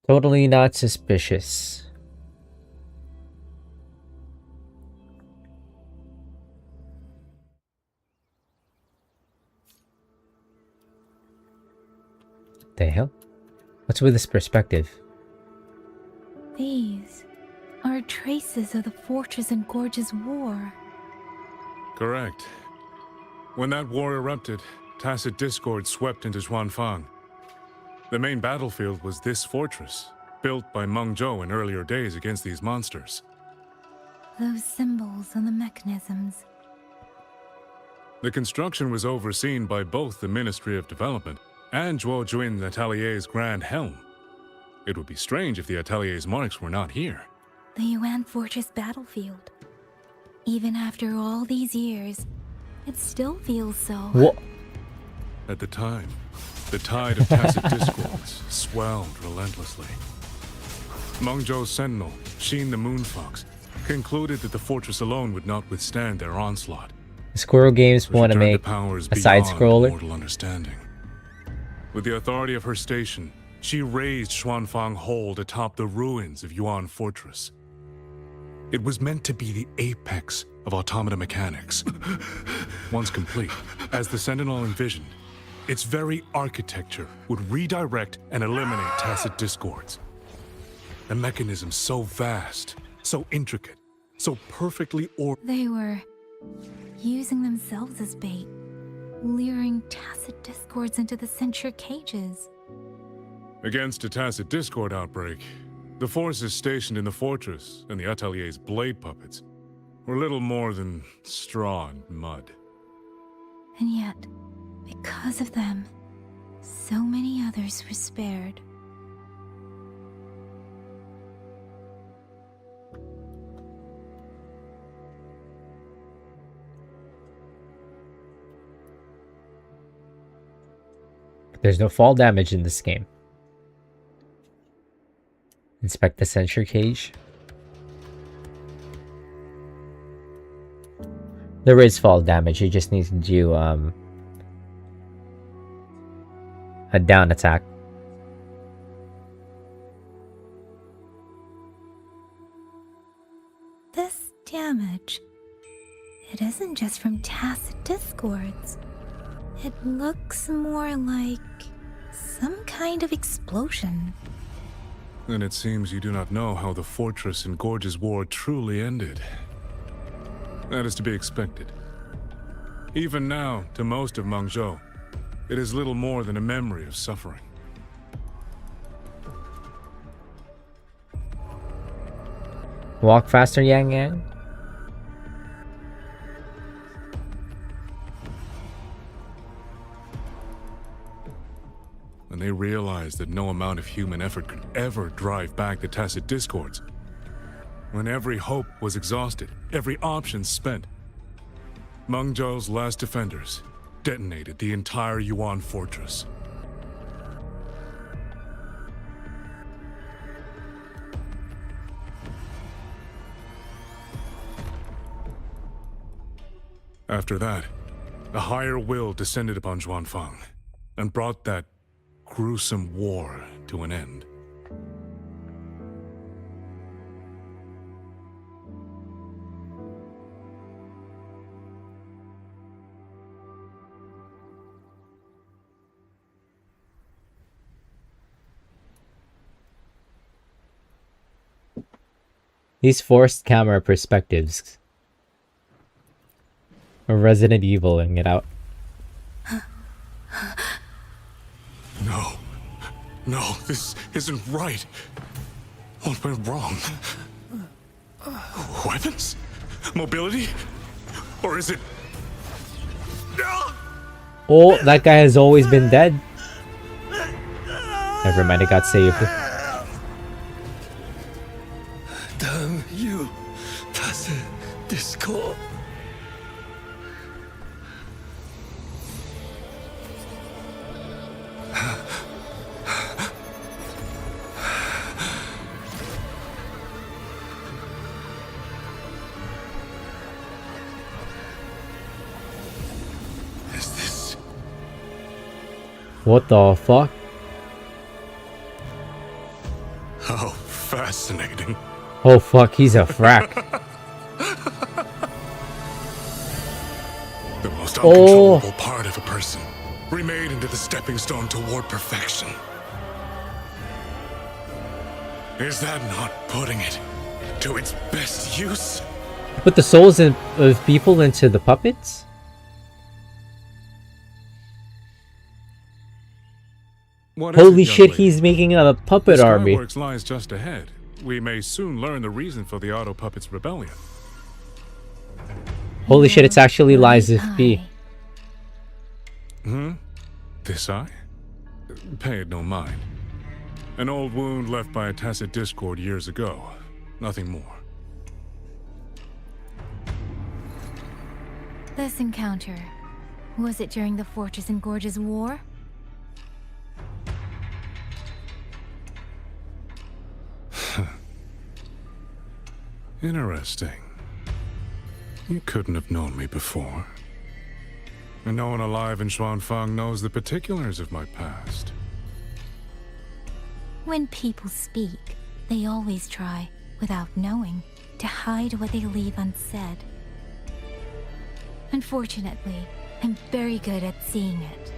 Totally not suspicious. The hell? What's with this perspective? These are traces of the Fortress and Gorge's war. Correct. When that war erupted, tacit discord swept into Xuanfang. The main battlefield was this fortress, built by Meng Zhou in earlier days against these monsters. Those symbols and the mechanisms. The construction was overseen by both the Ministry of Development and Zhuo Juin Atelier's Grand Helm. It would be strange if the Atelier's marks were not here. The Yuan Fortress battlefield. Even after all these years, it still feels so. What? At the time, the tide of tacit discords swelled relentlessly. Meng Zhou's sentinel, Sheen the Moonfox, concluded that the fortress alone would not withstand their onslaught. Squirrel Games So she want to turned make powers a side beyond scroller. mortal understanding. With the authority of her station, she raised Xuanfang Hold atop the ruins of Yuan Fortress. It was meant to be the apex of automata mechanics. Once complete, as the Sentinel envisioned, its very architecture would redirect and eliminate tacit discords. A mechanism so vast, so intricate, so perfectly They were using themselves as bait, luring tacit discords into the censure cages. Against a tacit discord outbreak, the forces stationed in the fortress and the Atelier's blade puppets were little more than straw and mud. And yet, because of them, so many others were spared. There's no fall damage in this game. Inspect the censure cage. There is fall damage, you just need to do a down attack. This damage, it isn't just from tacit discords. It looks more like some kind of explosion. And it seems you do not know how the fortress in Gorge's War truly ended. That is to be expected. Even now, to most of Mengzhou, it is little more than a memory of suffering. Walk faster, Yang Yang. When they realized that no amount of human effort could ever drive back the tacit discords, when every hope was exhausted, every option spent, Mengzhou's last defenders detonated the entire Yuan fortress. After that, a higher will descended upon Xuanfang and brought that gruesome war to an end. These forced camera perspectives. Or Resident Evil-ing it out. No. No, this isn't right. What went wrong? Weapons? Mobility? Or is it... Oh, that guy has always been dead. Never mind, it got saved. Damn you, tacit discord. Is this... What the fuck? How fascinating. Oh fuck, he's a frack. The most uncontrollable part of a person, remade into the stepping stone toward perfection. Is that not putting it to its best use? Put the souls of people into the puppets? What is Holy it, young shit, lady? he's making a puppet The army. Skyworks lies just ahead. We may soon learn the reason for the Auto Puppets' rebellion. Holy shit, it's actually Lies of B. This eye? Pay it no mind. An old wound left by a tacit discord years ago. Nothing more. This encounter, was it during the Fortress and Gorge's War? Interesting. You couldn't have known me before. And no one alive in Xuanfang knows the particulars of my past. When people speak, they always try, without knowing, to hide what they leave unsaid. Unfortunately, I'm very good at seeing it.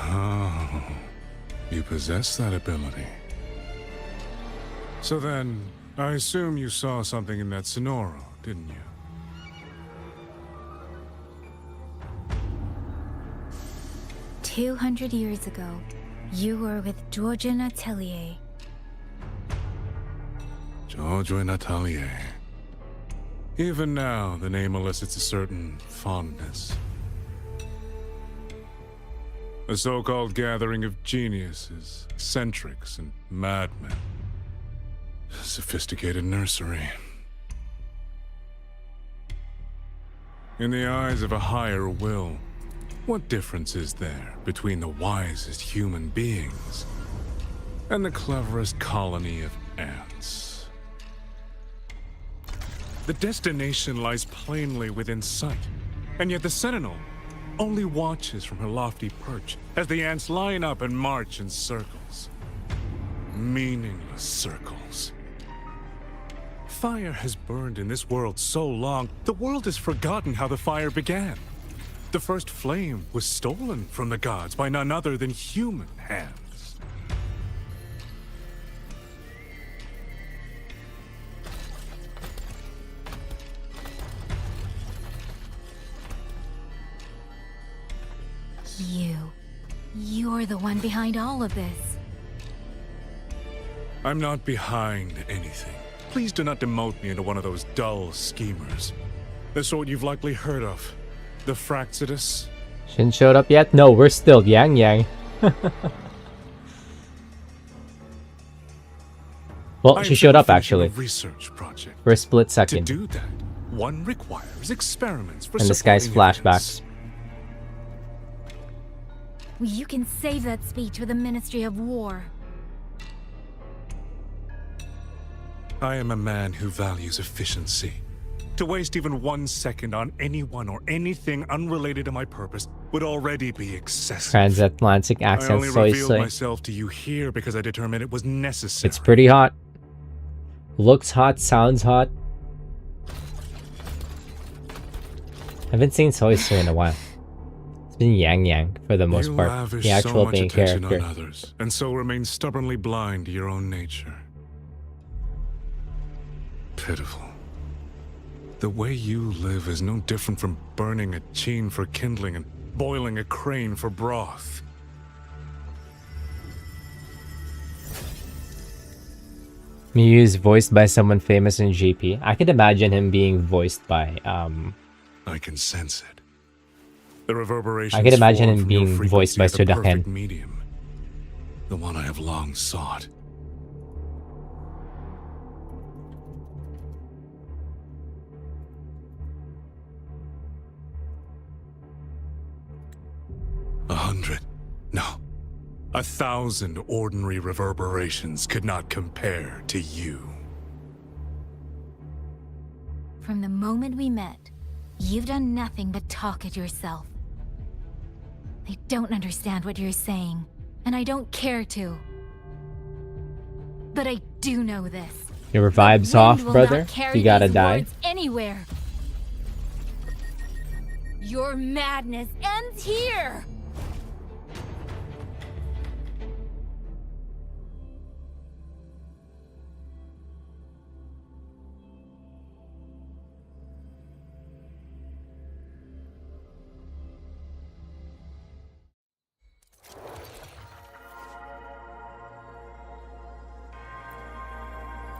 Oh, you possess that ability. So then, I assume you saw something in that Sonoro, didn't you? 200 years ago, you were with Georgia Atelier. George Natelier. Even now, the name elicits a certain fondness. A so-called gathering of geniuses, eccentrics, and madmen. A sophisticated nursery. In the eyes of a higher will, what difference is there between the wisest human beings and the cleverest colony of ants? The destination lies plainly within sight, and yet the Sentinel only watches from her lofty perch as the ants line up and march in circles. Meaningless circles. Fire has burned in this world so long, the world has forgotten how the fire began. The first flame was stolen from the gods by none other than human hands. You're the one behind all of this. I'm not behind anything. Please do not demote me into one of those dull schemers. The sort you've likely heard of. The Fraxidus. Shin showed up yet? No, we're still Yang Yang. Well, she showed up actually. Research project. For a split second. To do that, one requires experiments for and this guy's flashbacks. You can save that speech for the Ministry of War. I am a man who values efficiency. To waste even 1 second on anyone or anything unrelated to my purpose would already be excessive. Transatlantic accent I only soy revealed soy. myself to you here because I determined it was necessary. It's pretty hot. Looks hot, sounds hot. Haven't seen soy soy in a while. It's been Yang Yang for the most part. Lavish The actual so much main attention character. on others, and so remain stubbornly blind to your own nature. Pitiful. The way you live is no different from burning a cheen for kindling and boiling a crane for broth. Muse voiced by someone famous in GP. I could imagine him being voiced by I can sense it. The reverberations I could imagine form him from your being voiced by frequency are the perfect Sudaken. medium. The one I have long sought. A 100, no, 1,000 ordinary reverberations could not compare to you. From the moment we met, you've done nothing but talk at yourself. I don't understand what you're saying, and I don't care to. But I do know this. Your vibes off, brother. You gotta die. Anywhere. Your madness ends here.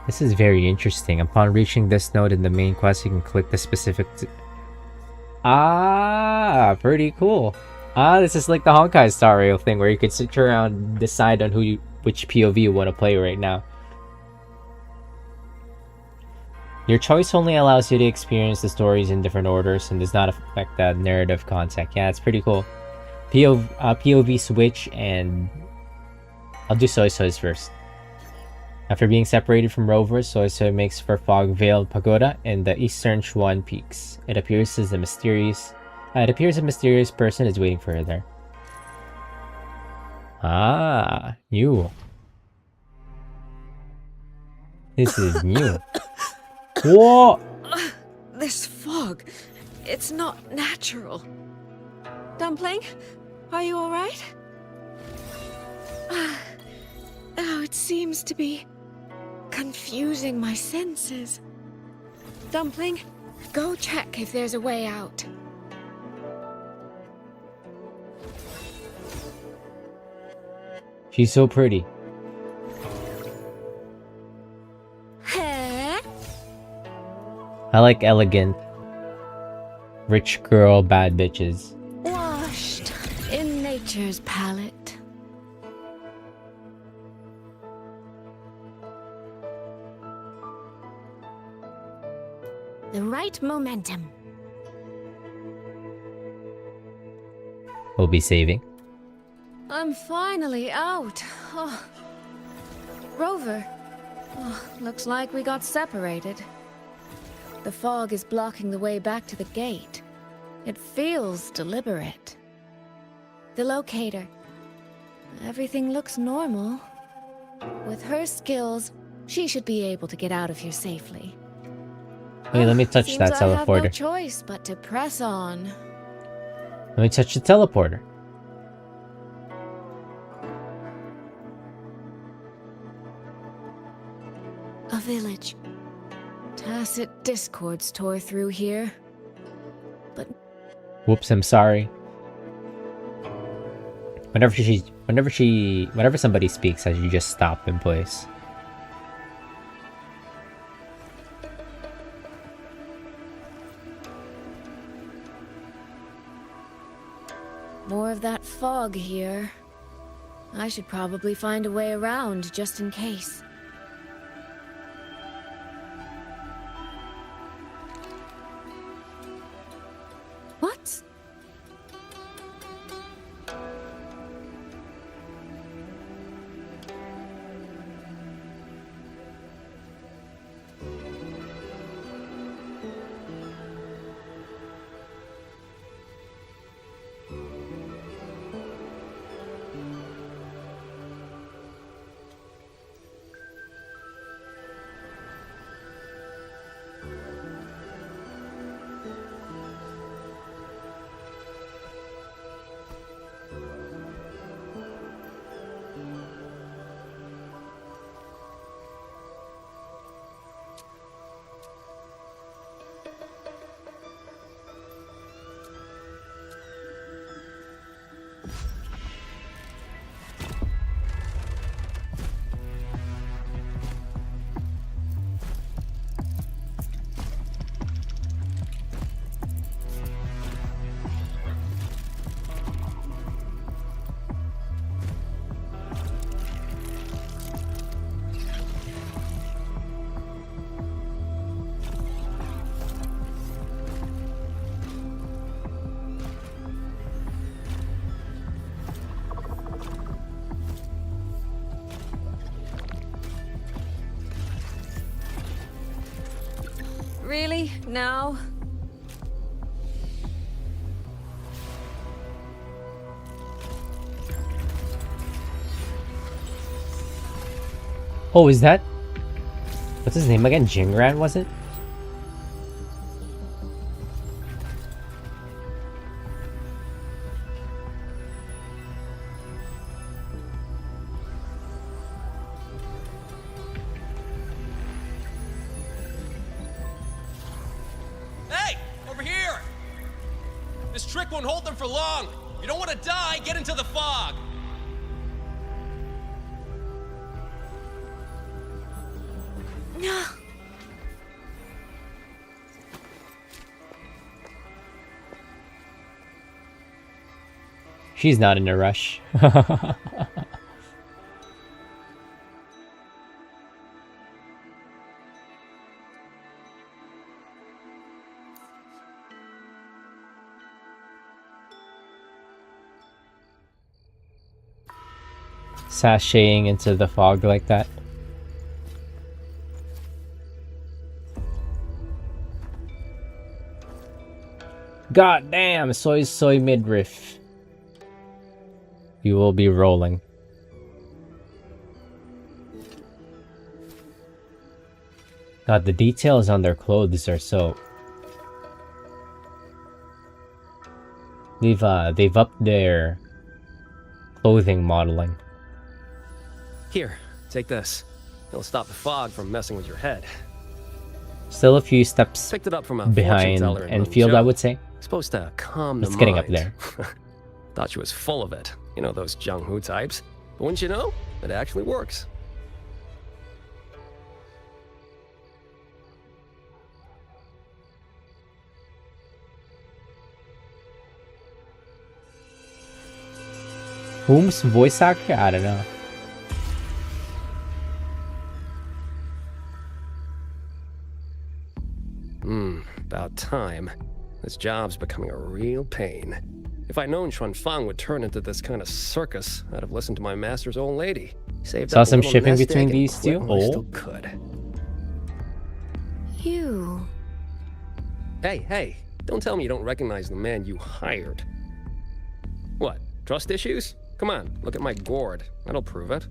This is very interesting. Upon reaching this node in the main quest, you can click the specific... pretty cool. This is like the Honkai Star Rail thing where you could sit around and decide on which POV you want to play right now. Your choice only allows you to experience the stories in different orders and does not affect the narrative content. Yeah, it's pretty cool. POV switch, and I'll do soy soys first. After being separated from rovers, Soy makes for Fog Veiled Pagoda in the eastern Chuan Peaks. It appears a mysterious person is waiting for her there. Ah, new. This is new. Whoa! This fog, it's not natural. Dumpling, are you alright? Oh, it seems to be confusing my senses. Dumpling, go check if there's a way out. She's so pretty. I like elegant, rich girl, bad bitches. Washed in nature's palette. The right momentum. We'll be saving. I'm finally out. Oh. Rover. Oh, looks like we got separated. The fog is blocking the way back to the gate. It feels deliberate. The locator. Everything looks normal. With her skills, she should be able to get out of here safely. Wait, let me touch Seems that I have no teleporter. choice but to press on. Let me touch the teleporter. A village. Tacit discords tore through here. But Whoops, I'm sorry. Whenever somebody speaks, I should just stop in place. more of that fog here. I should probably find a way around just in case. What? Really? Now? Oh, is that... What's his name again? Jingran, was it? Hey! Over here! This trick won't hold them for long. You don't want to die, get into the fog. No. She's not in a rush. Sashaying into the fog like that. God damn, soy midriff. You will be rolling. God, the details on their clothes are so... They've upped their clothing modeling. Here, take this. It'll stop the fog from messing with your head. Still a few steps Picked it up from a behind fortune teller in Enfield, I Mengzhou. would say. Supposed to calm the It's mind. getting up there. Thought she was full of it. You know, those Zheng Hu types. But wouldn't you know, it actually works. Whom's voice actor? I don't know. About time. This job's becoming a real pain. If I'd known Xuanfang would turn into this kind of circus, I'd have listened to my master's old lady. Saved Saw up a some little shipping nest between egg and these quit two? while I Oh. still could. You. Hey, don't tell me you don't recognize the man you hired. What, trust issues? Come on, look at my gourd. That'll prove it.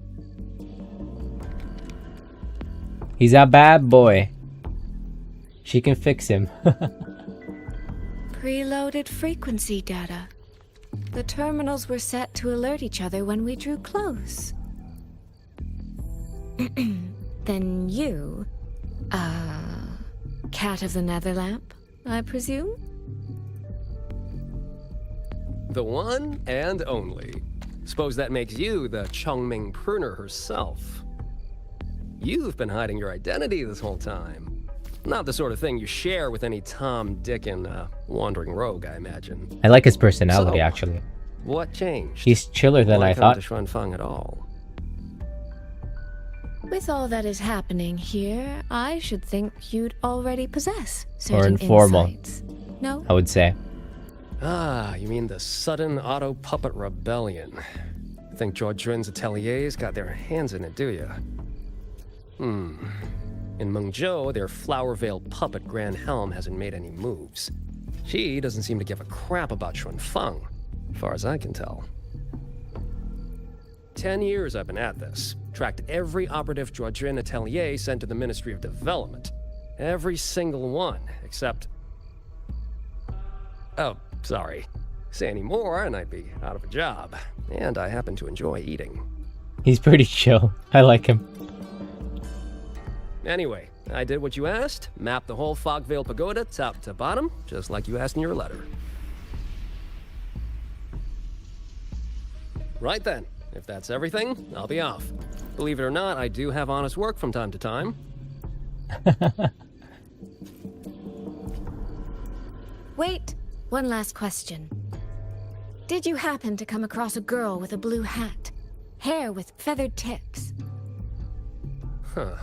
He's a bad boy. She can fix him. Preloaded frequency data. The terminals were set to alert each other when we drew close. Then you, cat of the Netherlamp, I presume? The one and only. Suppose that makes you the Chongming pruner herself. You've been hiding your identity this whole time. Not the sort of thing you share with any Tom, Dick, and wandering rogue, I imagine. I like his personality, So, actually. What changed? He's chiller than Why I come thought. to Xuanfang at all? With all that is happening here, I should think you'd already possess Or certain informal, insights. No? I would say. Ah, you mean the sudden auto puppet rebellion. Think Zhuojun's ateliers got their hands in it, do you? In Mengzhou, their flower-veiled puppet Grand Helm hasn't made any moves. She doesn't seem to give a crap about Xuanfang, as far as I can tell. 10 years I've been at this. Tracked every operative Zhuojun atelier sent to the Ministry of Development. Every single one, except... Oh, sorry. Say any more and I'd be out of a job. And I happen to enjoy eating. He's pretty chill. I like him. Anyway, I did what you asked, mapped the whole Fogvale Pagoda top to bottom, just like you asked in your letter. Right then, if that's everything, I'll be off. Believe it or not, I do have honest work from time to time. Wait, one last question. Did you happen to come across a girl with a blue hat? Hair with feathered tips? Huh.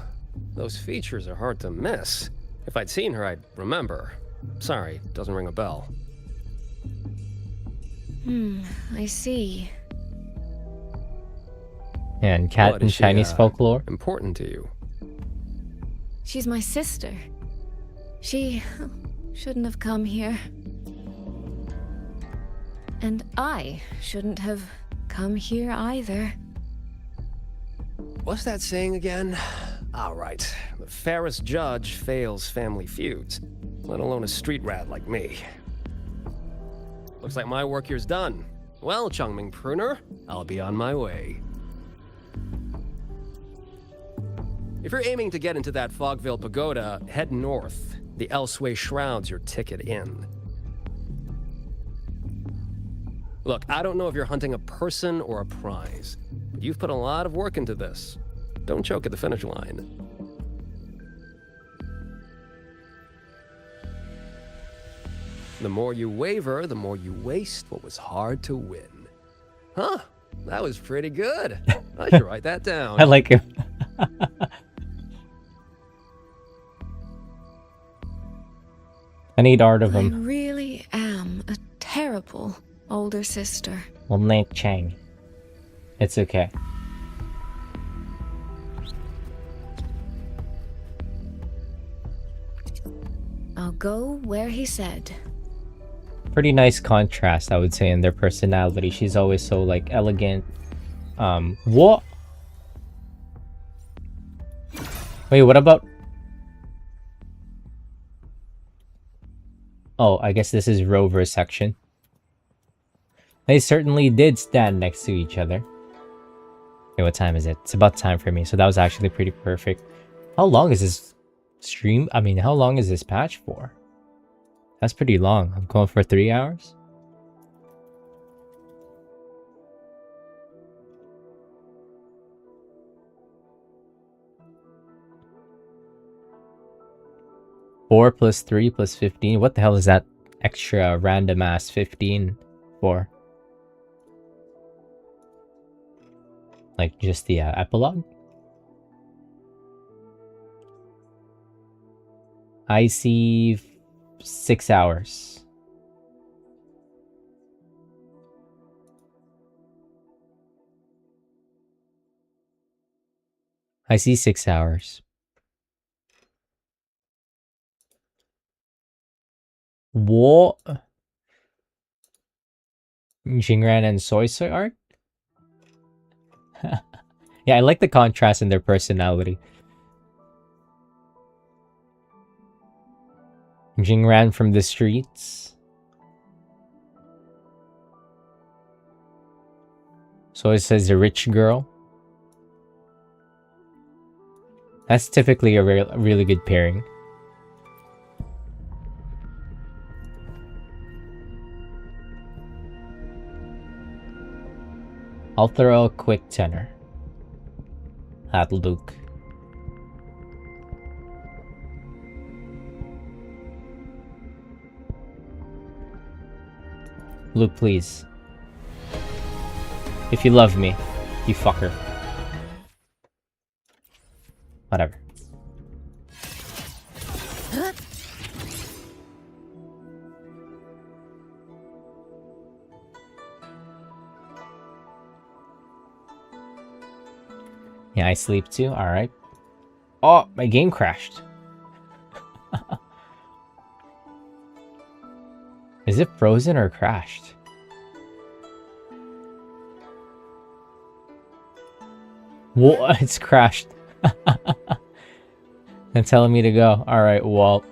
Those features are hard to miss. If I'd seen her, I'd remember. Sorry, doesn't ring a bell. I see. And cat What, in is she, Chinese folklore. Important to you? She's my sister. She shouldn't have come here. And I shouldn't have come here either. What's that saying again? All right. The fairest judge fails family feuds, let alone a street rat like me. Looks like my work here's done. Well, Chongming Pruner, I'll be on my way. If you're aiming to get into that Fogvale Pagoda, head north. The Elseway Shroud's your ticket in. Look, I don't know if you're hunting a person or a prize, but you've put a lot of work into this. Don't choke at the finish line. The more you waver, the more you waste what was hard to win. Huh? That was pretty good. I should write that down. I like him. I need art of I him. really am a terrible older sister. Well, Nate Chang. It's okay. I'll go where he said. pretty nice contrast, I would say, in their personality. She's always so like elegant. What? Wait, what about? Oh, I guess this is Rover's section. They certainly did stand next to each other. Okay, what time is it? It's about time for me, so that was actually pretty perfect. How long is this stream? I mean, how long is this patch for? That's pretty long. I'm going for 3 hours. Four plus 3 plus 15. What the hell is that extra random ass 15 for? Like just the epilogue? I see 6 hours. I see 6 hours. What? Jingran and Soy Soy art? Yeah, I like the contrast in their personality. Jingran from the streets. So it says a rich girl. That's typically a really good pairing. I'll throw a quick tenor at Luke. Luke, please. If you love me, you fucker. Whatever. Yeah, I sleep too. Alright. Oh, my game crashed. Is it frozen or crashed? Whoa, it's crashed. And telling me to go. Alright, well.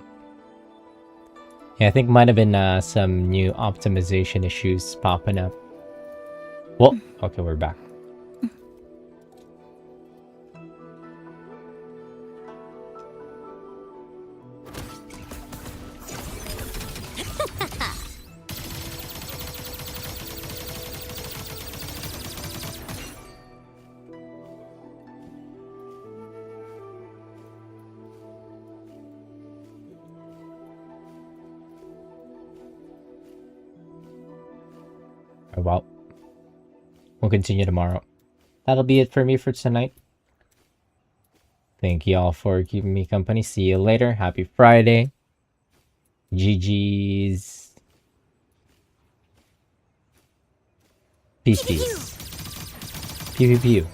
Yeah, I think might have been some new optimization issues popping up. Well, okay, we're back. Well, we'll continue tomorrow. That'll be it for me for tonight. Thank you all for keeping me company. See you later. Happy Friday. GG's. Peace, peace. Pew, pew, pew.